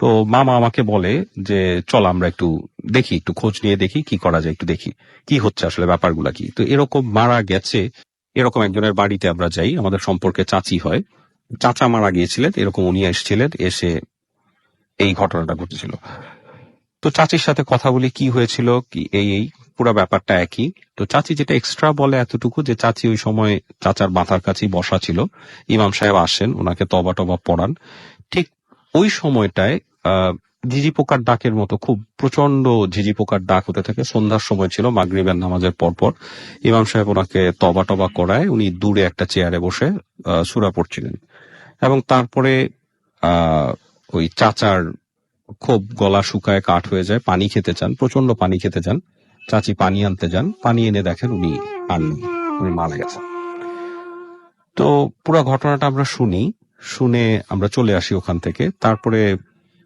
[SPEAKER 7] তো মামা আমাকে বলে যে চল আমরা একটু দেখি, একটু খোঁজ নিয়ে দেখি কি করা যায়, একটু দেখি কি হচ্ছে আসলে ব্যাপারগুলা কি। তো এরকম মারা গেছে এরকম একজনের বাড়িতে আমরা যাই, আমাদের সম্পর্কে চাচি হয়, চাচা মারা গিয়েছিলেন, এরকম উনি এসেছিলেন, এসে এই ঘটনাটা ঘটেছিল। তো চাচির সাথে কথা বলি কি হয়েছিল কি এই পুরো ব্যাপারটা একই। তো চাচি যেটা এক্সট্রা বলে এতটুকু যে চাচি ওই সময় চাচার মাথার কাছেই বসা ছিল, ইমাম সাহেব আসেন ওনাকে তবা টবা পড়ান। ঠিক ওই সময়টায় ঝিঝি পোকার ডাকের মতো খুব প্রচন্ড ঝিঝি পোকার ডাক হতে থাকে। সন্ধ্যার সময় ছিল, মাগরিবের নামাজের পরপর ইমাম সাহেব ওনাকে তবা টবা করায়, উনি দূরে একটা চেয়ারে বসে সূরা পড়ছিলেন। এবং তারপরে ওই চাচার খুব গলা শুকায় কাঠ হয়ে যায়, পানি খেতে চান, প্রচন্ড পানি খেতে চান। চাচি পানি আনতে যান, পানি এনে দেখেন উনি উনি মারা গেছেন। তো পুরো ঘটনাটা আমরা শুনি, শুনে আমরা চলে আসি ওখান থেকে। তারপরে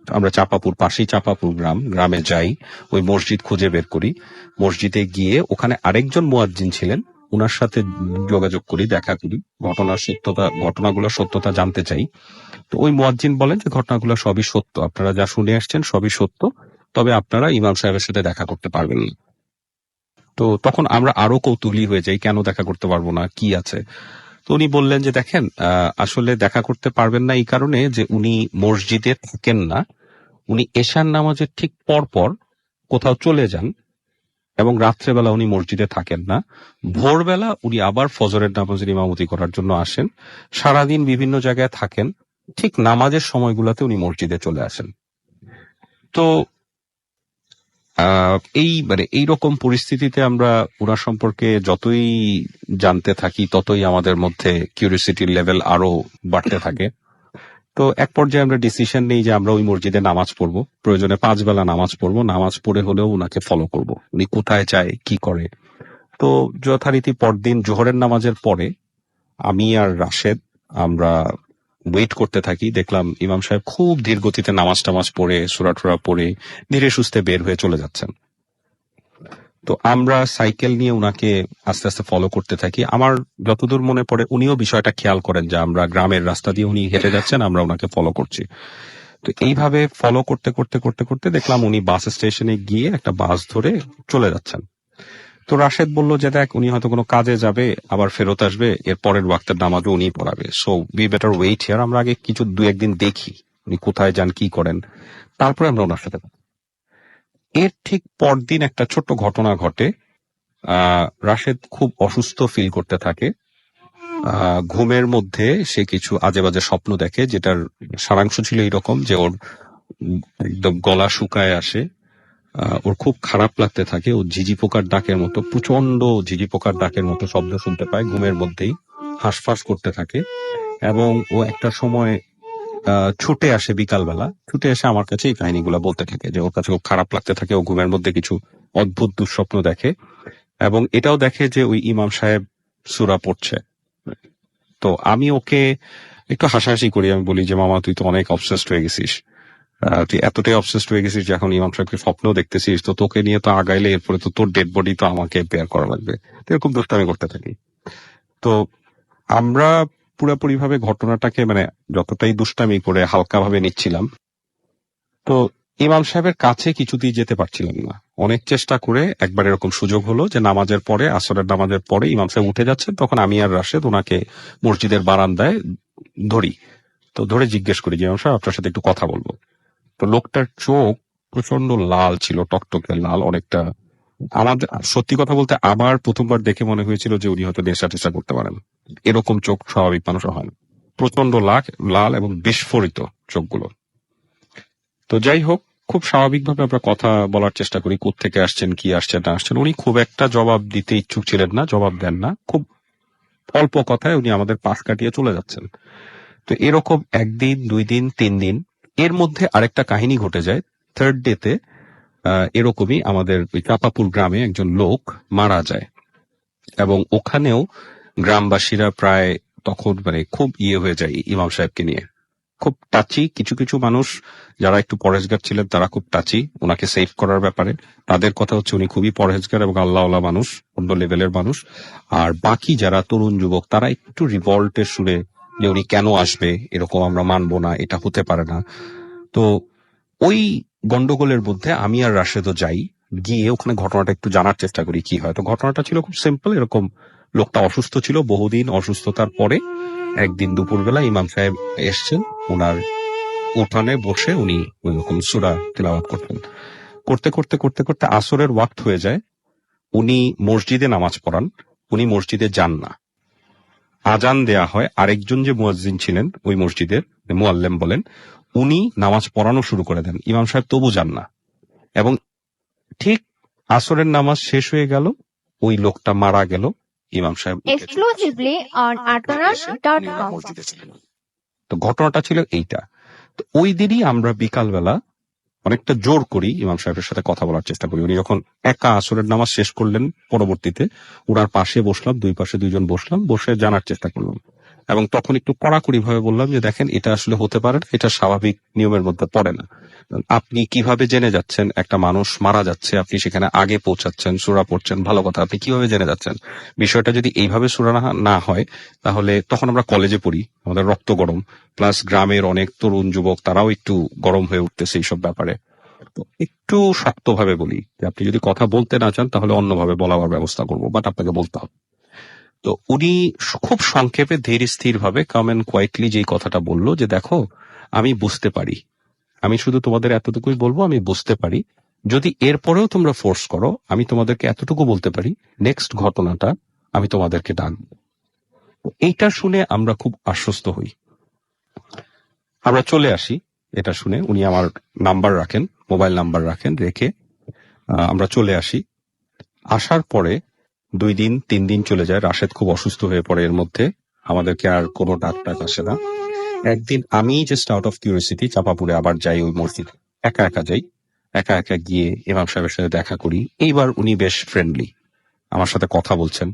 [SPEAKER 7] আমরা চাপাপুর, পাশেই চাপাপুর গ্রামে যাই, ওই মসজিদ খুঁজে বের করি। মসজিদে গিয়ে ওখানে আরেকজন মুয়াজ্জিন ছিলেন, ওনার সাথে যোগাযোগ করি, দেখা করি, ঘটনাগুলোর সত্যতা জানতে চাই। তো ওই মুয়াজ্জিন বলেন যে ঘটনাগুলো সবই সত্য, আপনারা যা শুনে আসছেন সবই সত্য, তবে আপনারা ইমাম সাহেবের সাথে দেখা করতে পারবেন না। তো তখন আমরা আরো কৌতূহলী হয়ে যাই, কেন দেখা করতে পারবো না, কি আছে। তো উনি বললেন যে দেখেন, আসলে দেখা করতে পারবেন না এই কারণে যে উনি মসজিদে থাকেন না, উনি এশার নামাজের ঠিক পর কোথাও চলে যান, এবং রাত্রেবেলা উনি মসজিদে থাকেন না। ভোরবেলা উনি আবার ফজরের নামাজের ইমামতি করার জন্য আসেন, সারাদিন বিভিন্ন জায়গায় থাকেন, ঠিক নামাজের সময়গুলোতে উনি মসজিদে চলে আসেন। তো এইরকম পরিস্থিতিতে আমরা ওনার সম্পর্কে যতই জানতে থাকি ততই আমাদের মধ্যে কিউরিওসিটির লেভেল আরো বাড়তে থাকে। তো এক পর্যায়ে আমরা ডিসিশন নেই যে আমরা ওই মসজিদে নামাজ পড়বো, প্রয়োজনে 5 বেলা নামাজ পড়বো, নামাজ পড়ে হলেও উনাকে ফলো করব, উনি কোথায় যায় কি করে। তো যথারীতি পরদিন জোহরের নামাজের পরে আমি আর রাশেদ আমরা ওয়েট করতে থাকি। দেখলাম ইমাম সাহেব খুব ধীর গতিতে নামাজ টামাজ পড়ে, সূরা টুরা পড়ে ধীরে সুস্থে বের হয়ে চলে যাচ্ছেন। তো আমরা সাইকেল নিয়ে উনাকে আস্তে আস্তে ফলো করতে থাকি। আমার যতদূর মনে পড়ে উনিও বিষয়টা খেয়াল করেন যে আমরা গ্রামের রাস্তা দিয়ে উনি হেঁটে যাচ্ছেন, আমরা ওনাকে ফলো করছি। তো এইভাবে ফলো করতে করতে করতে করতে দেখলাম উনি বাস স্টেশনে গিয়ে একটা বাস ধরে চলে যাচ্ছেন। তো রাশেদ বলল যে দেখ, উনি হয়তো কোনো কাজে যাবে, আবার ফেরত আসবে, এর পরের ওয়াক্তের নামাজও উনি পড়াবে, so we better wait here, আমরা আগে কিছু 2-1 দিন দেখি উনি কোথায় যান কি করেন, তারপরে আমরা ওনার সাথে। এর ঠিক পরদিন একটা ছোট্ট ঘটনা ঘটে। রাশেদ খুব অসুস্থ ফিল করতে থাকে। ঘুমের মধ্যে সে কিছু আজে বাজে স্বপ্ন দেখে, যেটার সারাংশ ছিল এইরকম যে ওর একদম গলা শুকায় আসে, ওর খুব খারাপ লাগতে থাকে, ও ঝিঝি পোকার ডাকের মতো, প্রচন্ড ঝিঝি পোকার ডাকের মতো শব্দ শুনতে পায় ঘুমের মধ্যেই, হাঁসফাঁস করতে থাকে। এবং ও একটা সময় ছুটে আসে, বিকালবেলা ছুটে এসে আমার কাছে এই কাহিনীগুলো বলতে থাকে যে ওর কাছে খুব খারাপ লাগতে থাকে, ও ঘুমের মধ্যে কিছু অদ্ভুত দুঃস্বপ্ন দেখে, এবং এটাও দেখে যে ওই ইমাম সাহেব সূরা পড়ছে। তো আমি ওকে একটু হাসাহাসি করি, আমি বলি যে মামা তুই তো অনেক অবসেসড হয়ে গেছিস, তুই এতটাই অবসেসড হয়ে গেছিস যে এখন ইমাম সাহেবকে স্বপ্ন দেখতেছিস, তো তোকে নিয়ে তো আগাইলে এরপরে তো তোর ডেড বডি তো আমাকে বেয়ার করা লাগবে। এরকম দুষ্টামি করতে থাকি। তো আমরা পুরোপুরি ভাবে ঘটনাটাকে যতটাই দুষ্টামি করে হালকা ভাবে নিচ্ছিলাম। তো ইমাম সাহেবের কাছে কিছুতেই যেতে পারছিলাম না, অনেক চেষ্টা করে একবার এরকম সুযোগ হলো যে নামাজের পরে, আসরের নামাজের পরে ইমাম সাহেব উঠে যাচ্ছেন, তখন আমি আর রাশেদ ওনাকে মসজিদের বারান্দায় ধরি। তো ধরে জিজ্ঞেস করি যে ইমাম সাহেব আপনার সাথে একটু কথা বলবো। তো লোকটার চোখ প্রচন্ড লাল ছিল, টকটকে লাল অনেকটা। আমাদের সত্যি কথা বলতে আমার প্রথমবার দেখে মনে হয়েছিল যে উনি হয়তো নেশা টেশা করতে পারেন, এরকম চোখ স্বাভাবিক মানুষও হয় না, প্রচন্ড লাল এবং বিস্ফোরিত চোখগুলো। তো যাই হোক, খুব স্বাভাবিকভাবে আমরা কথা বলার চেষ্টা করি, কোত্থেকে আসছেন, কি আসছেন না আসছেন। উনি খুব একটা জবাব দিতে ইচ্ছুক ছিলেন না, জবাব দেন না, খুব অল্প কথায় উনি আমাদের পাশ কাটিয়ে চলে যাচ্ছেন। তো এরকম 1 দিন 2 দিন 3 দিন, এর মধ্যে আরেকটা কাহিনী ঘটে যায়। 3rd ডেতে এরকমই আমাদের চাপাপুর গ্রামে একজন লোক মারা যায়, এবং ওখানেও গ্রামবাসীরা প্রায় তখন খুব হয়ে যায় ইমাম সাহেবকে নিয়ে, খুব টাচি। কিছু কিছু মানুষ যারা একটু পরহেজগার ছিলেন তারা খুব টাচি ওনাকে সেভ করার ব্যাপারে। তাদের কথা হচ্ছে উনি খুবই পরহেজগার এবং আল্লাহওয়ালা মানুষ, অন্য লেভেলের মানুষ। আর বাকি যারা তরুণ যুবক তারা একটু রিভল্টের সুরে যে উনি কেন আসবে, এরকম আমরা মানবো না, এটা হতে পারে না। তো ওই গন্ডগোলের মধ্যে আমি আর রাশেদও যাই, গিয়ে ওখানে ঘটনাটা একটু জানার চেষ্টা করি কি হয়। তো ঘটনাটা ছিল খুব সিম্পল, এরকম লোকটা অসুস্থ ছিল, বহুদিন অসুস্থতার পরে একদিন দুপুরবেলা ইমাম সাহেব এসছেন, ওনার উঠানে বসে উনি ওই রকম সূরা তিলাওয়াত করতেন। করতে করতে করতে করতে আসরের ওয়াক্ত হয়ে যায়, উনি মসজিদে নামাজ পড়ান, উনি মসজিদে যান না। আজান দেয়া হয়, আরেকজন যে মুয়াজ্জিন ছিলেন ওই মসজিদের, মুয়াল্লেম বলেন, উনি নামাজ পড়ানো শুরু করে দেন, ইমাম সাহেব তবু যান না। এবং ঠিক আসরের নামাজ শেষ হয়ে গেল, ওই লোকটা মারা গেল, ইমাম সাহেব উঠে চলে আসেন।
[SPEAKER 5] Exclusively on
[SPEAKER 7] উনি আর
[SPEAKER 5] arthanas.com.
[SPEAKER 7] মসজিদে ছিলেন না। তো ঘটনাটা ছিল এইটা। তো ওই দিনই আমরা বিকালবেলা অনেকটা জোর করি ইমাম সাহেবের সাথে কথা বলার চেষ্টা করি। উনি যখন একা আসরের নামাজ শেষ করলেন, পরবর্তীতে ওনার পাশে বসলাম, দুই পাশে দুইজন বসলাম, বসে জানার চেষ্টা করলাম। এবং তখন একটু কড়াকড়ি ভাবে বললাম যে দেখেন, এটা আসলে হতে পারে না, এটা স্বাভাবিক নিয়মের মধ্যে পড়ে না। আপনি কিভাবে জেনে যাচ্ছেন একটা মানুষ মারা যাচ্ছে, আপনি সেখানে আগে পৌঁছাচ্ছেন, সূরা পড়ছেন, ভালো কথা, আপনি কিভাবে জেনে যাচ্ছেন? বিষয়টা যদি এইভাবে সূরা না হয়, তাহলে তখন আমরা কলেজে পড়ি, আমাদের রক্ত গরম, প্লাস গ্রামের অনেক তরুণ যুবক তারাও একটু গরম হয়ে উঠতেছে এইসব ব্যাপারে। তো একটু শক্তভাবে বলি যে আপনি যদি কথা বলতে না চান তাহলে অন্যভাবে বলার ব্যবস্থা করবো, বাট আপনাকে বলতে হবে। তো উনি খুব সংক্ষেপে ধীর স্থির ভাবে কাম এন্ড কোয়াইটলি যেই কথাটা বললো যে দেখো, আমি বুঝতে পারি, আমি শুধু তোমাদের এতটুকুই বলবো, আমি বুঝতে পারি, যদি এরপরেও তোমরা ফোর্স করো, আমি তোমাদেরকে এতটুকু বলতে পারি, নেক্সট ঘটনাটা আমি তোমাদেরকে ডাকবো। তো এইটা শুনে আমরা খুব আশ্বস্ত হই, আমরা চলে আসি। এটা শুনে উনি আমার নাম্বার রাখেন, মোবাইল নাম্বার রাখেন, রেখে আমরা চলে আসি। আসার পরে 2 দিন 3 দিন চলে যায়, রাশেদ খুব অসুস্থ হয়ে পড়ে, এর মধ্যে আমাদেরকে আর কোনো ডাক আসে না। একদিন আমি জাস্ট আউট অফ কিউরিওসিটি চাপাপুরে আবার যাই ওই মসজিদে, একা একা যাই, একা একা গিয়ে ইমাম সাহেবের সাথে দেখা করি। এইবার উনি বেশ ফ্রেন্ডলি, আমার সাথে কথা বলছেন,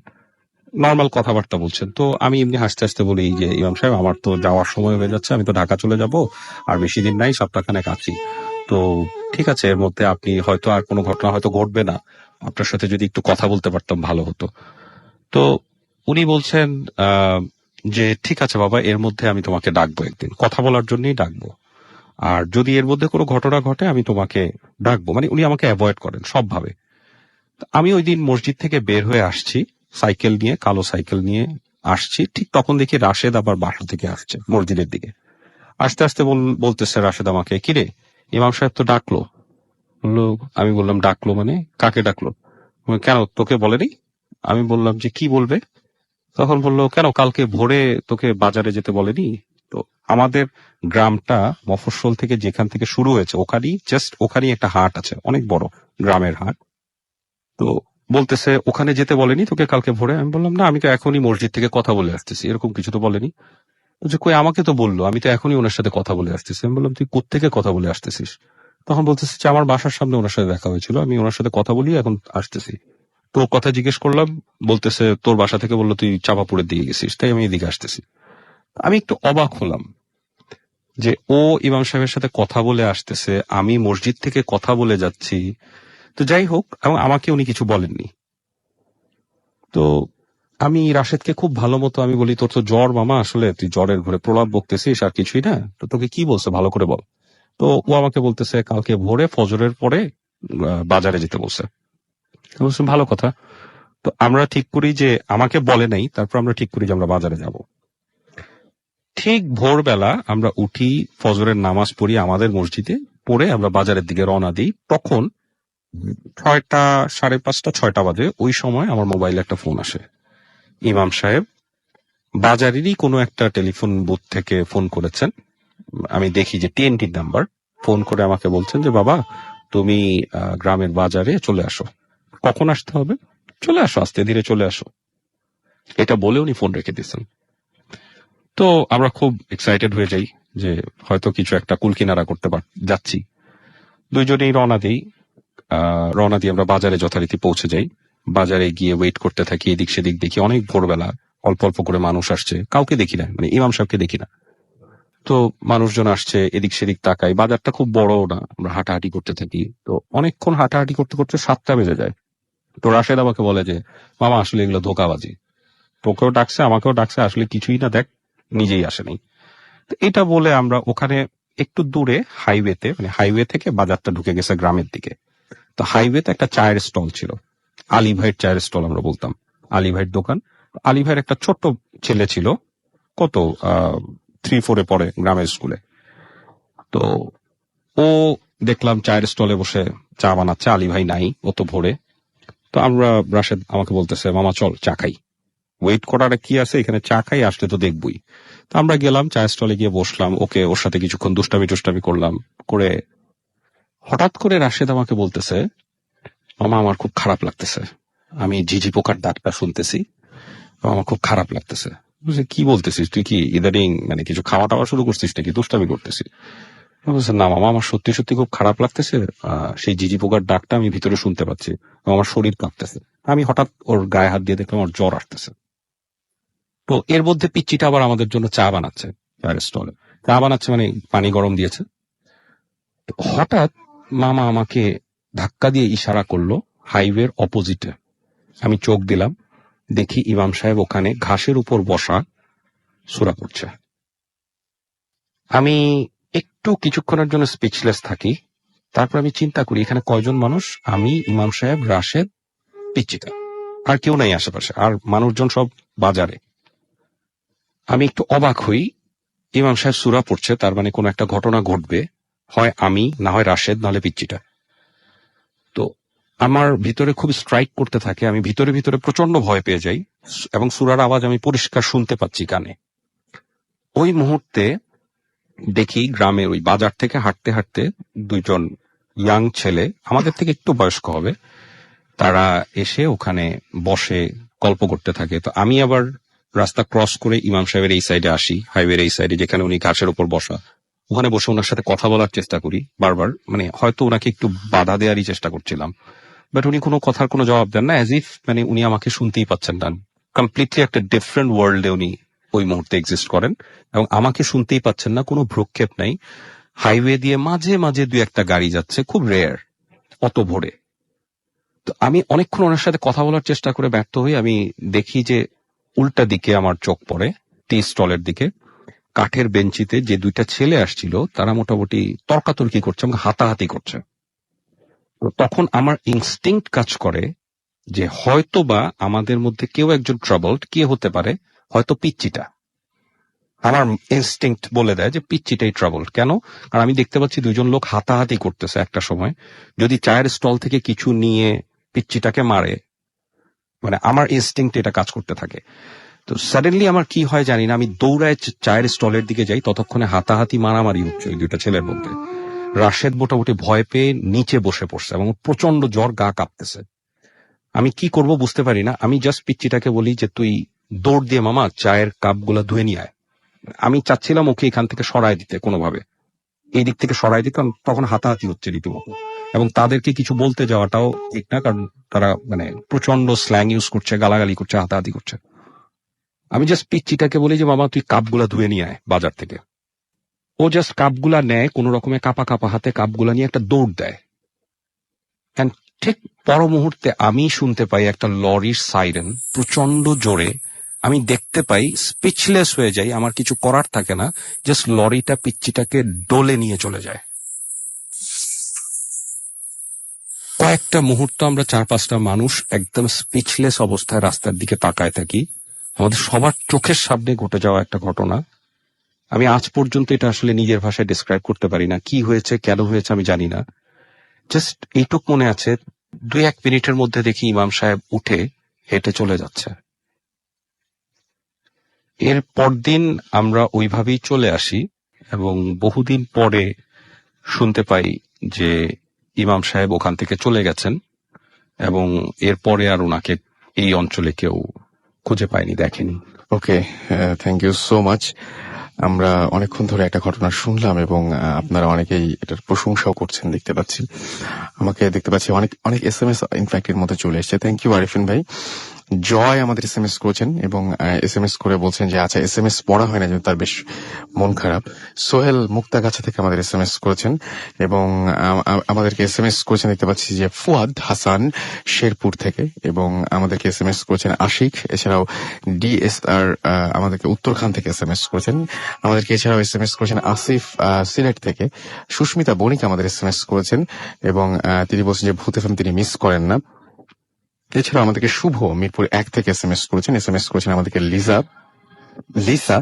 [SPEAKER 7] নর্মাল কথাবার্তা বলছেন। তো আমি এমনি হাসতে হাসতে বলি যে ইমাম সাহেব, আমার তো যাওয়ার সময় হয়ে যাচ্ছে, আমি তো ঢাকা চলে যাব, আর বেশি দিন নাই, সপ্তাহখানেক আছি। তো ঠিক আছে, এর মধ্যে আপনি হয়তো আর কোনো ঘটনা হয়তো ঘটবে না, আপনার সাথে যদি একটু কথা বলতে পারতাম ভালো হতো। তো উনি বলছেন যে ঠিক আছে বাবা, এর মধ্যে আমি তোমাকে ডাকবো, একদিন কথা বলার জন্যই ডাকবো, আর যদি এর মধ্যে কোনো ঘটনা ঘটে আমি তোমাকে ডাকবো। মানে উনি আমাকে অ্যাভয়েড করেন সবভাবে। আমি ওই দিন মসজিদ থেকে বের হয়ে আসছি সাইকেল নিয়ে, কালো সাইকেল নিয়ে আসছি, ঠিক তখন দেখি রাশেদ আবার বাসা থেকে আসছে মসজিদের দিকে। আস্তে আস্তে বলতেছে রাশেদ আমাকে, কিরে ইমাম সাহেব তো ডাকলো। বললো, আমি বললাম ডাকলো মানে? কাকে ডাকলো? কেন, তোকে বলেনি? আমি বললাম যে কি বলবে? তখন বললো, কেন কালকে ভোরে তোকে বাজারে যেতে বলেনি? তো আমাদের গ্রামটা মফস্বল থেকে যেখান থেকে শুরু হয়েছে, ওখানেই জাস্ট ওখানেই একটা হাট আছে, অনেক বড় গ্রামের হাট। তো বলতেছে ওখানে যেতে বলেনি তোকে কালকে ভোরে? আমি বললাম না, আমি তো এখনই মসজিদ থেকে কথা বলে আসতেছি, এরকম কিছু তো বলেনি। বলছে কই, আমাকে তো বললো, আমি তো এখনই ওনার সাথে কথা বলে আসতেছি। আমি বললাম তুই কোত্থেকে কথা বলে আসতেছিস? তখন বলতেছে যে আমার বাসার সামনে ওনার সাথে দেখা হয়েছিল, আমি ওনার সাথে কথা বলি এখন আসতেছি। তোর কথা জিজ্ঞেস করলাম, বলতেছে তোর বাসা থেকে বললো তুই চাপাপুরের দিকে গেছিস, তাই আমি এদিকে আসতেছি। আমি একটু অবাক হলাম যে ও ইমাম সাহেবের সাথে কথা বলে আসতেছে, আমি মসজিদ থেকে কথা বলে যাচ্ছি। তো যাই হোক, এবং আমাকে উনি কিছু বলেননি। তো আমি রাশেদকে খুব ভালো মতো আমি বলি, তোর তো জ্বর মামা, আসলে তুই জ্বরের ঘরে প্রলাপ বকতেছিস আর কিছুই না, তো তোকে কি বলছে ভালো করে বল। তো ও আমাকে বলতেছে কালকে ভোরে ফজরের পরে বাজারে যেতে বলছে। আমি বলছি ভালো কথা। তো আমরা ঠিক করি যে, আমাকে বলে নাই, তারপর আমরা ঠিক করি যে আমরা বাজারে যাব। ঠিক ভোরবেলা আমরা উঠি, ফজরের নামাজ পড়ি আমাদের মসজিদে, পড়ে আমরা বাজারের দিকে রওনা দিই। তখন 6টা, 5:30, 6টা বাজে। ওই সময় আমার মোবাইলে একটা ফোন আসে, ইমাম সাহেব বাজারেরই কোনো একটা টেলিফোন বুথ থেকে ফোন করেছেন। আমি দেখি যে TNT নাম্বার। ফোন করে আমাকে বলছেন যে বাবা, তুমি গ্রামের বাজারে চলে আসো। কখন আসতে হবে? চলে আসো, আস্তে ধীরে চলে আসো, এটা বলে উনি ফোন রেখে দিয়েছেন। তো আমরা খুব এক্সাইটেড হয়ে যাই যে হয়তো কিছু একটা কুলকিনারা করতে যাচ্ছি। দুইজনেই রওনা দিই। রওনা দিয়ে আমরা বাজারে যথারীতি পৌঁছে যাই। বাজারে গিয়ে ওয়েট করতে থাকি, এদিক সেদিক দেখি, অনেক ভোরবেলা, অল্প অল্প করে মানুষ আসছে, কাউকে দেখি না, মানে ইমাম সাহেবকে দেখি না। তো মানুষজন আসছে, এদিক সেদিক তাকাই, বাজারটা খুব বড় না, আমরা হাঁটাহাঁটি করতে থাকি। তো অনেকক্ষণ হাঁটাহাঁটি করতে করতে 7টা বেজে যায়। তো রাশেদ আমাকে বলে যে মামা আসলে এগুলো ধোঁকাবাজি, তোকেও ডাকছে আমাকেও ডাকছে, আসলে কিছুই না, দেখ নিজেই আসেনি। তো এটা বলে আমরা ওখানে একটু দূরে হাইওয়েতে, মানে হাইওয়ে থেকে বাজারটা ঢুকে গেছে গ্রামের দিকে। তো হাইওয়েতে একটা চায়ের স্টল ছিল, আলী ভাইয়ের চায়ের স্টল আমরা বলতাম, আলী ভাইয়ের দোকান। আলী ভাইয়ের একটা ছোট্ট ছেলে ছিল, কত 3-4 পড়ে গ্রামের স্কুলে। তো ও দেখলাম চায়ের স্টলে বসে চা বানাচ্ছে, আলী ভাই নাই, ও তো ভোরে। তো আমরা, রাশেদ আমাকে বলতেছে মামা চল চা খাই, ওয়েট করার কি আছে এখানে, চা খাই, আসলে তো দেখবই। তো আমরা গেলাম চায়ের স্টলে, গিয়ে বসলাম, ওকে ওর সাথে কিছুক্ষণ দুষ্টামি করলাম, করে হঠাৎ করে রাশেদ আমাকে বলতেছে মামা আমার খুব খারাপ লাগতেছে, আমি ঝিঝি পোকার ডাকটা শুনতেছি, আমার খুব খারাপ লাগতেছে। বলছে, কি বলতেছিস তুই, কি ইদানিং মানে কিছু খাওয়া টাওয়া শুরু করছিস নাকি, দুষ্টামি করতেছিস? বলছে না মামা আমার সত্যি সত্যি খুব খারাপ লাগতেছে, সেই ঝিঝি পোকার ডাকটা আমি ভিতরে শুনতে পাচ্ছি, এবং আমার শরীর কাঁপতেছে। আমি হঠাৎ ওর গায়ে হাত দিয়ে দেখলাম ওর জ্বর আসতেছে। তো এর মধ্যে পিচ্চিটা আবার আমাদের জন্য চা বানাচ্ছে, চায়ের স্টলে চা বানাচ্ছে, মানে পানি গরম দিয়েছে। তো হঠাৎ মামা আমাকে ধাক্কা দিয়ে ইশারা করলো হাইওয়ের অপোজিটে। আমি চোখ দিলাম, দেখি ইমাম সাহেব ওখানে ঘাসের উপর বসা সূরা পড়ছে। আমি একটু কিছুক্ষণের জন্য স্পিচলেস থাকি, তারপর আমি চিন্তা করি এখানে কয়জন মানুষ, আমি, ইমাম সাহেব, রাশেদ, পিচ্চিটা, আর কেউ নাই আশেপাশে, আর মানুষজন সব বাজারে। আমি একটু অবাক হই, ইমাম সাহেব সূরা পড়ছে, তার মানে কোনো একটা ঘটনা ঘটবে, হয় আমি, না হয় রাশেদ, নাহলে পিচ্চিটা। তো আমার ভিতরে খুব স্ট্রাইক করতে থাকে, আমি ভিতরে ভিতরে প্রচন্ড ভয় পেয়ে যাই, এবং সূরার আওয়াজ আমি পরিষ্কার শুনতে পাচ্ছি কানে। ওই মুহূর্তে দেখি গ্রামের ওই বাজার থেকে হাঁটতে হাঁটতে 2জন ইয়াং ছেলে, আমাদের থেকে একটু বয়স্ক হবে, তারা এসে ওখানে বসে গল্প করতে থাকে। তো আমি আবার রাস্তা ক্রস করে ইমাম সাহেবের এই সাইডে আসি, হাইওয়ের এই সাইডে যেখানে উনি ঘাসের উপর বসা, ওখানে বসে ওনার সাথে কথা বলার চেষ্টা করি বারবার, মানে হয়তো ওনাকে একটু বাধা দেওয়ারই চেষ্টা করছিলাম, বাট উনি কোনো কথার কোনো জবাব দেন না, অ্যাজ ইফ মানে উনি আমাকে শুনতেই পাচ্ছেন না। কমপ্লিটলি একটা ডিফারেন্ট ওয়ার্ল্ডে উনি ওই মুহূর্তে এক্সিস্ট করেন, এবং আমাকে শুনতেই পাচ্ছেন না, কোনো ভ্রুক্ষেপ নাই। হাইওয়ে দিয়ে মাঝে মাঝে 2-1টা গাড়ি যাচ্ছে, খুব রেয়ার, অত ভোরে। তো আমি অনেকক্ষণ ওনার সাথে কথা বলার চেষ্টা করে ব্যর্থ হই। আমি দেখি যে উল্টা দিকে আমার চোখ পড়ে টি স্টলের দিকে, কাঠের বেঞ্চিতে যে 2টা ছেলে আসছিল, তারা মোটামুটি তর্কাতর্কি করছে এবং হাতাহাতি করছে। তো তখন আমার ইনস্টিংক্ট কাজ করে যে হয়তো বা আমাদের মধ্যে কেউ একজন ট্রাবলড, কে হতে পারে, হয়তো পিচ্চিটা। আমার ইনস্টিংক্ট বলে দেয় যে পিচ্চিটাই ট্রাবলড। কেন? কারণ আমি দেখতে পাচ্ছি 2জন লোক হাতাহাতি করতেছে একটা সময়, যদি চায়ের স্টল থেকে কিছু নিয়ে পিচ্চিটাকে মারে, মানে আমার ইনস্টিংক্ট এটা কাজ করতে থাকে। তো সাডেনলি আমার কি হয় জানি না, আমি দৌড়ায় চায়ের স্টলের দিকে যাই, ততক্ষণে হাতাহাতি মারামারি হচ্ছে ওই 2টা ছেলের মধ্যে। রাশেদ মোটামুটি ভয় পেয়ে নিচে বসে পড়ছে এবং প্রচন্ড জ্বর, গা কাঁপতেছে। আমি কি করব বুঝতে পারি না, আমি জাস্ট পিচ্চিটাকে বলি যে তুই দৌড় দিয়ে মামা চায়ের কাপগুলা ধুয়ে নিয়ে আয়। আমি চাচ্ছিলাম ওকে এখান থেকে সরায় দিতে কোনোভাবে, এই দিক থেকে সরাই দিতে, কারণ তখন হাতাহাতি হচ্ছে রীতিমতো, এবং তাদেরকে কিছু বলতে যাওয়াটাও ঠিক না, কারণ তারা মানে প্রচন্ড স্ল্যাং ইউজ করছে, গালাগালি করছে, হাতাহাতি করছে। আমি জাস্ট পিচ্চিটাকে বলি যে মামা তুই কাপগুলা ধুয়ে নিয়ে আয় বাজার থেকে। ও জাস্ট কাপগুলা নেয়, কোন রকমে কাপা কাপা হাতে কাপগুলা নিয়ে একটা দৌড় দেয়। And ঠিক পর মুহূর্তে আমি শুনতে পাই একটা লরির সাইরেন প্রচন্ড জোরে। আমি দেখতে পাই, স্পিচলেস হয়ে যাই, আমার কিছু করার থাকে না, জাস্ট লরিটা পিচ্চিটাকে ডোলে নিয়ে চলে যায়। কয়েকটা মুহূর্ত আমরা 4-5টা মানুষ একদম স্পিচলেস অবস্থায় রাস্তার দিকে তাকায় থাকি। আমাদের সবার চোখের সামনে ঘটে যাওয়া একটা ঘটনা। আমি আজ পর্যন্ত এটা আসলে নিজের ভাষায় ডিসক্রাইব করতে পারি না, কি হয়েছে, কেন হয়েছে আমি জানি না। জাস্ট এইটুক মনে আছে, 2-1 মিনিটের মধ্যে দেখি ইমাম সাহেব উঠে হেঁটে চলে যাচ্ছে। এর পরদিন আমরা ওইভাবেই চলে আসি, এবং বহুদিন পরে শুনতে পাই যে ইমাম সাহেব ওখান থেকে চলে গেছেন, এবং এরপরে আর ওনাকে এই অঞ্চলে কেউ খুঁজে পায়নি, দেখেনি।
[SPEAKER 1] ওকে, থ্যাংক ইউ সো মাচ। আমরা অনেকক্ষণ ধরে একটা ঘটনা শুনলাম এবং আপনারা অনেকেই এটার প্রশংসাও করছেন দেখতে পাচ্ছি। আমাকে দেখতে পাচ্ছি অনেক অনেক SMS ইনফ্যাক্ট এর মধ্যে চলে এসেছে। থ্যাংক ইউ আরিফিন ভাই। জয় আমাদের SMS করেছেন এবং SMS করে বলছেন যে আচ্ছা SMS পড়া হয় না যেন তার বেশ মন খারাপ। সোহেল মুক্তাগাছা থেকে আমাদের SMS করেছেন এবং আমাদেরকে SMS করেছেন দেখতে পাচ্ছি যে ফুয়াদ হাসান শেরপুর থেকে এবং আমাদেরকে SMS করেছেন আশিক, এছাড়াও DSR আমাদেরকে উত্তরখান থেকে SMS করেছেন। আমাদেরকে এছাড়াও SMS করেছেন আসিফ সিলেট থেকে। সুস্মিতা বণিক আমাদের SMS করেছেন এবং তিনি বলছেন যে ভূত এফএম তিনি মিস করেন না। এছাড়াও আমাদেরকে শুভ মিরপুর 1 থেকে SMS করেছেন আমাদেরকে লিসা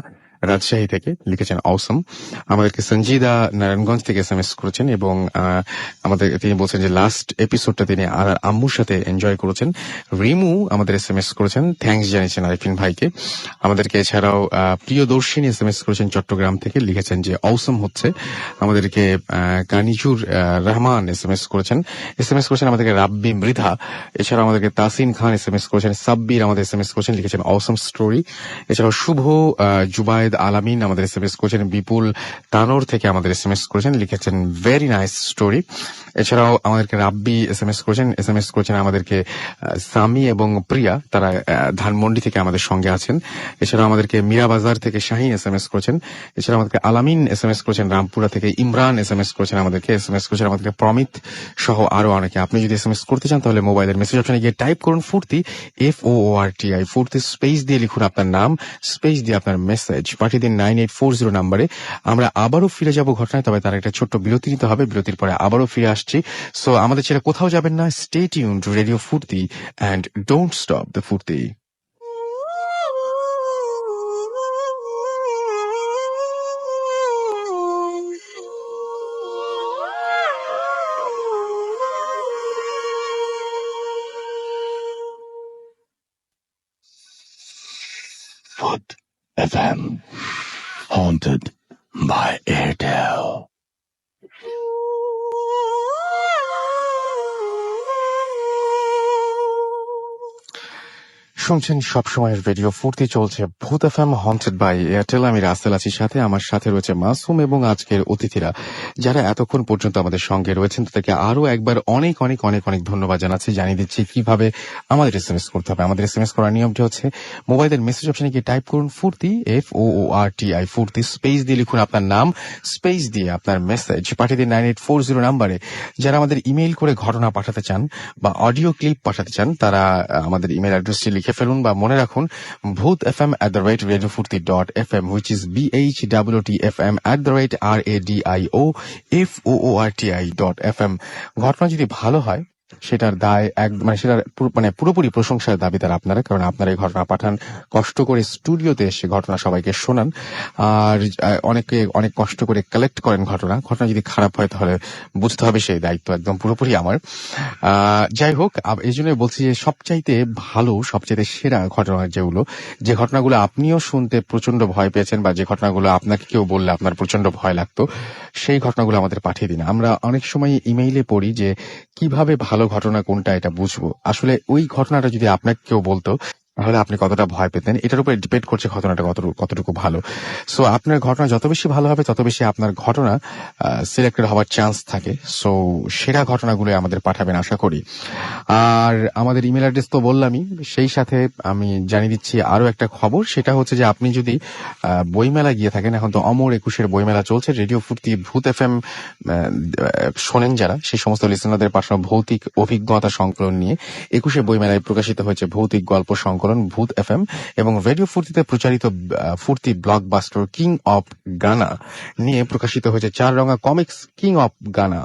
[SPEAKER 1] রাজশাহী থেকে লিখেছেন অসম। আমাদেরকে সঞ্জিদা নারায়ণগঞ্জ থেকে SMS করেছেন এবং আমাদের তিনি বলছেন যে লাস্ট এপিসোডটা তিনি আর আম্মুর সাথে এনজয় করেছেন। রিমু আমাদের SMS করেছেন, থ্যাঙ্কস জানিয়েছেন আরিফিন ভাইকে। আমাদেরকে এছাড়াও প্রিয়দর্শিনী SMS করেছেন চট্টগ্রাম থেকে, লিখেছেন যে অসম হচ্ছে। আমাদেরকে কানিজুর রহমান SMS করেছেন আমাদেরকে রাব্বি মৃধা। এছাড়াও আমাদেরকে তাসিন খান SMS করেছেন, সাব্বির আমাদের SMS করেছেন, লিখেছেন অসম স্টোরি। এছাড়াও শুভ জুবাইদ আলামিন আমাদের SMS করেছেন, বিপুল তানোর থেকে আমাদের SMS করেছেন, লিখেছেন ভেরি নাইস স্টোরি। এছাড়াও আমাদেরকে রাব্বি SMS করেছেন আমাদেরকে সামি এবং প্রিয়া, তারা ধানমন্ডি থেকে আমাদের সঙ্গে আছেন। এছাড়াও আমাদেরকে মীরাবাজার থেকে শাহিন SMS করেছেন। এছাড়াও আমাদেরকে আলামিন SMS করেছেন রামপুরা থেকে। ইমরান SMS করেছেন আমাদেরকে প্রমিত সহ আরো অনেকে। আপনি যদি SMS করতে চান তাহলে মোবাইলের মেসেজ অপশনে গিয়ে টাইপ করুন ফুর্তি FOORTI, ফুর্তি স্পেস দিয়ে লিখুন আপনার নাম, স্পেস দিয়ে আপনার মেসেজ পাঠিয়ে দিন 9840 নাম্বারে। আমরা আবারও ফিরে যাব ঘটনায়, তবে তার একটা ছোট্ট বিরতি নিতে হবে। বিরতির পরে আবারও ফিরে আসছি। সো আমাদের ছেড়ে কোথাও যাবেন না। স্টে টিউন টু রেডিও ফুর্তি অ্যান্ড ডোন্ট স্টপ দ্য ফুর্তি।
[SPEAKER 8] Foot FM, haunted by Airtel.
[SPEAKER 1] শুনছেন সবসময়ের রেডিও ফুর্তি, চলছে ভূত এফএম হন্টেড বাই এয়ারটেল। আমি রাসেল আছি সাথে, আমার সাথে রয়েছে মাসুম এবং আজকের অতিথিরা যারা এতক্ষণ পর্যন্ত আমাদের সঙ্গে রয়েছেন তাদেরকে আরো একবার অনেক অনেক অনেক অনেক ধন্যবাদ জানাচ্ছি। জানিয়ে দিচ্ছি কিভাবে আমাদের SMS করতে হবে। আমাদের SMS করার নিয়মটি হচ্ছে মোবাইলের মেসেজ অপশনে গিয়ে টাইপ করুন ফুর্তি FOORTI, ফুর্তি স্পেস দিয়ে লিখুন আপনার নাম, স্পেস দিয়ে আপনার মেসেজ পাঠিয়ে দিন 9840 নাম্বারে। যারা আমাদের ইমেইল করে ঘটনা পাঠাতে চান বা অডিও ক্লিপ পাঠাতে চান তারা আমাদের ইমেল অ্যাড্রেসটি লিখে ফেলুন বা মনে রাখুন bhutfm@radiofurti.fm, which is BHWTFM@radioFOORTI.fm। ঘটনা যদি ভালো হয় সেটার দায় সেটার পুরোপুরি প্রশংসার দাবিদার আপনারা, কারণ আপনারা এই ঘটনা পাঠান, কষ্ট করে স্টুডিওতে এসে ঘটনা সবাইকে শোনান, আর অনেকে অনেক কষ্ট করে কালেক্ট করেন ঘটনা। ঘটনা যদি খারাপ হয় তাহলে বুঝতে হবে সেই দায়িত্ব একদম পুরোপুরি আমার। যাই হোক, এই জন্য বলছি যে সবচাইতে ভালো, সবচাইতে সেরা ঘটনা যে ঘটনাগুলো আপনিও শুনতে প্রচন্ড ভয় পেয়েছেন বা যে ঘটনাগুলো আপনাকে কেউ বললে আপনার প্রচন্ড ভয় লাগতো, সেই ঘটনাগুলো আমাদের পাঠিয়ে দিন। আমরা অনেক সময় ইমেইলে পড়ি যে কিভাবে ভালো ঘটনা কোনটা এটা বুঝবো। আসলে ওই ঘটনাটা যদি আপনাকে কেউ বলতো তাহলে আপনি কতটা ভয় পেতেন, এটার উপরে ডিপেন্ড করছে ঘটনাটা কতটুকু ভালো। সো আপনার ঘটনা যত বেশি ভালো হবে তত বেশি আপনার ঘটনা সিলেক্টেড হওয়ার চান্স থাকে। সো সেরা ঘটনাগুলো আমাদের পাঠাবেন আশা করি। আর আমাদের ইমেল অ্যাড্রেস তো বললামই, সেই সাথে আমি জানিয়ে দিচ্ছি আরো একটা খবর। সেটা হচ্ছে যে আপনি যদি বইমেলা গিয়ে থাকেন, এখন তো অমর 21-এর বইমেলা চলছে, রেডিও ফুর্তি ভূত এফএম শোনেন যারা, সেই সমস্ত লিসনারদের পাঠানো ভৌতিক অভিজ্ঞতা সংকলন নিয়ে 21-এ বইমেলায় প্রকাশিত হয়েছে ভৌতিক গল্প সংকলন ভূত এফএম, এবং রেডিও ফুর্তিতে প্রচারিত ফুর্তি ব্লকবাস্টার কিং অফ গানা নিয়ে প্রকাশিত হয়েছে 4 রঙা কমিক্স কিং অফ গানা।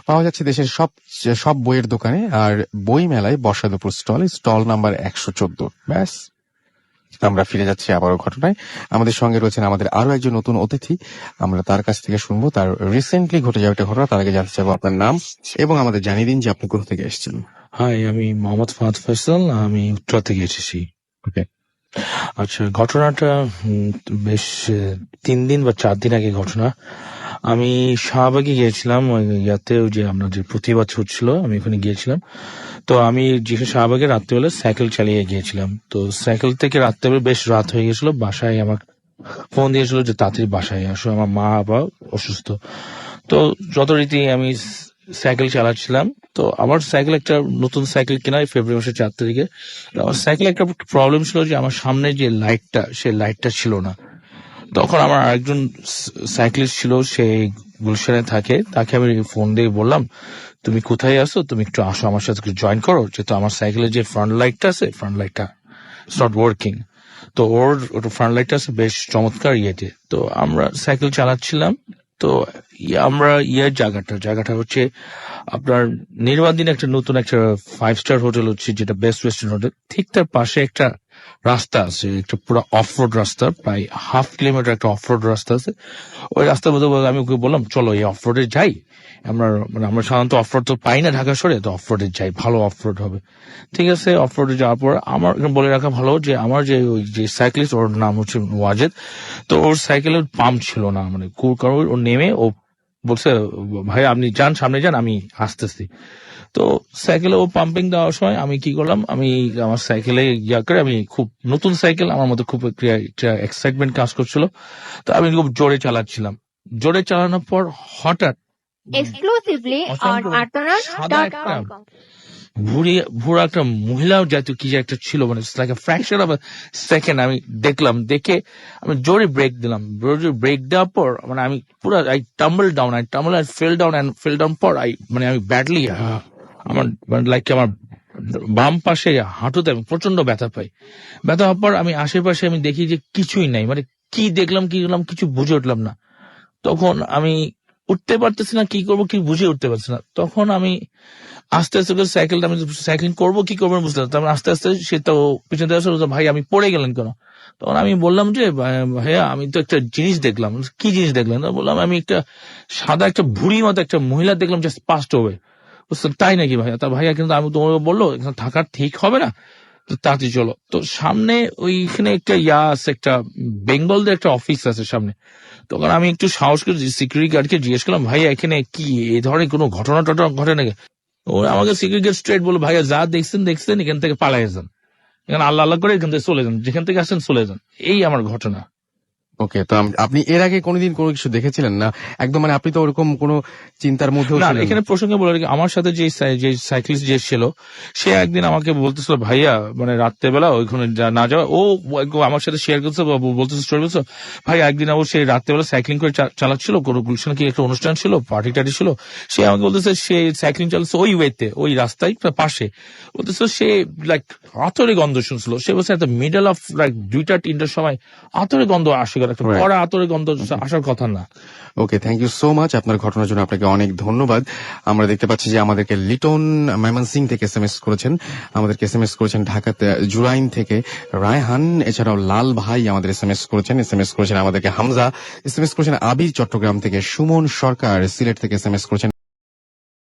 [SPEAKER 1] পাওয়া যাচ্ছে দেশের সব বইয়ের দোকানে আর বই মেলায় বর্ষা দুপুর স্টল নাম্বার 114। ব্যাস, আমরা ফিরে যাচ্ছি আবারও ঘটনায়। আমাদের সঙ্গে রয়েছেন আমাদের আরো একজন নতুন অতিথি, আমরা তার কাছ থেকে শুনবো তার রিসেন্টলি ঘটে যাওয়া একটা ঘটনা। তার আগে জানতে চাইবো আপনার নাম এবং আমাদের জানিয়ে দিন যে আপনি কোথা থেকে এসেছেন।
[SPEAKER 9] হাই, আমি মোহাম্মদ ফাহাদ ফয়সাল, আমি উত্তরা থেকে এসেছি।
[SPEAKER 1] ওকে,
[SPEAKER 9] আচ্ছা, ঘটনাটা বেশ 3 দিন বা 4 দিন আগে ঘটনা। আমি শাহবাগে গিয়েছিলাম, ইয়াতে ওই যে আমরা যে প্রতিবাদ হচ্ছিল, আমি ওখানে গিয়েছিলাম। তো আমি যেখানে শাহবাগে রাত্রেবেলা সাইকেল চালিয়ে গিয়েছিলাম, তো সাইকেল থেকে রাত্রেবেলা বেশ রাত হয়ে গেছিল, বাসায় আমার ফোন দিয়েছিল যে তাড়াতাড়ি বাসায় আসো, আমার মা বাবা অসুস্থ। তো যথারীতি আমি সাইকেল চালাচ্ছিলাম। তো আমার সাইকেল একটা নতুন সাইকেল কেনা ফেব্রুয়ারি মাসের 4 তারিখে। তো আমার সাইকেলে একটা প্রবলেম ছিল যে আমার সামনে যে লাইটটা, সেই লাইটটা ছিল না। তখন আমার আরেকজন সাইক্লিস্ট ছিল, সে গুলশানে থাকে, তাকে আমি ফোন দিয়ে বললাম, তুমি কোথায় আছো, তুমি একটু আসো আমার সাথে জয়েন করো, যেহেতু আমার সাইকেলের যে ফ্রন্ট লাইটটা আছে, ফ্রন্ট লাইটটা ইটস নট ওয়ার্কিং। তো ওর ফ্রন্ট লাইটটা আছে বেশ চমৎকার ইয়েতে। তো আমরা সাইকেল চালাচ্ছিলাম। তো আমরা জায়গাটা হচ্ছে আপনার নির্বাদিন একটা নতুন একটা 5 স্টার হোটেল হচ্ছে, যেটা বেস্ট ওয়েস্টার্ন হোটেল, ঠিক তার পাশে একটা রাস্তা আছে, একটা পুরো অফরোড রাস্তা, প্রায় 1/2 কিলোমিটার একটা অফরোড রাস্তা আছে। ওই রাস্তার মধ্যে আমি ওকে বললাম, চলো এই অফরোডে যাই। আমরা সাধারণত অফরোড তো পাই না ঢাকা শহরে, তো অফরোডে যাই, ভালো অফরোড হবে। ঠিক আছে, অফরোডে যাওয়ার পর আমার বলে রাখা ভালো যে আমার যে ওই যে সাইক্লিস্ট, ওর নাম হচ্ছে ওয়াজেদ। তো ওর সাইকেলের পাম্প ছিল না, মানে কারণ ও নেমে ও বলছে, ভাই আপনি যান, সামনে যান, আমি আসতেছি। তো সাইকেলে ও পাম্পিং দেওয়ার সময় আমি কি করলাম, আমি আমার সাইকেলে করে, আমি খুব নতুন সাইকেল, আমার মধ্যে খুব এক্সাইটমেন্ট কাজ করছিল। তো আমি খুব জোরে চালাচ্ছিলাম। জোরে চালানোর পর হঠাৎ
[SPEAKER 5] Exclusively on
[SPEAKER 9] সাদা একটা
[SPEAKER 5] artonaut.com.
[SPEAKER 9] বুড়া একটা মহিলা জাতীয় কি যে একটা ছিল, মানে ফ্র্যাকশন অফ সেকেন্ড আমি দেখলাম। দেখে আমি জোরে ব্রেক দিলাম। ব্রেক দেওয়ার পর মানে আমি পুরো I tumble down, I fail down পর আমি ব্যাডলি আমার লাইক আমার বাম পাশে হাঁটুতে আমি প্রচন্ড ব্যথা পাই। ব্যথা হওয়ার পর আমি আশেপাশে আমি দেখি যে কিছুই নাই, মানে কি দেখলাম কিছু বুঝে উঠলাম না। তখন আমি উঠতে পারতেছি না, কি করবো কি বুঝে উঠতে পারছি না। তখন আমি আস্তে আস্তে করে সাইকেলটা, আমি সাইক্লিং করবো কি করবো বুঝতে পারতাম। তারপর আস্তে আস্তে সে তো পিছনে দিয়ে আসলো, ভাই আপনি পড়ে গেলেন কেন? তখন আমি বললাম যে ভাইয়া আমি তো একটা জিনিস দেখলাম। কি জিনিস দেখলেন? বললাম আমি একটা সাদা একটা ভুড়ি মতো একটা মহিলা দেখলাম, জাস্ট পাস্ট হবে। বুঝছেন, তাই নাকি ভাইয়া? তা ভাইয়া কিন্তু আমি তোমাকে বললো এখানে থাকার ঠিক হবে না, তো তাড়াতাড়ি চলো। তো সামনে ওইখানে একটা আছে, একটা বেঙ্গলদের একটা অফিস আছে সামনে। তখন আমি একটু সাহস করে সিকিউরিটি গার্ডকে জিজ্ঞেস করলাম, ভাইয়া এখানে কি এই ধরনের কোনো ঘটনা ঘটে নাকি? ও আমাকে সিকিউরিটি গার্ড স্ট্রেট বললো, ভাইয়া যা দেখছেন এখান থেকে পালাই যান, এখানে আল্লাহ আল্লাহ করে এখান থেকে চলে যান, যেখান থেকে আসেন চলে যান। এই আমার ঘটনা।
[SPEAKER 1] ওকে, তো আপনি এর আগে কোনোদিন কোনো কিছু দেখেছিলেন না একদম, মানে আপনি তো ওরকম কোনো চিন্তার মধ্যেও
[SPEAKER 9] না,
[SPEAKER 1] ছিলেন না?
[SPEAKER 9] এখানে প্রসঙ্গে বলে রাখি, আমার সাথে যে সাইক্লিস্ট যে ছিল, সে একদিন আমাকে বলতেছিল, ভাইয়া মানে রাত্রেবেলা ওইখানে না যাওয়া, ও আমার সাথে শেয়ার করছে, বলতেছে স্টোরি বলছে, ভাই একদিন ও সে রাত্রেবেলা সাইক্লিং করে চালাচ্ছিল, কোনো গুলশানে কি একটা অনুষ্ঠান ছিল, পার্টি টার্টি ছিল, সে আমাকে বলতেছে সে সাইক্লিং চালাচ্ছে ওই ওয়েতে, ওই রাস্তায় পাশে। বলতেছে সে লাইক আতরে গন্ধ শুনছিল। সে বলছে এত মিডল অফ লাইক 2টা-3টার সময় আতরে গন্ধ আসে, একটা
[SPEAKER 1] Right.
[SPEAKER 9] কড়া আতরে গন্ধ আসার কথা না।
[SPEAKER 1] ওকে, থ্যাংক ইউ সো মাচ। আপনার ঘটনার জন্য আপনাকে অনেক ধন্যবাদ। আমরা দেখতে পাচ্ছি যে আমাদেরকে লিটন ময়মনসিং থেকে এসএমএস করেছেন, আমাদেরকে এসএমএস করেছেন ঢাকাতে জুরাইন থেকে রায়হান, এছাড়াও লাল ভাই আমাদের এসএমএস করেছেন আমাদেরকে হামজা, এসএমএস করেছেন আবির চট্টগ্রাম থেকে, সুমন সরকার সিলেট থেকে এসএমএস করেছেন।